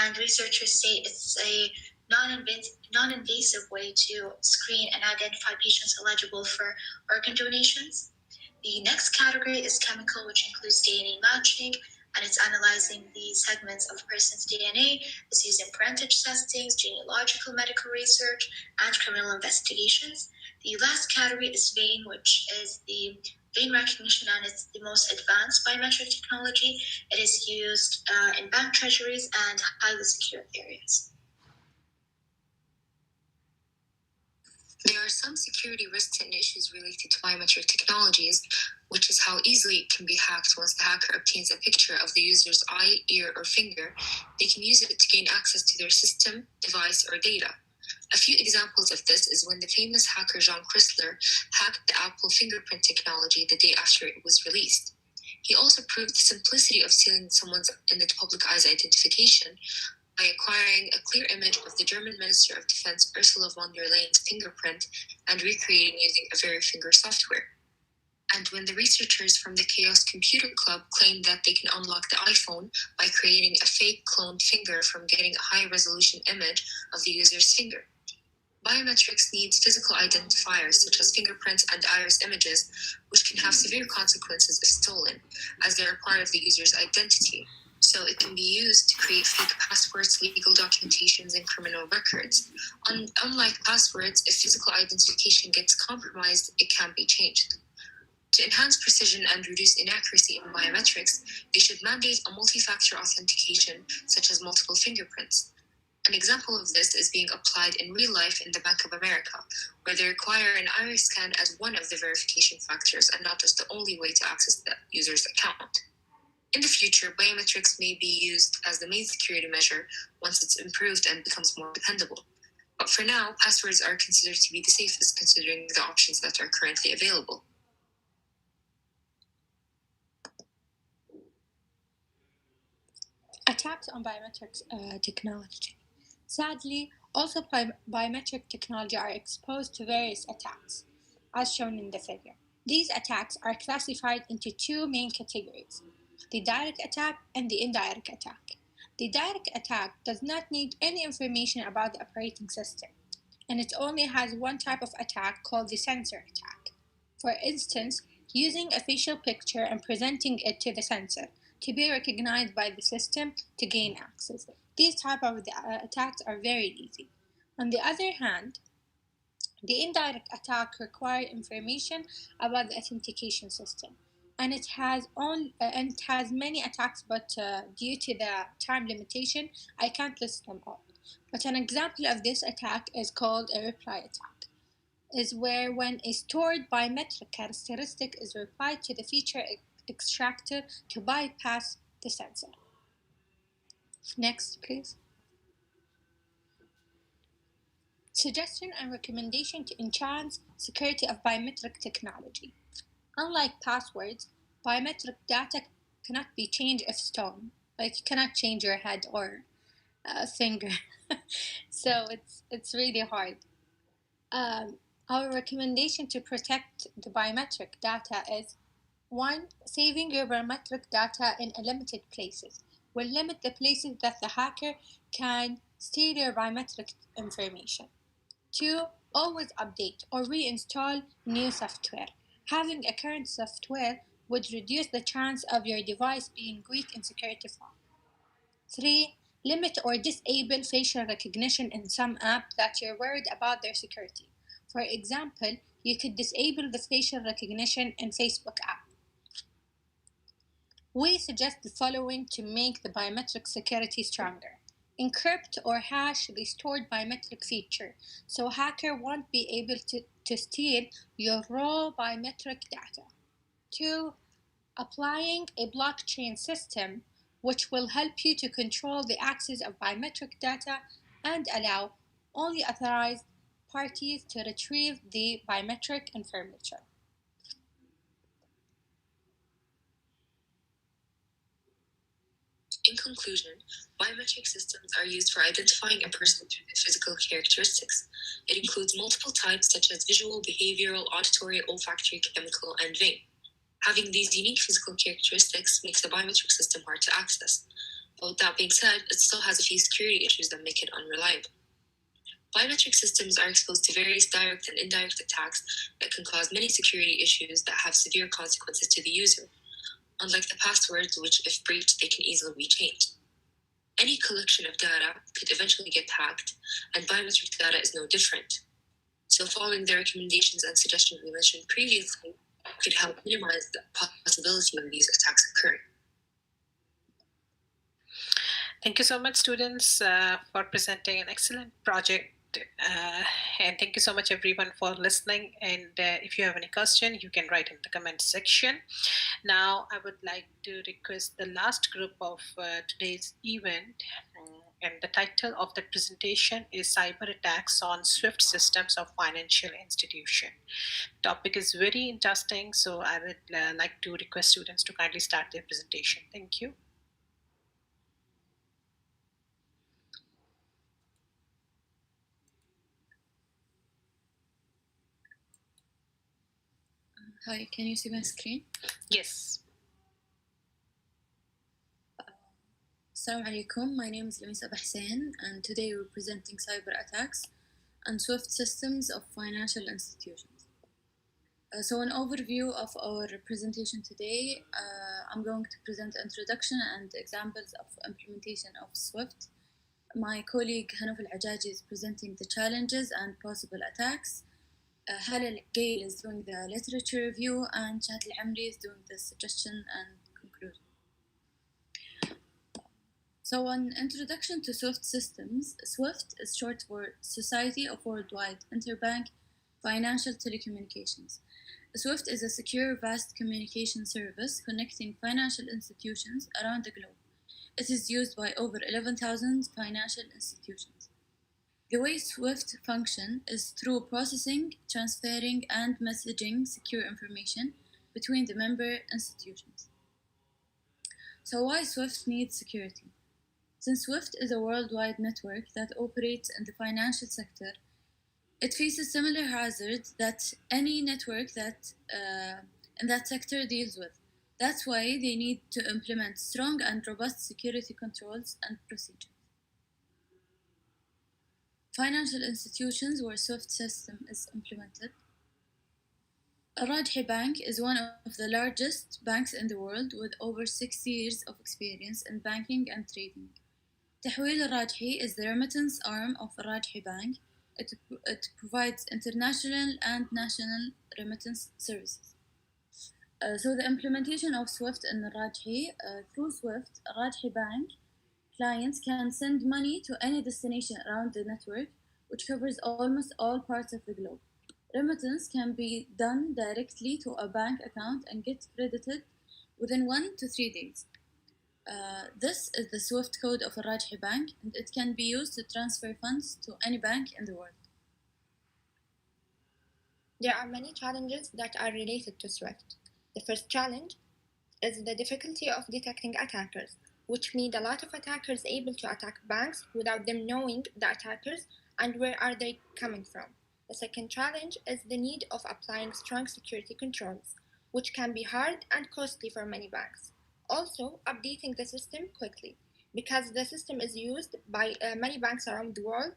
And researchers say it's a non-invasive way to screen and identify patients eligible for organ donations. The next category is chemical, which includes DNA matching, and it's analyzing the segments of a person's DNA. It's used in parentage testings, genealogical medical research, and criminal investigations. The last category is vein, which is the vein recognition, and it's the most advanced biometric technology. It is used in bank treasuries and highly secure areas. There are some security risks and issues related to biometric technologies, which is how easily it can be hacked. Once the hacker obtains a picture of the user's eye, ear, or finger, they can use it to gain access to their system, device, or data. A few examples of this is when the famous hacker John Chrysler hacked the Apple fingerprint technology the day after it was released. He also proved the simplicity of stealing someone's in the public eye's identification by acquiring a clear image of the German Minister of Defense Ursula von der Leyen's fingerprint and recreating using a Verifinger software. And when the researchers from the Chaos Computer Club claimed that they can unlock the iPhone by creating a fake cloned finger from getting a high-resolution image of the user's finger. Biometrics needs physical identifiers such as fingerprints and iris images, which can have severe consequences if stolen, as they are part of the user's identity. So it can be used to create fake passwords, legal documentations, and criminal records. Unlike passwords, if physical identification gets compromised, it can't be changed. To enhance precision and reduce inaccuracy in biometrics, they should mandate a multi-factor authentication, such as multiple fingerprints. An example of this is being applied in real life in the Bank of America, where they require an iris scan as one of the verification factors and not just the only way to access the user's account. In the future, biometrics may be used as the main security measure once it's improved and becomes more dependable. But for now, passwords are considered to be the safest considering the options that are currently available. Attacks on biometrics technology. Sadly, also biometric technology are exposed to various attacks, as shown in the figure. These attacks are classified into two main categories: the direct attack and the indirect attack. The direct attack does not need any information about the operating system, and it only has one type of attack called the sensor attack. For instance, using a facial picture and presenting it to the sensor to be recognized by the system to gain access. These type of attacks are very easy. On the other hand, the indirect attack requires information about the authentication system, and it has many attacks, but due to the time limitation, I can't list them all. But an example of this attack is called a reply attack, is where when a stored biometric characteristic is replied to the feature extractor to bypass the sensor. Next, please. Suggestion and recommendation to enhance security of biometric technology. Unlike passwords, biometric data cannot be changed if stolen. Like you cannot change your head or finger. So it's really hard. Our recommendation to protect the biometric data is 1. Saving your biometric data in limited places. Will limit the places that the hacker can steal your biometric information. 2. Always update or reinstall new software. Having a current software would reduce the chance of your device being weak in security flaw. 3. Limit or disable facial recognition in some apps that you're worried about their security. For example, you could disable the facial recognition in Facebook app. We suggest the following to make the biometric security stronger. Encrypt or hash the stored biometric feature, so hacker won't be able to steal your raw biometric data. 2. Applying a blockchain system, which will help you to control the access of biometric data and allow only authorized parties to retrieve the biometric information. In conclusion, biometric systems are used for identifying a person through their physical characteristics. It includes multiple types such as visual, behavioral, auditory, olfactory, chemical, and vein. Having these unique physical characteristics makes a biometric system hard to access. But with that being said, it still has a few security issues that make it unreliable. Biometric systems are exposed to various direct and indirect attacks that can cause many security issues that have severe consequences to the user. Unlike the passwords, which, if breached, they can easily be changed. Any collection of data could eventually get hacked, and biometric data is no different. So, following the recommendations and suggestions we mentioned previously could help minimize the possibility of these attacks occurring. Thank you so much, students, for presenting an excellent project. And thank you so much, everyone, for listening. And if you have any question, you can write in the comment section. Now, I would like to request the last group of today's event. And the title of the presentation is Cyber Attacks on Swift Systems of Financial Institution. Topic is very interesting, so I would like to request students to kindly start their presentation. Thank you. Hi, can you see my screen? Yes. Assalamu alaikum, my name is Lamisa Bahsain, and today we're presenting cyber attacks and swift systems of financial institutions. So an overview of our presentation today, I'm going to present introduction and examples of implementation of SWIFT. My colleague Hanuf Al-Ajaji is presenting the challenges and possible attacks. Hala Gail is doing the literature review, and Shahad Al-Amri is doing the suggestion and conclusion. So an introduction to SWIFT systems. SWIFT is short for Society of Worldwide Interbank Financial Telecommunications. SWIFT is a secure, vast communication service connecting financial institutions around the globe. It is used by over 11,000 financial institutions. The way SWIFT function is through processing, transferring, and messaging secure information between the member institutions. So why SWIFT needs security? Since SWIFT is a worldwide network that operates in the financial sector, it faces similar hazards that any network that in that sector deals with. That's why they need to implement strong and robust security controls and procedures. Financial institutions where SWIFT system is implemented. Al-Rajhi Bank is one of the largest banks in the world with over 60 years of experience in banking and trading. Tahweel Al-Rajhi is the remittance arm of Al-Rajhi Bank. It provides international and national remittance services. So the implementation of SWIFT in Al-Rajhi, through SWIFT, Al-Rajhi Bank clients can send money to any destination around the network, which covers almost all parts of the globe. Remittance can be done directly to a bank account and get credited within 1 to 3 days. This is the SWIFT code of Al-Rajhi Bank, and it can be used to transfer funds to any bank in the world. There are many challenges that are related to SWIFT. The first challenge is the difficulty of detecting attackers, which means a lot of attackers able to attack banks without them knowing the attackers and where are they coming from. The second challenge is the need of applying strong security controls, which can be hard and costly for many banks. Also, updating the system quickly, because the system is used by many banks around the world.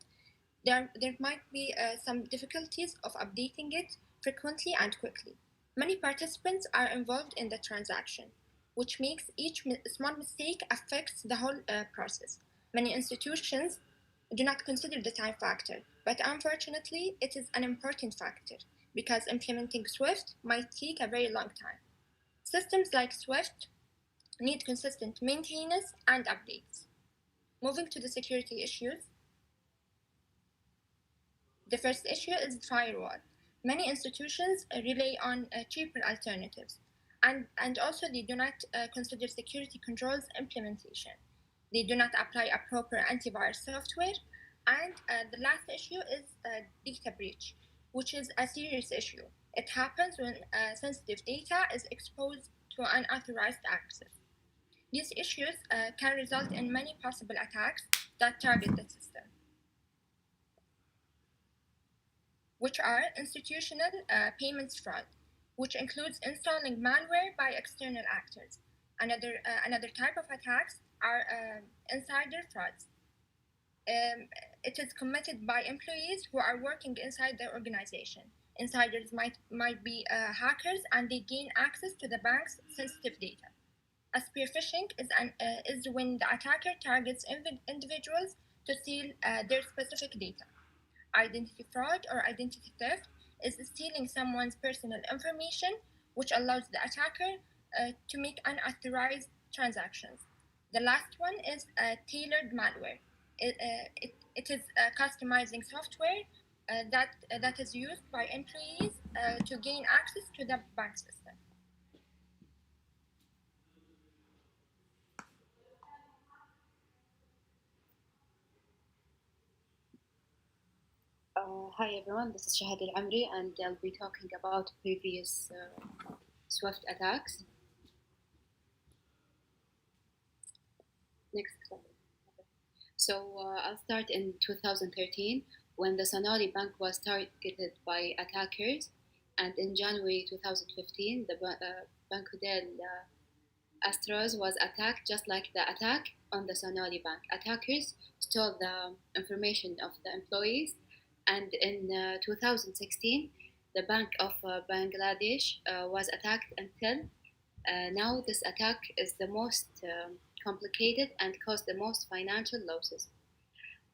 there might be some difficulties of updating it frequently and quickly. Many participants are involved in the transaction, which makes each small mistake affects the whole process. Many institutions do not consider the time factor, but unfortunately, it is an important factor because implementing Swift might take a very long time. Systems like Swift need consistent maintenance and updates. Moving to the security issues, the first issue is firewall. Many institutions rely on cheaper alternatives, and also they do not consider security controls implementation. They do not apply a proper antivirus software, and the last issue is data breach, which is a serious issue. It happens when sensitive data is exposed to unauthorized access. These issues can result in many possible attacks that target the system, which are institutional payments fraud, which includes installing malware by external actors. Another type of attacks are insider frauds. It is committed by employees who are working inside the organization. Insiders might be hackers and they gain access to the bank's sensitive data. A spear phishing is when the attacker targets individuals to steal their specific data. Identity fraud or identity theft is stealing someone's personal information, which allows the attacker to make unauthorized transactions. The last one is tailored malware. It is customizing software that is used by employees to gain access to the bank system. Hi everyone, this is Shahad Al-Amri and I'll be talking about previous Swift attacks. Next slide. So I'll start in 2013 when the Sonali Bank was targeted by attackers, and in January 2015 the Banco del Astros was attacked just like the attack on the Sonali Bank. Attackers stole the information of the employees, and in 2016 the Bank of Bangladesh was attacked until now. This attack is the most complicated and caused the most financial losses.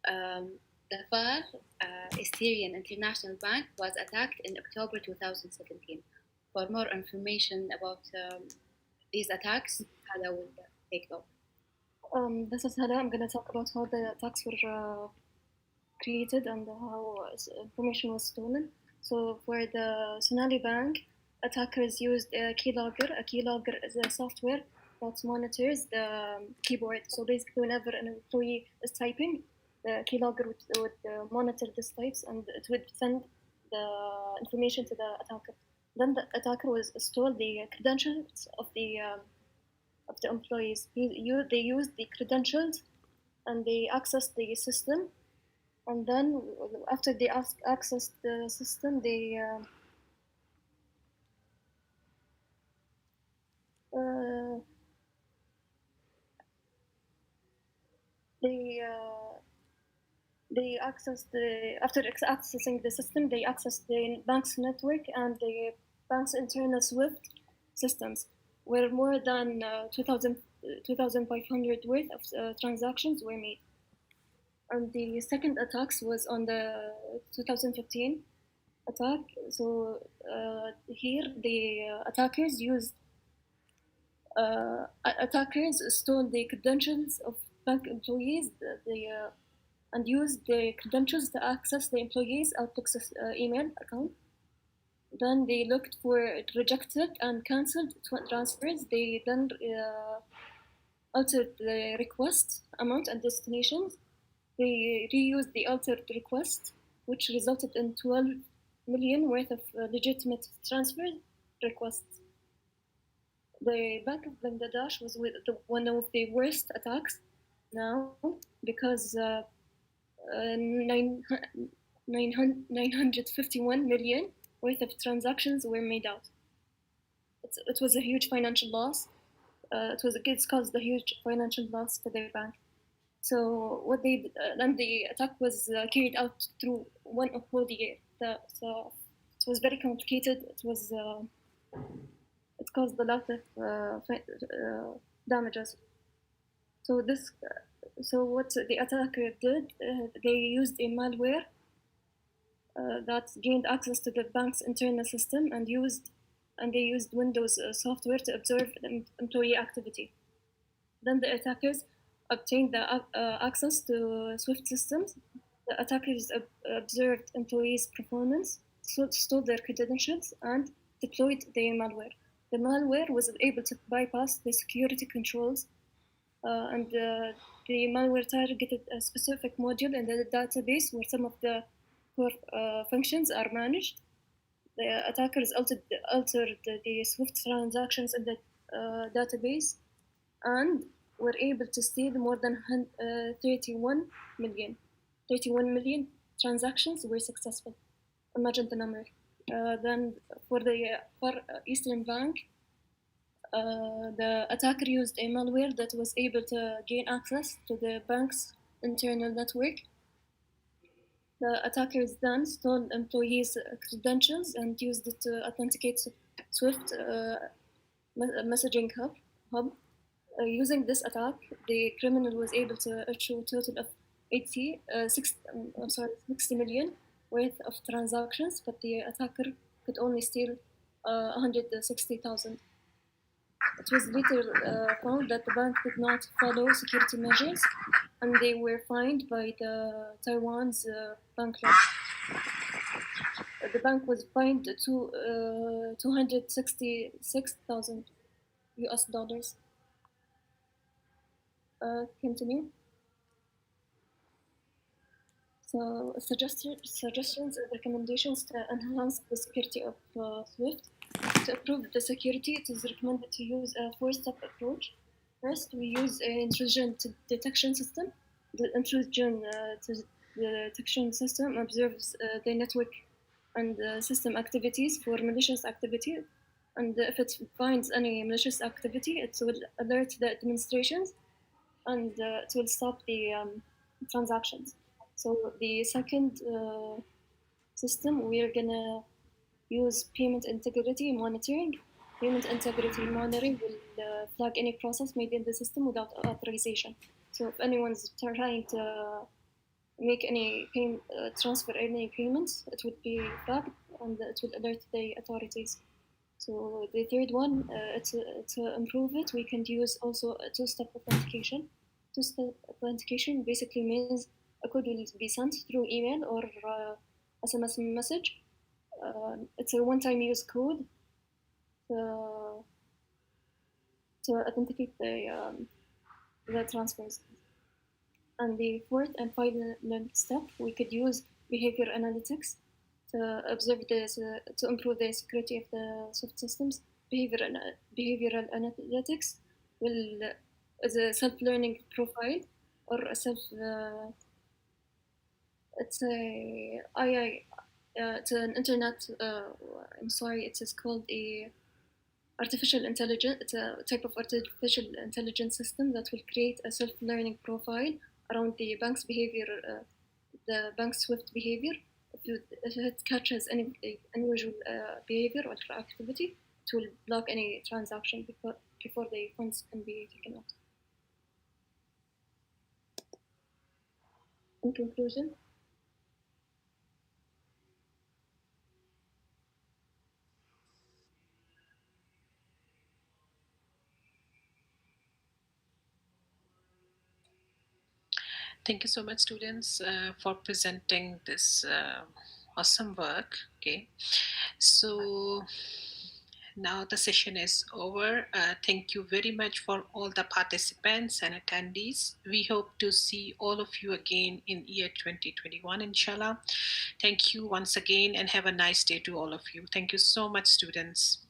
The FAR, Syrian International Bank, was attacked in October 2017. For more information about these attacks, Hala will take over. This is Hala. I'm going to talk about how the attacks were created and how information was stolen. So for the Sonali Bank, attackers used a keylogger. A keylogger is a software that monitors the keyboard. So basically, whenever an employee is typing, the keylogger would monitor these types and it would send the information to the attacker. Then the attacker stole the credentials of the employees. They used the credentials and they accessed the system. And then after they accessed the system, they after accessing the system, they accessed the bank's network and the bank's internal Swift systems, where more than 2,500 worth of transactions were made. And the second attacks was on the 2015 attack. So here the attackers stole the credentials of bank employees. And used the credentials to access the employees' Outlook email account. Then they looked for rejected and cancelled transfers. They then altered the request amount and destinations. They reused the altered request, which resulted in 12 million worth of legitimate transfer requests. The Bank of Bangladesh was one of the worst attacks now because 951 million worth of transactions were made out. It was a huge financial loss. It caused a huge financial loss for the bank. So what they then the attack was carried out through one of the so it was very complicated. It caused a lot of damages. So what the attacker did, they used a malware that gained access to the bank's internal system and they used Windows software to observe employee activity. Then the attackers obtained the access to Swift systems. The attackers observed employees' performance, stole their credentials, and deployed the malware. The malware was able to bypass the security controls, and the malware targeted a specific module in the database where some of the core functions are managed. The attackers altered the Swift transactions in the database and were able to steal more than 31 million. 31 million transactions were successful. Imagine the number. Then for the Far Eastern Bank, the attacker used a malware that was able to gain access to the bank's internal network. The attackers then stole employees' credentials and used it to authenticate Swift messaging hub. Using this attack, the criminal was able to issue a total of 60 million worth of transactions, but the attacker could only steal 160,000. It was later found that the bank did not follow security measures, and they were fined by the Taiwan's bank law. The bank was fined to 266,000 US dollars. Continue. So suggestions and recommendations to enhance the security of Swift. To improve the security, it is recommended to use a four-step approach. First, we use an intrusion detection system. The intrusion detection system observes the network and system activities for malicious activity. And if it finds any malicious activity, it will alert the administrations and it will stop the transactions. So the second system, we're gonna use payment integrity monitoring. Payment integrity monitoring will flag any process made in the system without authorization. So if anyone's trying to make any transfer any payments, it would be flagged and it will alert the authorities. So the third one, to improve it, we can use also a two-step authentication. Two-step authentication basically means a code will be sent through email or SMS message. It's a one-time use code to authenticate the transfers. And the fourth and final step, we could use behavior analytics to observe to improve the security of the Swift systems. Behavioral analytics is a self-learning profile or a it's an internet. I'm sorry, it is called a artificial intelligence. It's a type of artificial intelligence system that will create a self-learning profile around the bank's behavior, the bank's Swift behavior. If it catches any unusual behavior or activity, it will block any transaction before the funds can be taken out. In conclusion, Thank you so much, students, for presenting this awesome work. Okay, so now the session is over. Thank you very much for all the participants and attendees. We hope to see all of you again in year 2021, inshallah. Thank you once again and have a nice day to all of you. Thank you so much, students.